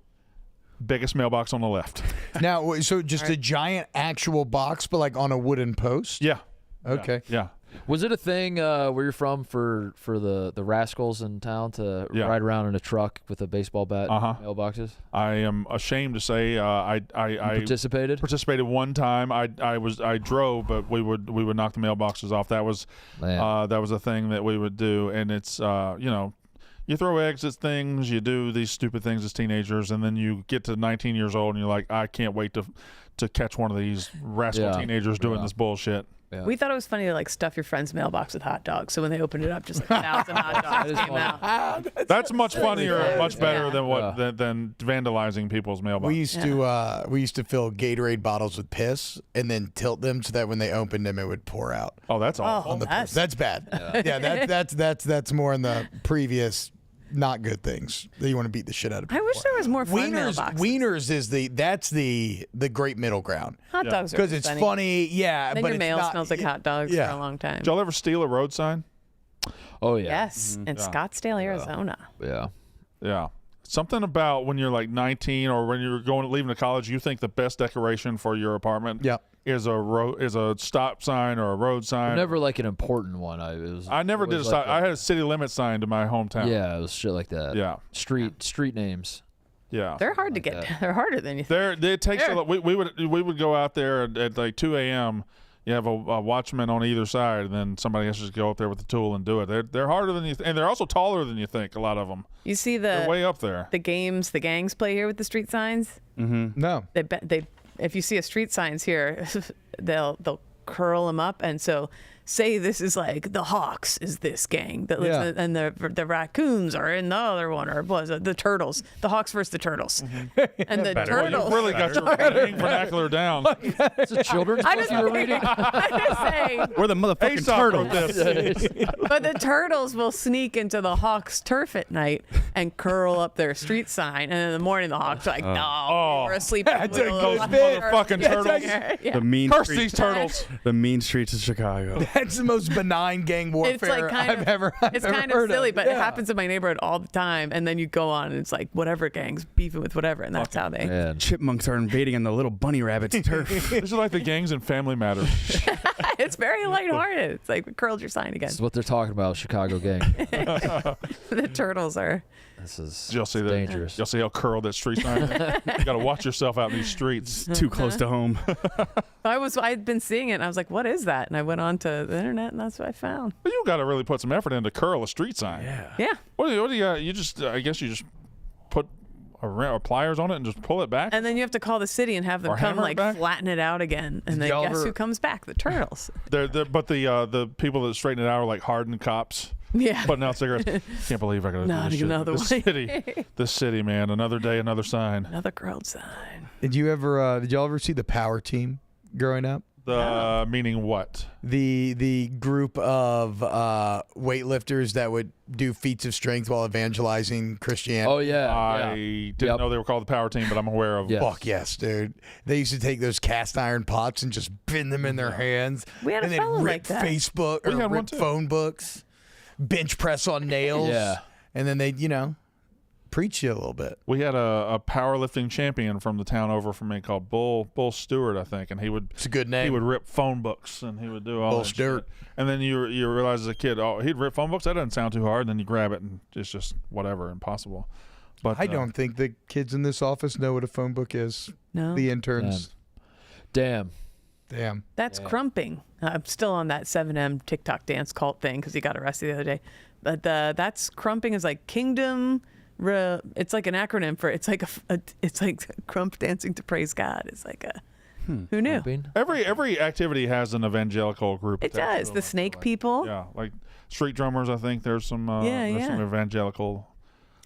S3: biggest mailbox on the left.
S5: Now, so just a giant actual box, but like on a wooden post.
S3: Yeah.
S5: Okay.
S3: Yeah.
S4: Was it a thing where you're from for the rascals in town to ride around in a truck with a baseball bat mailboxes?
S3: I am ashamed to say I
S4: participated.
S3: Participated one time. I drove, but we would knock the mailboxes off. That was a thing that we would do, and it's you throw eggs at things, you do these stupid things as teenagers, and then you get to 19 years old and you're like, I can't wait to catch one of these rascal teenagers doing this bullshit.
S4: Yeah.
S7: We thought it was funny to like stuff your friend's mailbox with hot dogs. So when they opened it up, just like 1,000 hot dogs came out.
S3: That's much funnier, much better than vandalizing people's mailboxes.
S5: We used to fill Gatorade bottles with piss and then tilt them so that when they opened them, it would pour out.
S3: Oh, that's awful.
S5: That's bad. Yeah, that's more in the previous. Not good things that you want to beat the shit out of people.
S7: I wish there was more fun mailboxes.
S5: Wieners is the great middle ground.
S7: Hot dogs are
S5: because it's funny. Yeah,
S7: then
S5: but
S7: your mail
S5: it's not,
S7: smells like hot dogs for a long time.
S3: Did y'all ever steal a road sign?
S4: Oh yeah.
S7: Yes, in Scottsdale, Arizona.
S4: Yeah.
S3: Yeah. Something about when you're like 19 or when you're leaving to college, you think the best decoration for your apartment is a stop sign or a road sign.
S4: Never like an important one.
S3: I never did a stop. I had a city limit sign to my hometown.
S4: Yeah, it was shit like that.
S3: Yeah.
S4: Street names.
S3: Yeah.
S7: They're hard to get. They're harder than you think.
S3: It takes a lot. We would go out there at like 2 a.m. You have a watchman on either side, and then somebody has to just go up there with the tool and do it. They're harder than you and they're also taller than you think. A lot of them.
S7: You see
S3: they're way up there.
S7: The gangs play here with the street signs.
S5: Mm-hmm. No.
S7: They if you see a street signs here, they'll curl them up, and so say this is like the Hawks is this gang that lives and the raccoons are in the other one, or was it the turtles? The Hawks versus the turtles, and the turtles.
S3: Well, you really got your vernacular down.
S4: It's a children's book you were reading.
S7: I'm just saying.
S6: We're the motherfucking turtles.
S7: But the turtles will sneak into the Hawks' turf at night and curl up their street sign, and in the morning the Hawks are like, no, we're asleep.
S3: Those motherfucking turtles.
S6: The mean
S3: Curse
S6: streets,
S3: these turtles.
S6: The mean streets of Chicago.
S5: That's the most benign gang warfare
S7: It's like
S5: I've ever
S7: it's
S5: ever
S7: kind
S5: heard
S7: of silly,
S5: of.
S7: but it happens in my neighborhood all the time. And then you go on, and it's like whatever gangs beefing with whatever, and that's how they.
S6: Chipmunks are invading on the little bunny rabbit's turf.
S3: These are like the gangs in Family Matters.
S7: It's very lighthearted. It's like we curled your sign again.
S4: This is what they're talking about, Chicago gang.
S7: The turtles are.
S4: This is
S3: dangerous. You'll see how curled that street sign is. You got to watch yourself out in these streets.
S6: Too close to home.
S7: I'd been seeing it, and I was like, what is that? And I went on to the internet, and that's what I found.
S3: But you got to really put some effort in to curl a street sign.
S7: Yeah.
S3: What do you got? You just, I guess you just put pliers on it and just pull it back?
S7: And then you have to call the city and have them
S3: Or
S7: come
S3: hammer it
S7: like
S3: back?
S7: flatten it out again. And then guess who comes back? The turtles.
S3: But the people that straighten it out are like hardened cops.
S7: Yeah.
S3: Putting out cigarettes. Can't believe I got to do
S7: Not
S3: this shit.
S7: another
S3: This
S7: one.
S3: this city, man. Another day, another sign.
S7: Another curled sign.
S5: Did y'all ever see the Power Team growing up?
S3: Meaning what?
S5: The group of weightlifters that would do feats of strength while evangelizing Christianity.
S4: Oh yeah,
S3: I didn't know they were called the Power Team, but I'm aware of.
S5: Fuck yes, dude. They used to take those cast iron pots and just bend them in their hands.
S7: We had a
S5: and then
S7: fellow
S5: rip
S7: like that.
S5: Facebook
S3: We
S5: or
S3: had one
S5: rip
S3: too.
S5: phone books, bench press on nails.
S4: Yeah.
S5: And then they, preach you a little bit.
S3: We had a powerlifting champion from the town over from me called Bull Stewart, I think, and he would.
S5: It's a good name.
S3: He would rip phone books and he would do all
S5: Bull
S3: that
S5: Stewart.
S3: shit. And then you realize as a kid, oh, he'd rip phone books. That doesn't sound too hard. And then you grab it and it's just whatever, impossible. But
S5: I don't think the kids in this office know what a phone book is.
S7: No.
S5: The interns.
S4: Damn.
S7: That's crumping. I'm still on that 7M TikTok dance cult thing because he got arrested the other day. But that's crumping is like kingdom. It's like an acronym for it's like it's like crump dancing to praise God. It's like a who knew?
S3: Every activity has an evangelical group.
S7: It does. The snake people.
S3: Yeah, like street drummers. I think there's some. There's some evangelical.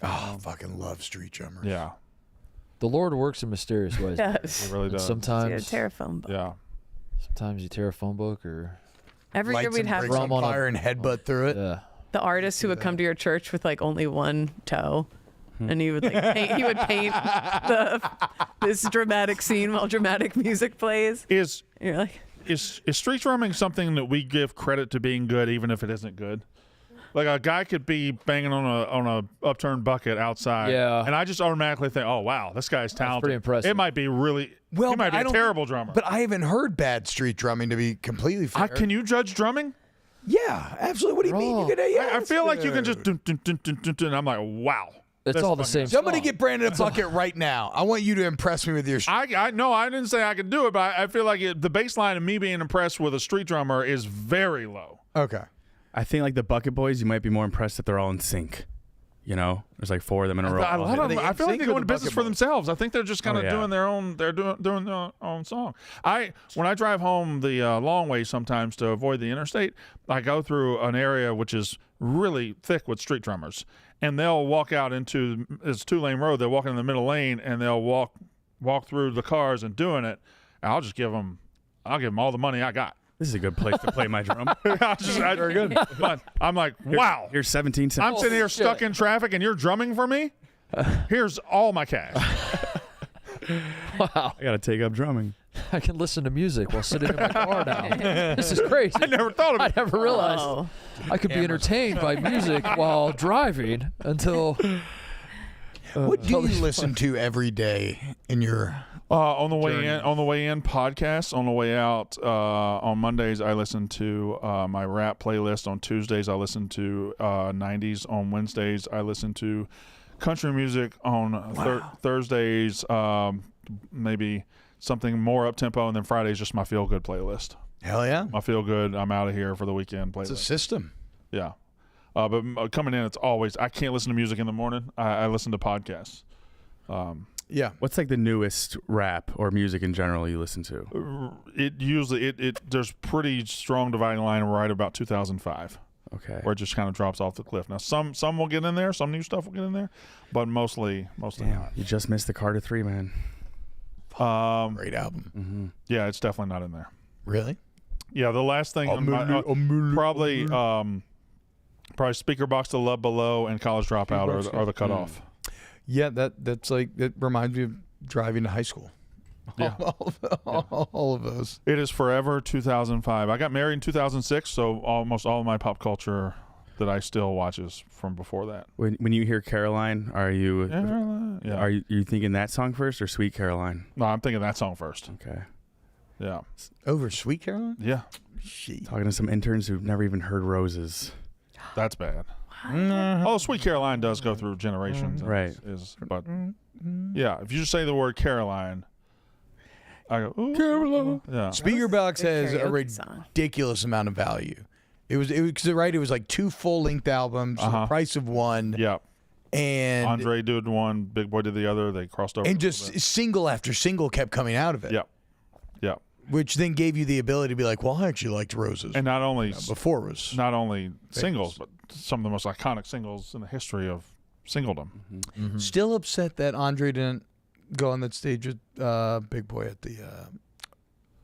S5: Oh, fucking love street drummers.
S3: Yeah.
S4: The Lord works in mysterious ways.
S7: Yes.
S3: It really does.
S4: Sometimes
S7: you tear a phone book.
S3: Yeah.
S4: Sometimes you tear a phone book or.
S7: Every year we'd have
S5: on fire and headbutt through it.
S4: Yeah.
S7: The artist who would come to your church with like only one toe. And he would like paint this dramatic scene while dramatic music plays.
S3: Is
S7: street
S3: drumming something that we give credit to being good, even if it isn't good? Like a guy could be banging on a upturned bucket outside, and I just automatically think, oh wow, this guy's talented.
S4: Pretty impressive.
S3: It might be really he might be a terrible drummer.
S5: But I haven't heard bad street drumming, to be completely fair.
S3: Can you judge drumming?
S5: Yeah, absolutely. What do you mean? You could,
S3: I feel like you can just and I'm like, wow.
S4: It's all the same.
S5: Somebody get Brandon a bucket right now. I want you to impress me with your.
S3: No, I didn't say I could do it, but I feel like the baseline of me being impressed with a street drummer is very low.
S5: Okay.
S6: I think like the Bucket Boys, you might be more impressed that they're all in sync. You know, there's like 4 of them in a row.
S3: A lot of them, I feel like they go into business for themselves. I think they're just kind of doing their own. They're doing their own song. When I drive home the long way sometimes to avoid the interstate, I go through an area which is really thick with street drummers, and they'll walk out into it's 2-lane road. They'll walk in the middle lane and they'll walk through the cars and doing it. And I'll give them all the money I got.
S6: This is a good place to play my drum.
S3: Very good. But I'm like, wow.
S6: Here's 17 cents.
S3: I'm sitting here stuck in traffic and you're drumming for me? Here's all my cash.
S4: Wow.
S6: I got to take up drumming.
S4: I can listen to music while sitting in my car now. This is crazy.
S3: I never thought of it.
S4: I never realized I could be entertained by music while driving until.
S5: What do you listen to every day in your
S3: on the way
S5: journey?
S3: on the way in podcasts, on the way out on Mondays I listen to my rap playlist. On Tuesdays I listen to 90s. On Wednesdays I listen to country music. On Thursdays maybe something more up tempo, and then Fridays just my feel good playlist.
S5: Hell yeah.
S3: My feel good, I'm out of here for the weekend playlist.
S5: It's a system.
S3: Yeah. But coming in, it's always, I can't listen to music in the morning. I listen to podcasts.
S5: Yeah.
S6: What's like the newest rap or music in general you listen to?
S3: It usually, there's pretty strong dividing line right about 2005.
S6: Okay.
S3: Where it just kind of drops off the cliff. Now, some will get in there, some new stuff will get in there, but mostly not.
S6: You just missed the Carter 3, man.
S5: Great album.
S6: Mm-hmm.
S3: Yeah, it's definitely not in there.
S5: Really?
S3: Yeah, the last thing, probably Speaker Box to Love Below and College Dropout are the cutoff.
S5: Yeah, that's like, that reminds me of driving to high school.
S3: Yeah.
S5: all of those.
S3: It is forever 2005. I got married in 2006, so almost all of my pop culture that I still watch is from before that.
S6: When you hear Caroline, are you thinking that song first or Sweet Caroline?
S3: No, I'm thinking that song first.
S6: Okay.
S3: Yeah.
S5: Over Sweet Caroline?
S3: Yeah.
S6: Talking to some interns who've never even heard Roses.
S3: That's bad. Oh, Sweet Caroline does go through generations.
S6: Right.
S3: But yeah, if you just say the word Caroline, I go, ooh,
S5: Caroline.
S3: Yeah.
S5: Speaker Box has a ridiculous amount of value. It was like 2 full-length albums, the price of one.
S3: Yep.
S5: And
S3: Andre did one, Big Boy did the other. They crossed over.
S5: And just single after single kept coming out of it.
S3: Yep. Yep.
S5: Which then gave you the ability to be like, well, I actually liked Roses.
S3: And not only
S5: before it was
S3: not only singles, but some of the most iconic singles in the history of singledom.
S5: Mm-hmm. Still upset that Andre didn't go on that stage with Big Boy at the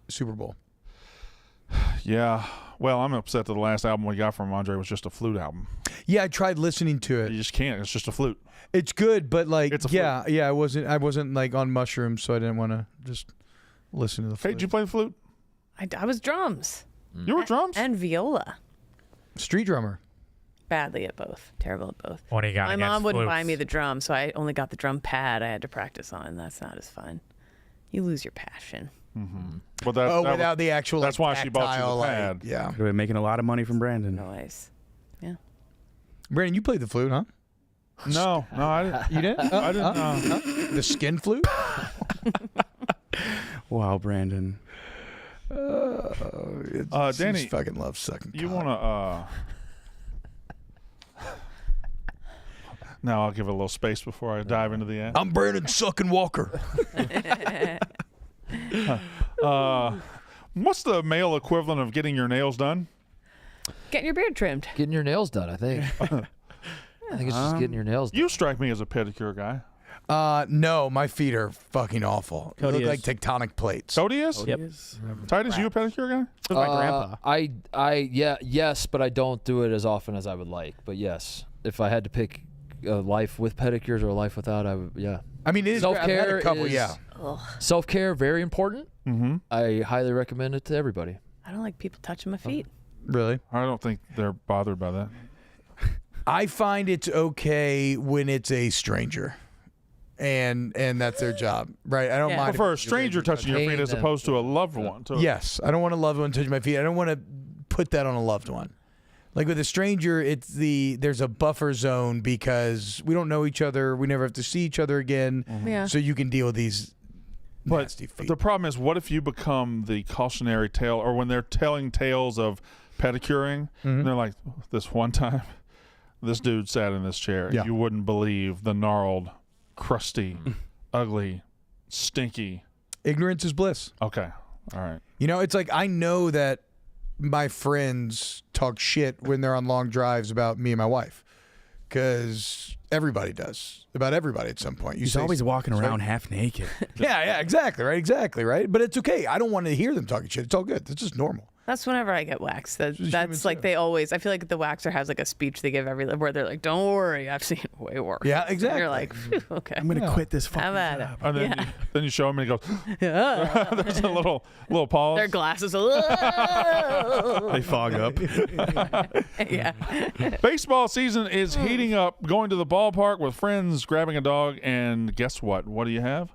S5: Super Bowl.
S3: Yeah. Well, I'm upset that the last album we got from Andre was just a flute album.
S5: Yeah, I tried listening to it.
S3: You just can't. It's just a flute.
S5: It's good, but like,
S3: It's a flute.
S5: I wasn't like on mushrooms, so I didn't want to just listen to the flute.
S3: Hey, did you play the flute?
S7: I was drums.
S3: You were drums?
S7: And viola.
S5: Street drummer.
S7: badly at both. Terrible at both.
S21: What do you got
S7: My
S21: against
S7: mom wouldn't
S21: flukes?
S7: buy me the drum, so I only got the drum pad I had to practice on. That's not as fun. You lose your passion.
S3: Mm-hmm. Well, that
S5: without the actual.
S3: That's why she bought you
S5: tactile,
S3: the
S5: like,
S3: pad.
S5: yeah.
S6: We're making a lot of money from Brandon.
S7: Noise. Yeah.
S5: Brandon, you played the flute, huh?
S3: No, I didn't.
S5: You didn't?
S3: I didn't.
S5: The skin flute?
S6: Wow, Brandon.
S3: Danny,
S5: just fucking loves sucking.
S3: You want to? Now I'll give it a little space before I dive into the end.
S5: I'm Brandon Sucking Walker.
S3: What's the male equivalent of getting your nails done?
S7: Getting your beard trimmed.
S4: Getting your nails done, I think. I think it's just getting your nails done.
S3: You strike me as a pedicure guy.
S5: No, my feet are fucking awful. They
S3: Cody
S5: look like
S3: is.
S5: tectonic plates.
S3: Cody is?
S5: Yep.
S3: Titus, you a pedicure guy?
S4: Yes, but I don't do it as often as I would like. But yes, if I had to pick a life with pedicures or a life without, I would. Yeah.
S5: I mean, it is. I've had
S4: Self-care
S5: a couple,
S4: is
S5: yeah.
S4: Self-care, very important.
S3: Mm-hmm.
S4: I highly recommend it to everybody.
S7: I don't like people touching my feet.
S5: Really?
S3: I don't think they're bothered by that.
S5: I find it's okay when it's a stranger. And that's their job, right? I don't mind.
S3: Well, for a stranger touching your feet as opposed to a loved one. Too.
S5: Yes, I don't want a loved one touching my feet. I don't want to put that on a loved one. Like with a stranger, there's a buffer zone because we don't know each other. We never have to see each other again.
S7: Yeah.
S5: So you can deal with these
S3: But
S5: nasty feet.
S3: the problem is, what if you become the cautionary tale, or when they're telling tales of pedicuring, and they're like, this one time, this dude sat in this chair,
S5: Yeah.
S3: and you wouldn't believe the gnarled, crusty, ugly, stinky.
S5: Ignorance is bliss.
S3: Okay. All right.
S5: You know, it's like I know that my friends talk shit when they're on long drives about me and my wife because everybody does about everybody at some point.
S6: He's always walking around half naked.
S5: Yeah, exactly, right? But it's okay. I don't want to hear them talking shit. It's all good. It's just normal.
S7: That's whenever I get waxed. That's like they always. I feel like the waxer has like a speech they give where they're like, "Don't worry, I've seen way worse."
S5: Yeah,
S7: And
S5: exactly.
S7: you're like, "Phew, okay,
S6: I'm gonna quit this fucking
S7: How about
S6: job.
S3: And then,
S7: Yeah.
S3: then you show him, and he goes,
S7: Yeah.
S3: there's a little pause.
S7: Their glasses.
S6: They fog up.
S7: Yeah.
S3: Baseball season is heating up. Going to the ballpark with friends, grabbing a dog, and guess what? What do you have?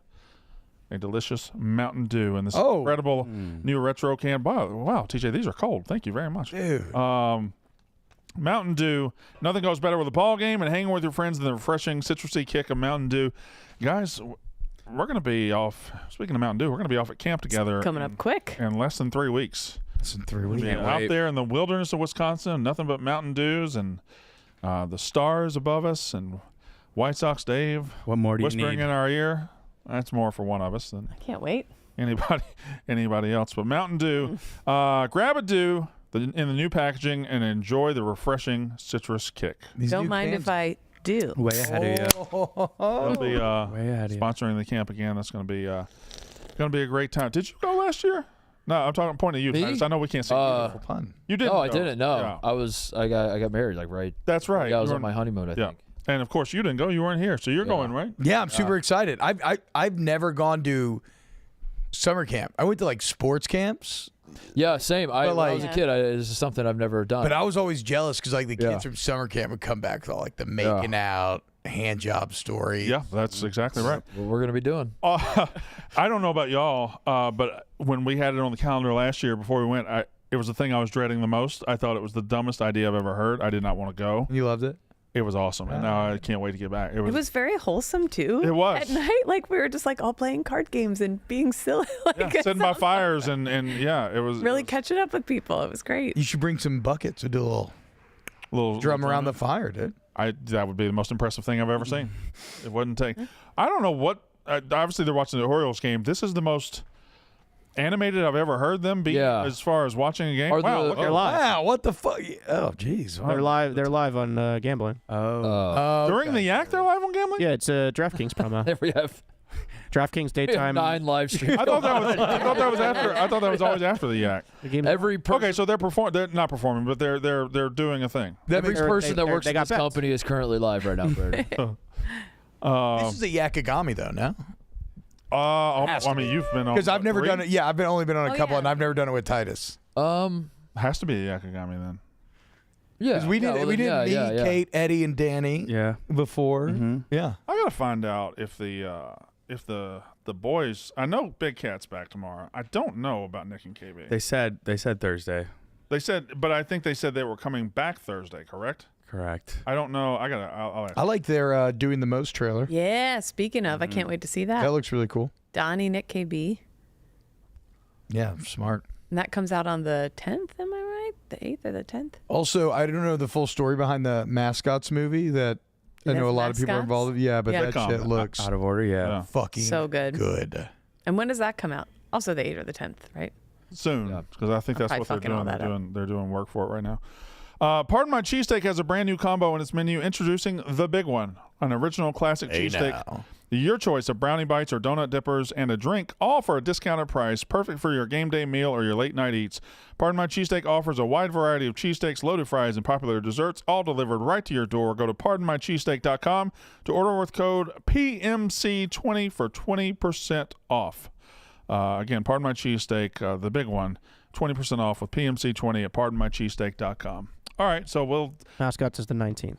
S3: A delicious Mountain Dew in this incredible new retro can. Wow, TJ, these are cold. Thank you very much.
S5: Dude.
S3: Mountain Dew. Nothing goes better with a ball game and hanging with your friends than the refreshing citrusy kick of Mountain Dew. Guys, we're going to be off. Speaking of Mountain Dew, we're going to be off at camp together.
S7: Coming up quick.
S3: In less than 3 weeks.
S5: Less than 3 weeks.
S3: Out there in the wilderness of Wisconsin, nothing but Mountain Dews and the stars above us and White Sox Dave.
S6: What more do you
S3: whispering
S6: need?
S3: in our ear? That's more for one of us than
S7: Can't wait.
S3: anybody else. But Mountain Dew, grab a Dew in the new packaging and enjoy the refreshing citrus kick.
S7: Don't mind if I do.
S6: Way ahead of you.
S3: They'll be
S6: Way ahead of you.
S3: sponsoring the camp again. That's going to be a great time. Did you go last year? No, I'm pointing at you.
S4: Me?
S3: Titus. I know we can't see you.
S5: Fun.
S3: You didn't.
S4: No, I
S3: go.
S4: didn't. No,
S3: Yeah.
S4: I got married like right.
S3: That's right.
S4: Yeah, I was
S3: You
S4: on my honeymoon. I
S3: Yeah.
S4: think.
S3: And of course you didn't go. You weren't here, so you're going, right?
S5: Yeah, I'm super excited. I've never gone to summer camp. I went to like sports camps,
S4: Yeah, same. When I was a
S5: like-
S4: kid, this is something I've never done.
S5: but I was always jealous because like the kids
S4: Yeah.
S5: from summer camp would come back with all like the making out, hand job story.
S3: Yeah, that's exactly right.
S4: What we're gonna be doing.
S3: I don't know about y'all, but when we had it on the calendar last year before we went, it was the thing I was dreading the most. I thought it was the dumbest idea I've ever heard. I did not want to go.
S5: You loved it?
S3: It was awesome, and now I can't wait to get back.
S7: It was very wholesome too.
S3: It was.
S7: At night, like we were just like all playing card games and being silly. Like,
S3: sitting by fires and yeah, it was
S7: really catching up with people. It was great.
S5: You should bring some buckets and do a little drum around the fire, dude.
S3: That would be the most impressive thing I've ever seen. It wouldn't take. I don't know what. Obviously, they're watching the Orioles game. This is the most animated I've ever heard them be as far as watching a game. Wow, look
S8: They're
S3: at
S8: live.
S5: Wow, what the fuck? Oh, jeez.
S8: They're live. They're live on gambling.
S3: During the Yak, they're live on gambling.
S8: Yeah, it's a DraftKings promo.
S4: There we have
S8: DraftKings daytime.
S4: 9 live streams.
S3: I thought that was after. I thought that was always after the Yak. Okay, so they're not performing, but they're doing a thing.
S4: Every person that works
S8: they
S4: in
S8: got
S4: this
S8: bets.
S4: company is currently live right now. Brady.
S5: This is a Yakagami though, no?
S3: I mean, you've been on
S5: Because I've never
S3: three?
S5: done it. Yeah, I've only been on a
S7: Oh,
S5: couple,
S7: yeah.
S5: and I've never done it with Titus.
S3: Has to be a Yakagami then.
S4: Yeah,
S5: 'Cause we didn't meet Kate, Eddie, and Danny.
S6: Yeah.
S5: Before. Yeah.
S3: I gotta find out if the boys. I know Big Cat's back tomorrow. I don't know about Nick and KB.
S6: They said Thursday.
S3: They said, but I think they said they were coming back Thursday. Correct.
S6: Correct.
S3: I don't know. I'll ask.
S5: I like their Doing the Most trailer.
S7: Yeah, speaking of, I can't wait to see that.
S5: That looks really cool.
S7: Donnie, Nick, KB.
S5: Yeah, smart.
S7: And that comes out on the 10th, am I right? The 8th or the 10th?
S5: Also, I don't know the full story behind the Mascots movie that I know a lot of people are
S7: Mascots?
S5: involved with. Yeah, but
S7: Yeah.
S5: that shit looks
S6: out of order. Yeah.
S5: fucking
S7: So good.
S5: good.
S7: And when does that come out? Also the 8th or the 10th, right?
S3: Soon, because I think
S7: I'm
S3: that's what
S7: probably
S3: they're
S7: fucking all
S3: doing.
S7: that
S3: They're doing work for it right now. Pardon My Cheesesteak has a brand new combo in its menu, introducing the big one, an original classic cheesesteak. Your choice of brownie bites or donut dippers and a drink, all for a discounted price, perfect for your game day meal or your late night eats. Pardon My Cheesesteak offers a wide variety of cheesesteaks, loaded fries, and popular desserts, all delivered right to your door. Go to pardonmycheesesteak.com to order with code PMC20 for 20% off. Again, Pardon My Cheesesteak, the big one, 20% off with PMC20 at pardonmycheesesteak.com. All right, so we'll...
S8: Mascots is the 19th.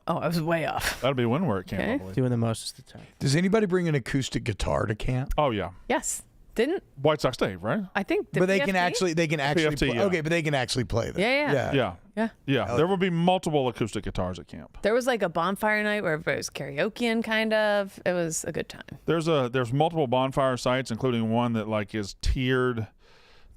S7: Oh, I was way off.
S3: That'll be Windward camp, I believe.
S8: Doing the Most is the 10th.
S5: Does anybody bring an acoustic guitar to camp?
S3: Oh, yeah.
S7: Yes. Didn't
S3: White Sox Dave, right?
S7: I think
S5: But they can
S7: PFT?
S5: actually
S3: PFT,
S5: play.
S3: yeah.
S5: Okay, but they can actually play that.
S7: Yeah.
S3: There will be multiple acoustic guitars at camp.
S7: There was like a bonfire night where everybody was karaokeing, kind of. It was a good time.
S3: There's multiple bonfire sites, including one that like is tiered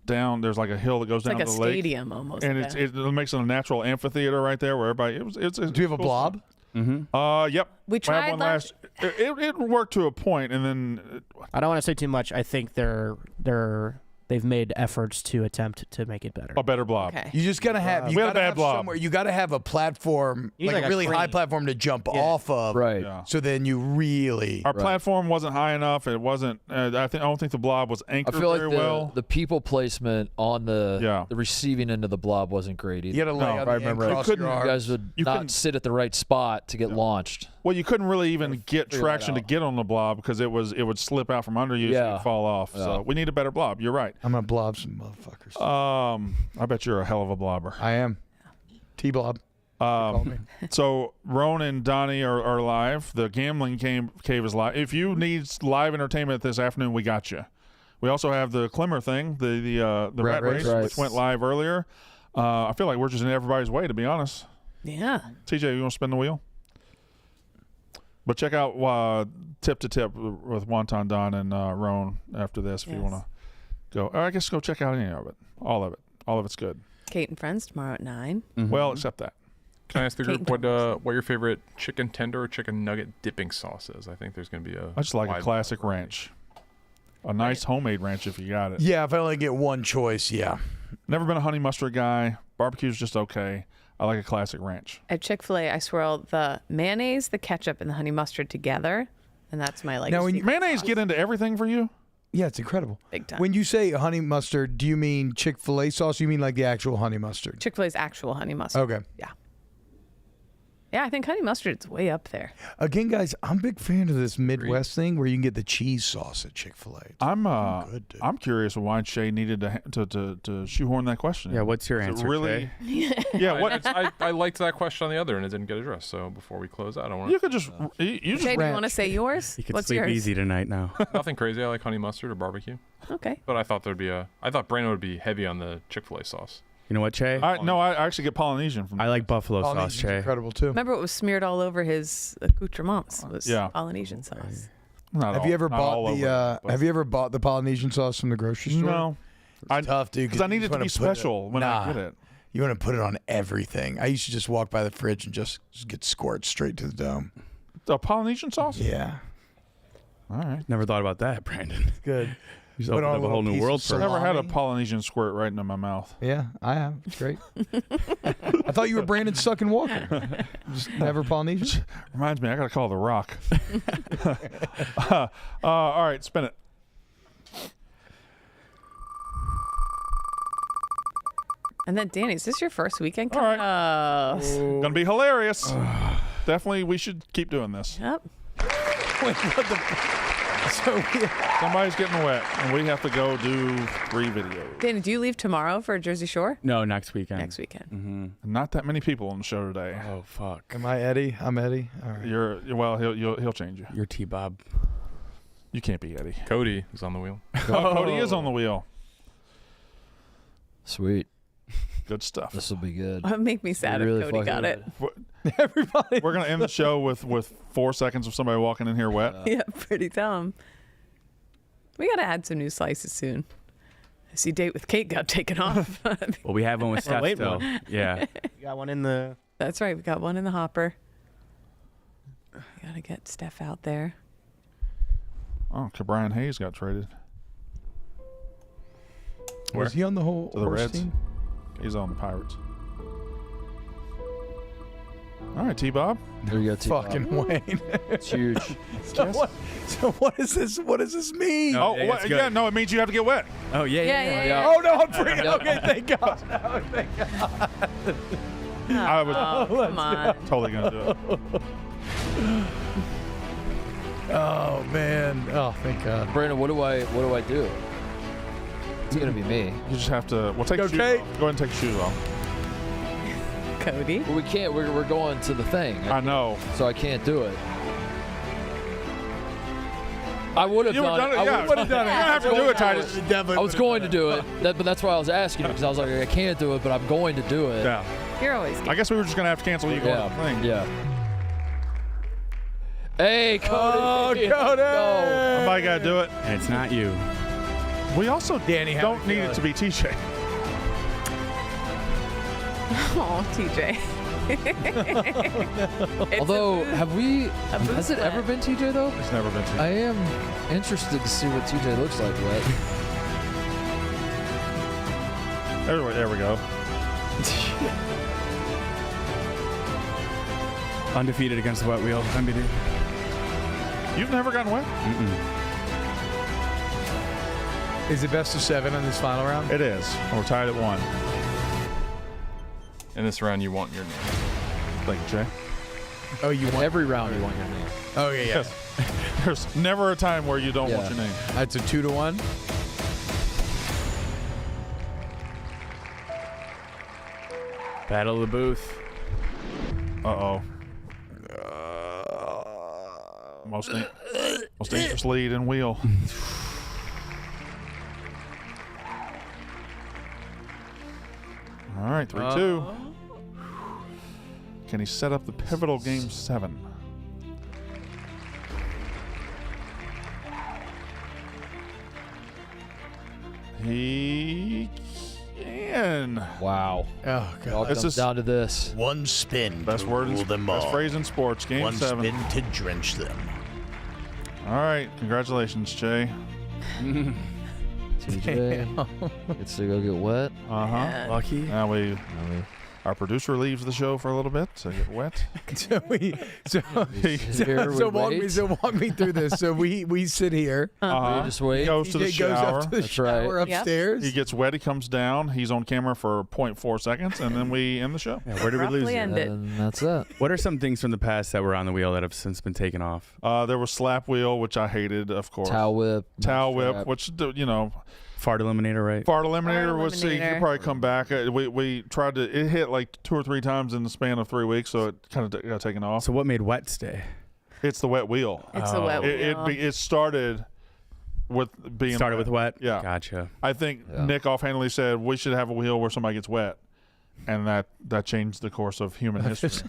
S3: down. There's like a hill that goes
S7: It's
S3: down
S7: like
S3: to
S7: a
S3: the lake,
S7: stadium almost.
S3: and
S7: yeah.
S3: it makes it a natural amphitheater right there where everybody. Do
S5: you have a blob?
S3: Yep.
S7: We
S3: I had
S7: tried
S3: one last. It worked to a point, and then
S8: I don't want to say too much. I think they've made efforts to attempt to make it better.
S3: a better blob.
S7: Okay.
S5: You just gotta have.
S3: We had a bad blob.
S5: Somewhere. You gotta have a platform,
S8: You need
S5: like
S8: like
S5: a
S8: a
S5: really high
S8: crane.
S5: platform to jump off of.
S4: Right.
S3: Yeah.
S5: So then you really.
S3: Our platform wasn't high enough. It wasn't. I don't think the blob was
S4: I
S3: anchored
S4: feel like
S3: very well.
S4: the people placement on the receiving end of the blob wasn't great either.
S5: You gotta lay
S3: No.
S5: on
S4: If
S5: the
S4: I
S5: end,
S4: remember,
S5: cross
S3: you
S5: your
S3: couldn't-
S4: you
S5: arms.
S4: guys would
S3: You
S4: not
S3: couldn't-
S4: sit at the right spot to get launched.
S3: Well, you couldn't really even get
S4: figure that
S3: traction to
S4: out.
S3: get on the blob because it would slip out from under you, so
S4: Yeah.
S3: you'd fall off.
S4: Yeah.
S3: So we need a better blob. You're right.
S5: I'm gonna blob some motherfuckers.
S3: I bet you're a hell of a blobber.
S5: I am. T-blob.
S3: So Rone and Donnie are live. The gambling cave is live. If you need live entertainment this afternoon, we got you. We also have the Klemmer thing, the rat race,
S4: Right.
S3: which went live earlier. I feel like we're just in everybody's way, to be honest.
S7: Yeah.
S3: TJ, you want to spin the wheel? But check out Tip to Tip with Wonton Don and Rone after this if you want to go. Or I guess go check out any of it. All of it. All of it's good.
S7: Kate and Friends tomorrow at 9.
S3: Well, except that.
S9: Can I ask the
S7: Kate
S9: group what your favorite chicken tender or chicken nugget dipping sauce is? I think there's going to be a.
S3: I just like a
S9: wide
S3: classic ranch. A nice homemade ranch if you got it.
S5: Yeah, if I only get one choice, yeah.
S3: Never been a honey mustard guy. Barbecue's just okay. I like a classic ranch.
S7: At Chick-fil-A, I swirl the mayonnaise, the ketchup, and the honey mustard together, and that's my like.
S5: Now, when
S7: secret
S3: Mayonnaise
S7: sauce.
S3: get into everything for you?
S5: Yeah, it's incredible.
S7: Big time.
S5: When you say honey mustard, do you mean Chick-fil-A sauce? Or you mean like the actual honey mustard?
S7: Chick-fil-A's actual honey mustard.
S5: Okay.
S7: Yeah. Yeah, I think honey mustard's way up there.
S5: Again, guys, I'm a big fan of this Midwest thing where you can get the cheese sauce at Chick-fil-A.
S3: I'm curious why Shay needed to shoehorn that question.
S6: Yeah, what's your
S3: Is it
S6: answer,
S3: really?
S6: Shay?
S3: Yeah, what?
S9: I liked that question on the other and it didn't get addressed. So before we close out, I want
S3: You could just you just
S7: Jay, do you want to say yours?
S6: You could
S7: What's
S6: sleep
S7: yours?
S6: easy tonight now.
S9: nothing crazy. I like honey mustard or barbecue.
S7: Okay.
S9: But I thought I thought Brandon would be heavy on the Chick-fil-A sauce.
S6: You know what, Che?
S3: I actually get Polynesian from.
S6: I like buffalo sauce,
S5: Polynesian's
S6: Che.
S5: incredible too.
S7: Remember, it was smeared all over his accoutrements. Was
S3: Yeah.
S7: Polynesian sauce.
S5: Have you ever bought Have you ever bought the Polynesian sauce from the grocery store?
S3: No.
S5: It's tough, dude.
S3: Because I need
S5: you
S3: it to
S5: wanna
S3: be
S5: put
S3: special when I get it.
S5: You want to put it on everything. I used to just walk by the fridge and just get squirt straight to the dome.
S3: The Polynesian sauce?
S5: Yeah.
S3: All right.
S6: Never thought about that, Brandon.
S5: Good.
S6: You just opened up a whole new world for
S3: I've
S6: us.
S3: never had a Polynesian squirt right into my mouth.
S5: Yeah, I have. It's great. I thought you were Brandon Sucking Walker. Just never Polynesian.
S3: Reminds me, I got to call The Rock. All right, spin it.
S7: And then, Danny, is this your first weekend?
S3: All right.
S7: Gonna
S3: be hilarious. Definitely, we should keep doing this.
S7: Yep.
S5: Wait, what the?
S3: Somebody's getting wet, and we have to go do 3 videos.
S7: Danny, do you leave tomorrow for Jersey Shore?
S6: No, next weekend.
S7: Next weekend.
S6: Mm-hmm.
S3: Not that many people on the show today.
S6: Oh fuck.
S5: Am I Eddie? I'm Eddie. All right.
S3: Well, he'll change you.
S6: You're T-Bob.
S3: You can't be Eddie.
S9: Cody is on the wheel.
S3: Cody is on the wheel.
S4: Sweet.
S3: Good stuff.
S4: This will be good.
S7: It would make me sad
S4: Really
S7: if Cody got it.
S5: Everybody.
S3: We're gonna end the show with 4 seconds of somebody walking in here wet.
S7: Yeah, pretty dumb. We got to add some new slices soon. I see Date with Kate got taken off.
S6: Well, we have one with Steph
S8: wait,
S6: still.
S8: one.
S6: Yeah.
S8: You got one in the.
S7: That's right. We got one in the hopper. We got to get Steph out there.
S3: Oh, Brian Hayes got traded.
S5: Was he on the whole
S3: To the
S5: horse
S3: Reds.
S5: team?
S3: He's on the Pirates. All right, T-Bob.
S4: There you go, T-Bob.
S5: Fucking Wayne.
S4: It's huge.
S5: So what is this? What does this mean?
S3: No, no, it means you have to get wet.
S6: Oh yeah.
S5: Oh no, I'm freaking. Okay, thank God. No, thank God.
S3: I was
S7: Come on.
S3: totally gonna do it.
S5: Oh man. Oh, thank God.
S4: Brandon, what do I do? It's gonna be me.
S3: You just have to. Well, take
S5: Go,
S3: your shoes
S5: Kate.
S3: off. Go ahead and take your shoes off.
S7: Cody.
S4: Well, we can't. We're going to the thing.
S3: I know.
S4: So I can't do it. I would have
S3: You
S4: done
S3: would've
S4: it.
S3: done it, yeah.
S4: I would have done it.
S3: You don't have to do it, Titus.
S4: I was going to do it, but that's why I was asking you because I was like, I can't do it, but I'm going to do it.
S3: Yeah.
S7: You're always
S3: I guess we were just gonna have to cancel you going to the thing.
S4: Yeah. Hey, Cody.
S5: Oh, Cody.
S4: Go.
S3: Somebody gotta do it.
S6: And it's not you.
S3: We also
S5: Danny, how
S3: don't
S5: we
S3: need it to be TJ.
S7: Oh, TJ.
S4: Although, has it ever been TJ though?
S3: It's never been TJ.
S4: I am interested to see what TJ looks like wet.
S3: There we go.
S6: Undefeated against the wet wheel. Undefeated.
S3: You've never gotten wet?
S5: Is it best of 7 on this final round?
S3: It is. We're tied at 1.
S9: In this round, you want your name.
S3: Thank you, Jay.
S5: Oh, you want
S4: Every round you want your name.
S5: Oh yeah, yeah.
S3: Yes. There's never a time where you don't want your name.
S5: That's a 2-1.
S6: Battle of the booth.
S3: Uh-oh. Most dangerous lead in wheel. All right, 3-2. Can he set up the pivotal game 7? He can.
S4: Wow.
S5: Oh
S4: It all
S5: God.
S3: This
S4: comes
S3: is-
S4: down to this.
S5: One spin
S3: Best
S5: to
S3: word
S5: rule
S3: in,
S5: them
S3: best
S5: all.
S3: phrase in sports. Game
S5: One
S3: 7.
S5: spin to drench them.
S3: All right, congratulations, Jay.
S4: TJ gets to go get wet.
S3: Uh-huh.
S6: Lucky.
S3: Now our producer leaves the show for a little bit to get wet.
S5: Walk me through this. So we sit here.
S3: Uh-huh.
S4: You just wait.
S3: He goes to the
S5: TJ
S3: shower.
S5: goes up to the
S4: That's
S5: shower
S4: right.
S5: upstairs.
S3: He gets wet. He comes down. He's on camera for 0.4 seconds, and then we end the show.
S6: Yeah, where did we lose
S7: Roughly
S6: you?
S7: end it.
S4: And that's it.
S6: What are some things from the past that were on the wheel that have since been taken off?
S3: There was slap wheel, which I hated, of course.
S4: Towel whip.
S3: Towel whip,
S4: strap.
S3: which you know,
S6: Fart eliminator, right?
S3: fart eliminator was. He
S7: eliminator.
S3: could probably come back. We tried to. It hit like 2 or 3 times in the span of 3 weeks, so it kind of got taken off.
S6: So what made wet stay?
S3: It's the wet wheel.
S7: It's the wet wheel.
S3: It started with being
S6: Started with wet?
S3: Yeah.
S6: Gotcha.
S3: I think Nick offhandedly said we should have a wheel where somebody gets wet, and that changed the course of human history.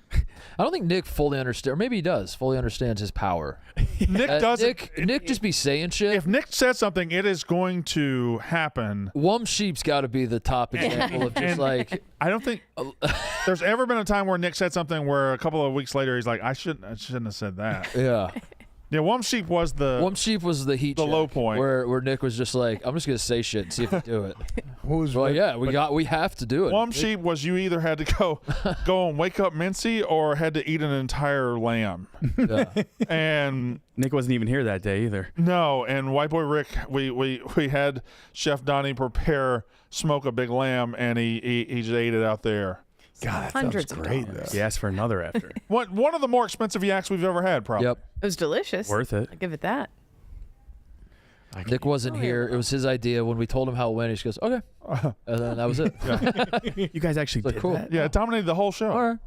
S4: I don't think Nick fully understands, or maybe he does, fully understands his power.
S3: Nick doesn't.
S4: Nick just be saying shit.
S3: If Nick said something, it is going to happen.
S4: Wum Sheep's got to be the top example of just
S3: And
S4: like.
S3: I don't think there's ever been a time where Nick said something where a couple of weeks later he's like, I shouldn't have said that.
S4: Yeah.
S3: Yeah, Wum Sheep was the
S4: heat
S3: the
S4: check,
S3: low point.
S4: where Nick was just like, I'm just gonna say shit and see if we do it. Well, yeah, we have to do it.
S3: Wum Sheep was you either had to go and wake up Mincy or had to eat an entire lamb.
S4: Yeah.
S3: And
S6: Nick wasn't even here that day either.
S3: no, and White Boy Rick, we had Chef Donnie smoke a big lamb, and he just ate it out there.
S5: God, that
S7: Hundreds
S5: sounds
S7: of
S5: great.
S7: dollars.
S5: Though.
S6: He asked for another after.
S3: One of the more expensive yaks we've ever had, probably.
S4: Yep.
S7: It was delicious.
S6: Worth it.
S7: I'll give it that.
S4: Nick wasn't here. It was his idea. When we told him how it went, he just goes, okay. And then that was it.
S6: You guys actually
S4: Like,
S6: did
S4: cool.
S6: that?
S3: Yeah, it dominated the whole show.
S4: All right.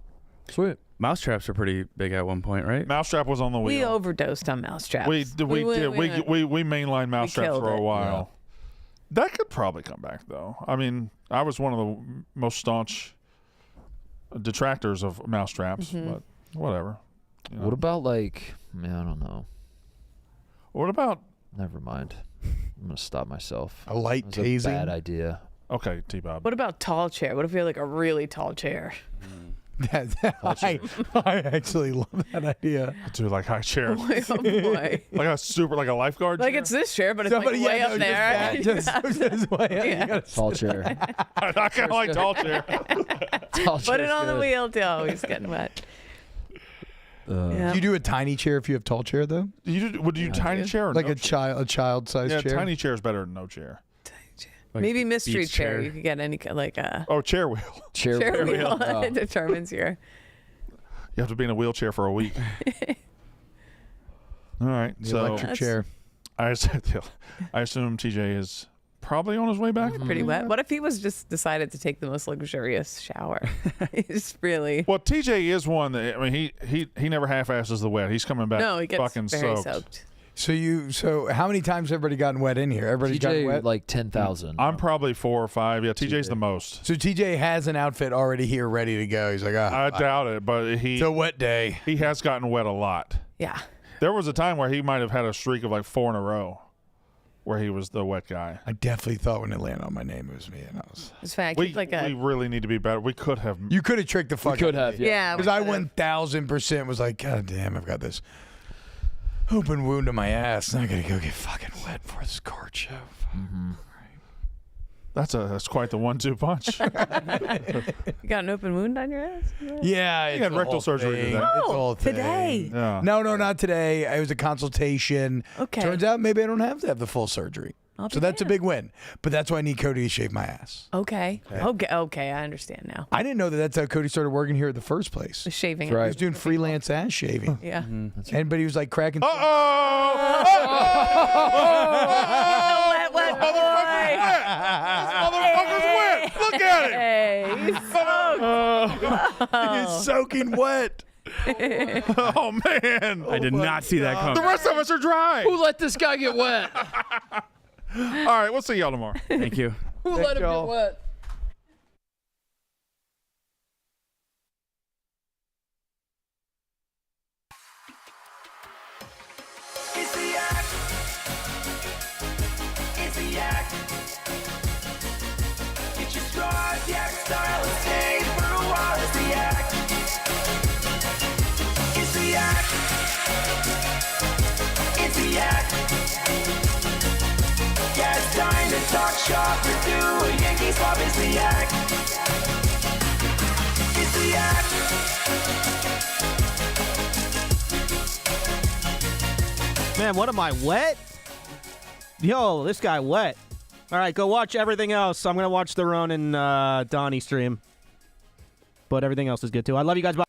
S4: Sweet.
S6: Mousetraps are pretty big at one point, right?
S3: Mousetrap was on the
S7: We
S3: wheel.
S7: overdosed on mousetraps.
S3: We mainlined Mousetrap for a while. That could probably come back, though. I mean, I was one of the most staunch detractors of Mousetraps, but whatever. You know.
S4: What about, like, man, I don't know.
S3: What about...
S4: Never mind. I'm going to stop myself.
S5: A light
S4: That was
S5: tasing?
S4: a bad idea.
S3: Okay, T-Bob.
S7: What about tall chair? What if we had like a really tall chair?
S5: I actually love that idea.
S3: Dude, like high chair.
S7: Oh boy.
S3: Like a lifeguard
S7: Like
S3: chair?
S7: it's this chair, but it's
S5: Somebody-
S7: like way
S5: yeah,
S7: up
S5: no,
S7: there.
S5: just way up. You gotta
S4: Tall chair.
S3: I kind of like tall chair.
S4: Tall
S7: Put it
S4: chair's
S7: on the
S4: good.
S7: wheel too. Oh, he's getting wet. Yeah.
S5: Do you do a tiny chair if you have tall chair though?
S3: Would you tiny chair or
S5: like
S3: no
S5: a child sized
S3: Yeah,
S5: chair?
S3: tiny chair is better than no chair.
S6: Like
S7: Maybe mystery
S6: beach
S7: chair.
S6: chair.
S7: You could get any like a
S3: Oh, chair wheel.
S7: chair wheel.
S4: Oh.
S7: It determines your.
S3: You have to be in a wheelchair for a week. All right,
S5: The
S3: so
S5: electric chair.
S3: I assume TJ is probably on his way back.
S7: Pretty wet. What if he was just decided to take the most luxurious shower? He's really.
S3: Well, TJ is one that I mean he never half-asses the wet. He's coming back.
S7: No, he gets
S3: fucking
S7: very
S3: soaked.
S7: soaked.
S5: So how many times have everybody gotten wet in here? Everybody's gotten
S4: TJ,
S5: wet?
S4: like 10,000.
S3: I'm probably 4 or 5. Yeah, TJ's the most.
S5: So TJ has an outfit already here ready to go. He's like,
S3: I doubt it, but
S5: it's a wet day.
S3: He has gotten wet a lot.
S7: Yeah.
S3: There was a time where he might have had a streak of like 4 in a row, where he was the wet guy.
S5: I definitely thought when it landed on my name it was me, and I was.
S7: It's fine. I
S3: We,
S7: keep like a.
S3: we really need to be better. We could have.
S5: You could have tricked the fuck.
S4: could have,
S7: yeah.
S5: Because I 1,000% was like, God damn, I've got this open wound in my ass, and I gotta go get fucking wet for this card show.
S3: That's quite the 1-2 punch.
S7: You got an open wound on your ass?
S5: Yeah,
S3: He
S5: it's
S3: had
S5: a
S3: rectal
S5: whole
S3: surgery
S5: thing.
S3: today.
S5: It's a whole thing.
S7: today?
S3: Yeah.
S5: No, not today. It was a consultation.
S7: Okay.
S5: Turns out maybe I don't have to have the full surgery.
S7: I'll be
S5: So that's a
S7: damned.
S5: big win. But that's why I need Cody to shave my ass.
S7: Okay. Okay. I understand now.
S5: I didn't know that that's how Cody started working here in the first place.
S7: The shaving.
S5: He was doing freelance ass shaving.
S7: Yeah.
S5: But he was like cracking.
S7: Wet
S3: Motherfucker's wet. Look at it.
S7: Hey, he's soaked.
S5: He's soaking wet.
S3: Oh man!
S6: I did not see that coming.
S3: The rest of us are dry.
S4: Who let this guy get wet?
S3: All right, we'll see y'all tomorrow.
S6: Thank you.
S4: Who let him get wet?
S21: It's the act. It's the act. Get your straws, the act style, and stay for a while. It's the act. It's the act. It's the act. Yeah, it's time to talk shop or do a Yankee swap. It's the act. It's the act.
S8: Man, what am I, wet? Yo, this guy wet. All right, go watch everything else. I'm going to watch the Rone and Donnie stream. But everything else is good, too. I love you guys. Bye.